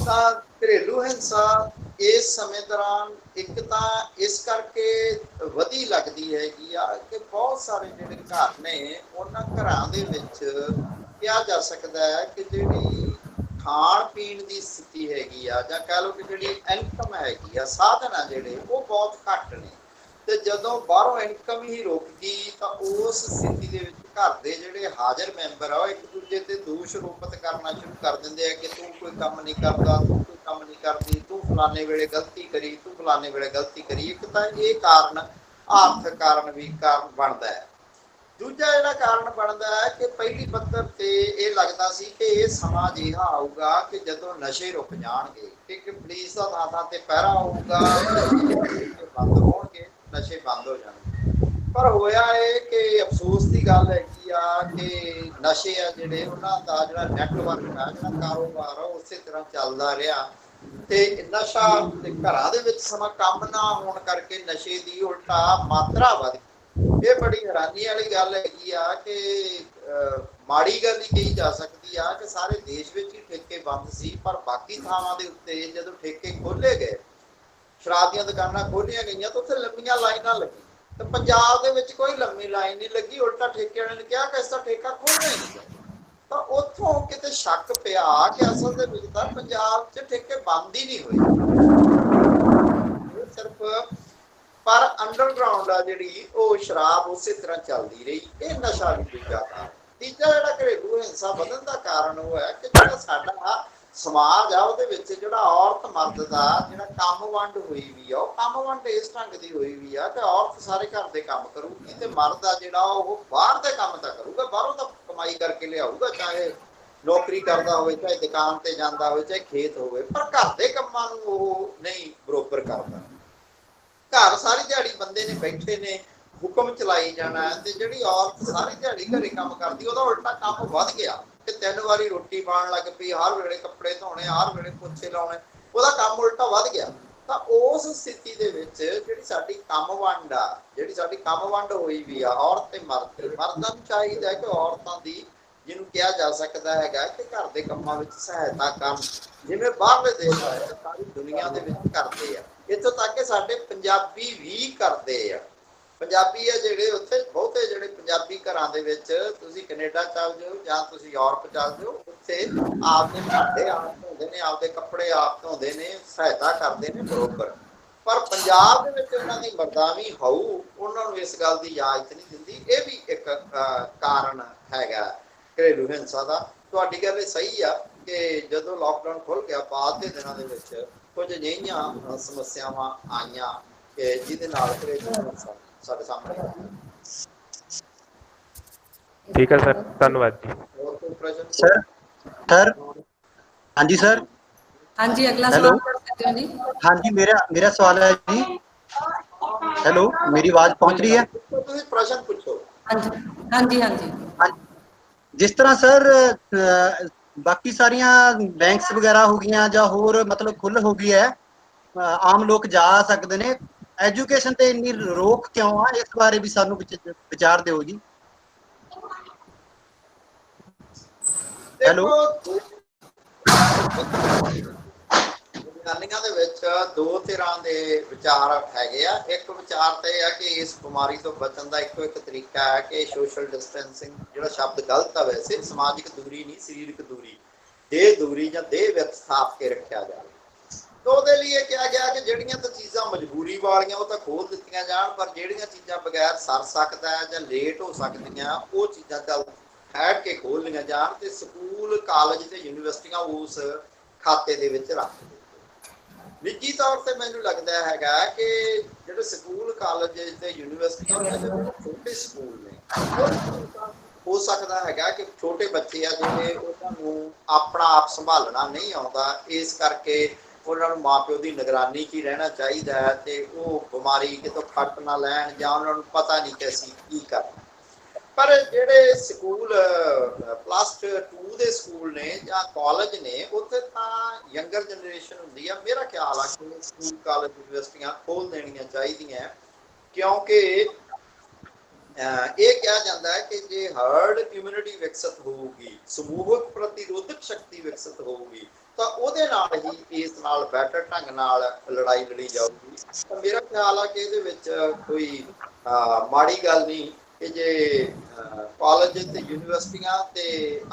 ਤਾਂ ਘਰੇਲੂ ਹਿੰਸਾ ਇਸ ਸਮੇਂ ਦੌਰਾਨ ਇੱਕ ਤਾਂ ਇਸ ਕਰਕੇ ਵਧੀ ਲੱਗਦੀ ਹੈਗੀ ਆ ਕਿ ਬਹੁਤ ਸਾਰੇ ਜਿਹੜੇ ਘਰ ਨੇ ਉਹਨਾਂ ਘਰਾਂ ਦੇ ਵਿੱਚ ਕਿਹਾ ਜਾ ਸਕਦਾ ਹੈ ਕਿ ਜਿਹੜੀ ਖਾਣ ਪੀਣ ਦੀ ਸਥਿਤੀ ਹੈਗੀ ਆ ਜਾਂ ਕਹਿ ਲਓ ਕਿ ਜਿਹੜੀ ਇਨਕਮ ਹੈਗੀ ਆ, ਸਾਧਨ ਆ ਜਿਹੜੇ ਉਹ ਬਹੁਤ ਘੱਟ ਨੇ। ਤੇ ਜਦੋਂ ਬਾਹਰੋਂ ਇਨਕਮ ਹੀ ਰੁਕ ਗਈ ਤਾਂ ਉਸ ਸਥਿਤੀ ਦੇ ਵਿੱਚ ਘਰ ਦੇ ਜਿਹੜੇ ਹਾਜ਼ਰ ਮੈਂਬਰ ਆ ਉਹ ਇੱਕ ਦੂਜੇ ਤੇ ਦੋਸ਼ ਰੋਪਤ ਕਰਨਾ ਸ਼ੁਰੂ ਕਰ ਦਿੰਦੇ ਆ ਕਿ ਤੂੰ ਕੋਈ ਕੰਮ ਨਹੀਂ ਕਰਦਾ, ਤੂੰ ਕੋਈ ਕੰਮ ਨਹੀਂ ਕਰਦੀ, ਤੂੰ ਫਲਾਣੇ ਵੇਲੇ ਗਲਤੀ ਕਰੀ, ਤੂੰ ਫਲਾਣੇ ਵੇਲੇ ਗਲਤੀ ਕਰੀ। ਇੱਕ ਤਾਂ ਇਹ ਕਾਰਨ ਆਰਥਿਕ ਕਾਰਨ ਵੀ ਕਾਰਨ ਬਣਦਾ ਹੈ। ਦੂਜਾ ਜਿਹੜਾ ਕਾਰਨ ਬਣਦਾ ਹੈ ਕਿ ਪਹਿਲੀ ਪੱਧਰ ਤੇ ਇਹ ਲੱਗਦਾ ਸੀ ਕਿ ਇਹ ਸਮਾਂ ਅਜਿਹਾ ਆਊਗਾ ਕਿ ਜਦੋਂ ਨਸ਼ੇ ਰੁਕ ਜਾਣਗੇ, ਕਿ ਪੁਲਿਸ ਦਾ ਥਾਂ ਤੇ ਪਹਿਰਾ ਹੋਊਗਾ, ਬੰਦ ਹੋਣਗੇ, ਨਸ਼ੇ ਬੰਦ ਹੋ ਜਾਣਗੇ। ਪਰ ਹੋਇਆ ਇਹ ਕਿ ਅਫਸੋਸ ਦੀ ਗੱਲ ਹੈਗੀ ਆ ਕਿ ਨਸ਼ੇ ਆ ਜਿਹੜੇ ਉਹਨਾਂ ਦਾ ਜਿਹੜਾ ਨੈਟਵਰਕ ਆ, ਜਿਹੜਾ ਕਾਰੋਬਾਰ ਆ, ਉਸੇ ਤਰ੍ਹਾਂ ਚੱਲਦਾ ਰਿਹਾ ਤੇ ਨਸ਼ਾ ਘਰਾਂ ਦੇ ਵਿੱਚ ਸਮਾਂ ਕੰਮ ਨਾ ਹੋਣ ਕਰਕੇ ਨਸ਼ੇ ਦੀ ਉਲਟਾ ਮਾਤਰਾ ਵੱਧ ਗਈ। ਇਹ ਬੜੀ ਹੈਰਾਨੀ ਵਾਲੀ ਗੱਲ ਹੈਗੀ ਆ ਕਿ ਮਾੜੀ ਗੱਲ ਹੀ ਕਹੀ ਜਾ ਸਕਦੀ ਆ ਕਿ ਸਾਰੇ ਦੇਸ਼ ਵਿੱਚ ਹੀ ਠੇਕੇ ਬੰਦ ਸੀ, ਪਰ ਬਾਕੀ ਥਾਵਾਂ ਦੇ ਉੱਤੇ ਜਦੋਂ ਠੇਕੇ ਖੋਲੇ ਗਏ, ਸ਼ਰਾਬ ਦੀਆਂ ਦੁਕਾਨਾਂ ਖੋਲੀਆਂ ਗਈਆਂ ਤਾਂ ਉੱਥੇ ਲੰਮੀਆਂ ਲਾਈਨਾਂ ਲੱਗੀਆਂ। ਤੇ ਪੰਜਾਬ ਦੇ ਵਿੱਚ ਕੋਈ ਲੰਮੀ ਲਾਈਨ ਨਹੀਂ ਲੱਗੀ, ਉਲਟਾ ਠੇਕੇ ਵਾਲਿਆਂ ਨੇ ਕਿਹਾ ਕਿ ਇਸ ਦਾ ਠੇਕਾ ਖੋਲ੍ਹਣਾ ਹੀ ਨਹੀਂ। ਤਾਂ ਉੱਥੋਂ ਕਿਤੇ ਸ਼ੱਕ ਪਿਆ ਕਿ ਅਸਲ ਦੇ ਵਿੱਚ ਤਾਂ ਪੰਜਾਬ 'ਚ ਠੇਕੇ ਬੰਦ ਹੀ ਨਹੀਂ ਹੋਏ, ਸਿਰਫ ਪਰ ਅੰਡਰਗਰਾਉਂਡ ਆ ਜਿਹੜੀ ਉਹ ਸ਼ਰਾਬ ਉਸੇ ਤਰ੍ਹਾਂ ਚੱਲਦੀ ਰਹੀ। ਇਹ ਨਸ਼ਾ ਵੀ ਦੂਜਾ ਕਾਰਨ। ਤੀਜਾ ਜਿਹੜਾ ਘਰੇਲੂ ਹਿੰਸਾ ਵਧਣ ਦਾ ਕਾਰਨ ਉਹ ਹੈ ਕਿ ਜਿਹੜਾ ਸਾਡਾ ਸਮਾਜ ਆ ਉਹਦੇ ਵਿੱਚ ਜਿਹੜਾ ਔਰਤ ਮਰਦ ਦਾ ਜਿਹੜਾ ਕੰਮ ਵੰਡ ਹੋਈ ਵੀ ਆ, ਉਹ ਕੰਮ ਵੰਡ ਇਸ ਢੰਗ ਦੀ ਹੋਈ ਵੀ ਆ ਕਿ ਔਰਤ ਸਾਰੇ ਘਰ ਦੇ ਕੰਮ ਕਰੂਗੀ ਤੇ ਮਰਦ ਆ ਜਿਹੜਾ ਉਹ ਬਾਹਰ ਦੇ ਕੰਮ ਤਾਂ ਕਰੂਗਾ, ਬਾਹਰੋਂ ਤਾਂ ਕਮਾਈ ਕਰਕੇ ਲਿਆਊਗਾ, ਚਾਹੇ ਨੌਕਰੀ ਕਰਦਾ ਹੋਵੇ, ਚਾਹੇ ਦੁਕਾਨ ਤੇ ਜਾਂਦਾ ਹੋਵੇ, ਚਾਹੇ ਖੇਤ ਹੋਵੇ, ਪਰ ਘਰ ਦੇ ਕੰਮਾਂ ਨੂੰ ਉਹ ਨਹੀਂ ਬਰੋਬਰ ਕਰਦਾ। ਘਰ ਸਾਰੀ ਦਿਹਾੜੀ ਬੰਦੇ ਨੇ ਬੈਠੇ ਨੇ, ਹੁਕਮ ਚਲਾਈ ਜਾਣਾ ਤੇ ਜਿਹੜੀ ਔਰਤ ਸਾਰੀ ਦਿਹਾੜੀ ਘਰੇ ਕੰਮ ਕਰਦੀ ਉਹਦਾ ਉਲਟਾ ਕੰਮ ਵੱਧ ਗਿਆ ਕਿ 3 ਵਾਰੀ ਰੋਟੀ ਪਾਉਣ ਲੱਗ ਪਈ, ਹਰ ਵੇਲੇ ਕੱਪੜੇ ਧੋਣੇ, ਹਰ ਵੇਲੇ ਪੋਚੇ ਲਾਉਣੇ, ਉਹਦਾ ਕੰਮ ਉਲਟਾ ਵੱਧ ਗਿਆ। ਤਾਂ ਉਸ ਸਥਿਤੀ ਦੇ ਵਿੱਚ ਜਿਹੜੀ ਸਾਡੀ ਕੰਮ ਵੰਡ ਆ, ਜਿਹੜੀ ਸਾਡੀ ਕੰਮ ਵੰਡ ਹੋਈ ਵੀ ਆ ਔਰਤ ਤੇ ਮਰਦ ਦੀ, ਮਰਦਾਂ ਨੂੰ ਚਾਹੀਦਾ ਕਿ ਔਰਤਾਂ ਦੀ, ਜਿਹਨੂੰ ਕਿਹਾ ਜਾ ਸਕਦਾ ਹੈਗਾ ਕਿ ਘਰ ਦੇ ਕੰਮਾਂ ਵਿੱਚ ਸਹਾਇਤਾ ਕਰਨ, ਜਿਵੇਂ ਬਾਹਰਲੇ ਦੇਸ਼ ਆ ਸਾਰੀ ਦੁਨੀਆ ਦੇ ਵਿੱਚ ਕਰਦੇ ਆ। ਇੱਥੋਂ ਤੱਕ ਕਿ ਸਾਡੇ ਪੰਜਾਬੀ ਵੀ ਕਰਦੇ ਆ। ਪੰਜਾਬੀ ਆ ਜਿਹੜੇ ਉੱਥੇ ਬਹੁਤੇ ਜਿਹੜੇ ਪੰਜਾਬੀ ਘਰਾਂ ਦੇ ਵਿੱਚ, ਤੁਸੀਂ ਕੈਨੇਡਾ ਚੱਲ ਜਾਓ ਜਾਂ ਤੁਸੀਂ ਯੂਰਪ ਚੱਲ ਜਾਓ, ਉੱਥੇ ਆਪਦੇ ਭਾਂਡੇ ਆਪ ਧੋਂਦੇ ਨੇ, ਆਪਦੇ ਕੱਪੜੇ ਆਪ ਧੋਂਦੇ ਨੇ, ਸਹਾਇਤਾ ਕਰਦੇ ਨੇ ਬਰੋਬਰ। ਪਰ ਪੰਜਾਬ ਦੇ ਵਿੱਚ ਉਹਨਾਂ ਦੀ ਮਰਦਾਨੀ ਹੋਊ ਉਹਨਾਂ ਨੂੰ ਇਸ ਗੱਲ ਦੀ ਇਜਾਜ਼ਤ ਨਹੀਂ ਦਿੰਦੀ। ਇਹ ਵੀ ਇੱਕ ਕਾਰਨ ਹੈਗਾ ਘਰੇਲੂ ਹਿੰਸਾ ਦਾ। ਤੁਹਾਡੀ ਗੱਲ ਸਹੀ ਆ ਕਿ ਜਦੋਂ ਲਾਕਡਾਊਨ ਖੁੱਲ ਗਿਆ ਬਾਅਦ ਦੇ ਦਿਨਾਂ ਦੇ ਵਿੱਚ ਕੁਝ ਅਜਿਹੀਆਂ ਸਮੱਸਿਆਵਾਂ ਆਈਆਂ ਕਿ ਜਿਹਦੇ ਨਾਲ ਘਰੇਲੂ ਹਿੰਸਾ ਸਾਡੇ ਸਾਹਮਣੇ ਆਈ। ਠੀਕ ਹੈ ਸਰ, ਧੰਨਵਾਦ ਜੀ। ਹੋਰ ਕੋਈ ਪ੍ਰਸ਼ਨ? सर हाँ जी सर। हाँ जी, अगला हेलो। सवाल कर सकते हो जी। हाँ जी, मेरा सवाल है जी। हेलो, मेरी आवाज पहुंच रही है? ਤੁਸੀਂ ਪ੍ਰਸ਼ਨ ਪੁੱਛੋ। हाँ जी हाँ जी हाँ जी। हाँ, जिस तरह सर बाकी सारिया बैंक्स वगैरह हो गई ਜਾਂ ਹੋਰ मतलब खुल हो गई है, आम लोग जा सकते ने, एजुकेशन ਤੇ ਇੰਨੀ ਰੋਕ ਕਿਉਂ ਆ? ਇਸ ਬਾਰੇ ਵੀ ਸਾਨੂੰ ਵਿਚਾਰ ਦਿਓ ਜੀ। ਹੈਲੋ। ਵਿਗਿਆਨੀਆਂ ਦੇ ਵਿੱਚ ਦੋ ਤਰ੍ਹਾਂ ਦੇ ਵਿਚਾਰ ਹੈਗੇ ਆ। ਇੱਕ ਵਿਚਾਰ ਤਾਂ ਇਹ ਆ ਕਿ ਇਸ ਬਿਮਾਰੀ ਤੋਂ ਬਚਣ ਦਾ ਇੱਕੋ ਇੱਕ ਤਰੀਕਾ ਹੈ ਕਿ ਸੋਸ਼ਲ ਡਿਸਟੈਂਸਿੰਗ, ਜਿਹੜਾ ਸ਼ਬਦ ਗਲਤ ਆ ਵੈਸੇ, ਸਮਾਜਿਕ ਦੂਰੀ ਨਹੀਂ, ਸਰੀਰਕ ਦੂਰੀ, ਦੇਹ ਦੂਰੀ ਜਾਂ ਦੇਹ ਵਿੱਚ ਸਥਾਪ ਕੇ ਰੱਖਿਆ ਜਾਵੇ। ਤਾਂ ਉਹਦੇ ਲਈ ਇਹ ਕਿਹਾ ਗਿਆ ਕਿ ਜਿਹੜੀਆਂ ਤਾਂ ਚੀਜ਼ਾਂ ਮਜਬੂਰੀ ਵਾਲੀਆਂ ਉਹ ਤਾਂ ਖੋਲ ਦਿੱਤੀਆਂ ਜਾਣ, ਪਰ ਜਿਹੜੀਆਂ ਚੀਜ਼ਾਂ ਬਗੈਰ ਸਰ ਸਕਦਾ ਹੈ ਜਾਂ ਲੇਟ ਹੋ ਸਕਦੀਆਂ ਉਹ ਚੀਜ਼ਾਂ ਚੱਲ ਠਹਿਰ ਕੇ ਖੋਲ ਲਈਆਂ ਜਾਣ ਤੇ ਸਕੂਲ, ਕਾਲਜ ਤੇ ਯੂਨੀਵਰਸਿਟੀਆਂ ਉਸ ਖਾਤੇ ਦੇ ਵਿੱਚ ਰੱਖ ਦਿੱਤੇ। ਨਿੱਜੀ ਤੌਰ ਤੇ ਮੈਨੂੰ ਲੱਗਦਾ ਹੈਗਾ ਕਿ ਜਿਹੜੇ ਸਕੂਲ, ਕਾਲਜ ਤੇ ਯੂਨੀਵਰਸਿਟੀਆਂ ਛੋਟੇ ਸਕੂਲ ਨੇ, ਹੋ ਸਕਦਾ ਹੈਗਾ ਕਿ ਛੋਟੇ ਬੱਚੇ ਆ ਜਿਹੜੇ ਉਹਨਾਂ ਨੂੰ ਆਪਣਾ ਆਪ ਸੰਭਾਲਣਾ ਨਹੀਂ ਆਉਂਦਾ, ਇਸ ਕਰਕੇ ਉਹਨਾਂ ਨੂੰ ਮਾਂ-ਪਿਓ ਦੀ ਨਿਗਰਾਨੀ 'ਚ ਹੀ ਰਹਿਣਾ ਚਾਹੀਦਾ ਹੈ ਤੇ ਉਹ ਬਿਮਾਰੀ ਕਿਤੋਂ ਖੱਟ ਨਾ ਲੈਣ ਜਾਂ ਉਹਨਾਂ ਨੂੰ ਪਤਾ ਨਹੀਂ ਕਿ ਅਸੀਂ ਕੀ ਕਰਨਾ। ਪਰ ਜਿਹੜੇ ਸਕੂਲ ਪਲੱਸ 2 ਦੇ ਸਕੂਲ ਨੇ ਜਾਂ ਕਾਲਜ ਨੇ, ਉੱਥੇ ਤਾਂ ਯੰਗਰ ਜਨਰੇਸ਼ਨ ਹੁੰਦੀ ਆ। ਮੇਰਾ ਖਿਆਲ ਆ ਕਿ ਸਕੂਲ, ਕਾਲਜ, ਯੂਨੀਵਰਸਿਟੀਆਂ ਖੋਲ੍ਹ ਦੇਣੀਆਂ ਚਾਹੀਦੀਆਂ, ਕਿਉਂਕਿ ਇਹ ਕਿਹਾ ਜਾਂਦਾ ਹੈ ਕਿ ਜੇ ਹਰਡ ਇਮਿਊਨਿਟੀ ਵਿਕਸਿਤ ਹੋਊਗੀ, ਸਮੂਹਕ ਪ੍ਰਤੀਰੋਧਕ ਸ਼ਕਤੀ ਵਿਕਸਿਤ ਹੋਊਗੀ, ਤਾਂ ਉਹਦੇ ਨਾਲ ਹੀ ਇਸ ਨਾਲ ਬੈਟਰ ਢੰਗ ਨਾਲ ਲੜਾਈ ਲੜੀ ਜਾਊਗੀ। ਤਾਂ ਮੇਰਾ ਖਿਆਲ ਆ ਕਿ ਇਹਦੇ ਵਿੱਚ ਕੋਈ ਮਾੜੀ ਗੱਲ ਨਹੀਂ ਕਿ ਜੇ ਕਾਲਜ ਤੇ ਯੂਨੀਵਰਸਿਟੀਆਂ ਤੇ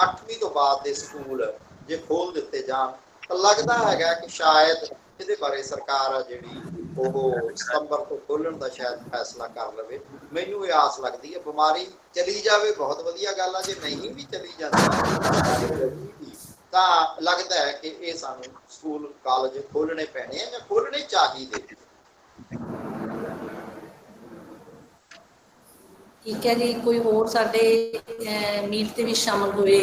8ਵੀਂ ਤੋਂ ਬਾਅਦ ਦੇ ਸਕੂਲ ਜੇ ਖੋਲ੍ਹ ਦਿੱਤੇ ਜਾਣ, ਤਾਂ ਲੱਗਦਾ ਹੈਗਾ ਕਿ ਸ਼ਾਇਦ ਇਹਦੇ ਬਾਰੇ ਸਰਕਾਰ ਆ ਜਿਹੜੀ ਉਹ ਸਤੰਬਰ ਤੋਂ ਖੋਲ੍ਹਣ ਦਾ ਸ਼ਾਇਦ ਫੈਸਲਾ ਕਰ ਲਵੇ। ਮੈਨੂੰ ਇਹ ਆਸ ਲੱਗਦੀ ਹੈ। ਬਿਮਾਰੀ ਚਲੀ ਜਾਵੇ ਬਹੁਤ ਵਧੀਆ ਗੱਲ ਆ, ਜੇ ਨਹੀਂ ਵੀ ਚਲੀ ਜਾਂਦੀ ਤਾਂ ਲੱਗਦਾ ਹੈ ਕਿ ਇਹ ਸਾਨੂੰ ਸਕੂਲ, ਕਾਲਜ ਖੋਲ੍ਹਣੇ ਪੈਣੇ ਆ ਜਾਂ ਖੋਲ੍ਹਣੇ ਚਾਹੀਦੇ। ਠੀਕ ਹੈ ਜੀ। ਕੋਈ ਹੋਰ ਸਾਡੇ ਮੀਟ ਤੇ ਵੀ ਸ਼ਾਮਲ ਹੋਏ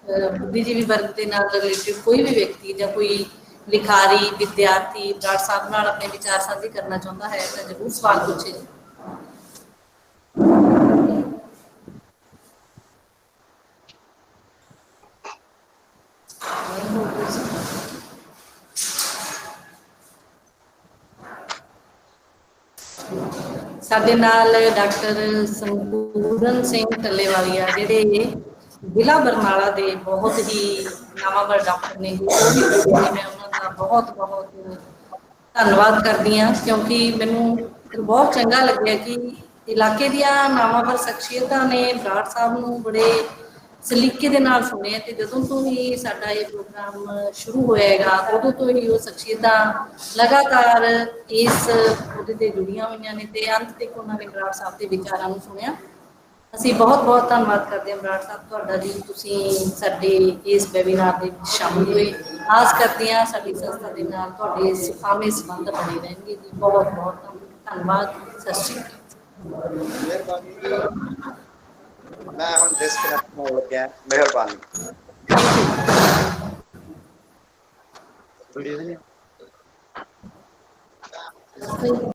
ਬੁੱਧੀਜੀਵੀ ਵਰਗ ਦੇ ਨਾਲ ਰਿਲੇਟਿਡ ਕੋਈ ਵੀ ਵਿਅਕਤੀ ਜਾਂ ਕੋਈ ਲਿਖਾਰੀ, ਵਿਦਿਆਰਥੀ ਬਰਾੜ ਸਾਹਿਬ ਨਾਲ ਆਪਣੇ ਵਿਚਾਰ ਸਾਂਝੇ ਕਰਨਾ ਚਾਹੁੰਦਾ ਹੈ ਤਾਂ ਜ਼ਰੂਰ ਸਵਾਲ ਪੁੱਛੇ ਜੀ। ਸਾਡੇ ਨਾਲ ਡਾਕਟਰ ਸੰਪੂਰਨ ਸਿੰਘ ਟੱਲੇਵਾਲੀਆ ਜਿਹੜੇ ਜ਼ਿਲ੍ਹਾ ਬਰਨਾਲਾ ਦੇ ਬਹੁਤ ਹੀ ਨਾਮਵਰ ਡਾਕਟਰ ਨੇ, ਉਹ ਵੀ ਮੈਂ ਉਹਨਾਂ ਦਾ ਬਹੁਤ ਬਹੁਤ ਧੰਨਵਾਦ ਕਰਦੀ ਹਾਂ, ਕਿਉਂਕਿ ਮੈਨੂੰ ਬਹੁਤ ਚੰਗਾ ਲੱਗਿਆ ਕਿ ਇਲਾਕੇ ਦੀਆਂ ਨਾਮਵਰ ਸ਼ਖਸੀਅਤਾਂ ਨੇ ਬਰਾੜ ਸਾਹਿਬ ਨੂੰ ਬੜੇ ਸਲੀਕੇ ਦੇ ਨਾਲ ਸੁਣਿਆ ਤੇ ਜਦੋਂ ਤੋਂ ਹੀ ਸਾਡਾ ਇਹ ਪ੍ਰੋਗਰਾਮ ਸ਼ੁਰੂ ਹੋਇਆ ਹੈਗਾ ਉਦੋਂ ਤੋਂ ਹੀ ਉਹ ਸ਼ਖਸੀਅਤਾਂ ਲਗਾਤਾਰ ਇਸ ਉਹਦੇ ਤੇ ਜੁੜੀਆਂ ਹੋਈਆਂ ਨੇ ਤੇ ਅੰਤ ਤੱਕ ਉਹਨਾਂ ਨੇ ਬਰਾੜ ਸਾਹਿਬ ਦੇ ਵਿਚਾਰਾਂ ਨੂੰ ਸੁਣਿਆ। ਅਸੀਂ ਬਹੁਤ ਬਹੁਤ ਧੰਨਵਾਦ ਕਰਦੇ ਹਾਂ ਬਰਾੜ ਸਾਹਿਬ ਤੁਹਾਡਾ ਜੀ, ਤੁਸੀਂ ਸਾਡੇ ਇਸ ਵੈਬੀਨਾਰ ਦੇ ਵਿੱਚ ਸ਼ਾਮਿਲ ਹੋਏ। ਆਸ ਕਰਦੀ ਹਾਂ ਸਾਡੀ ਸੰਸਥਾ ਦੇ ਨਾਲ ਤੁਹਾਡੇ ਸੁਖਾਵੇਂ ਸੰਬੰਧ ਬਣੇ ਰਹਿਣਗੇ ਜੀ। ਬਹੁਤ ਬਹੁਤ ਧੰਨਵਾਦ। ਸਤਿ ਸ਼੍ਰੀ ਅਕਾਲ। ਮਿਹਰਬਾਨੀ। ਮੈਂ ਹੁਣ ਡਿਸਕਨੈਕਟ ਹੋਣ ਲੱਗਿਆ। ਮਿਹਰਬਾਨੀ। Thank you.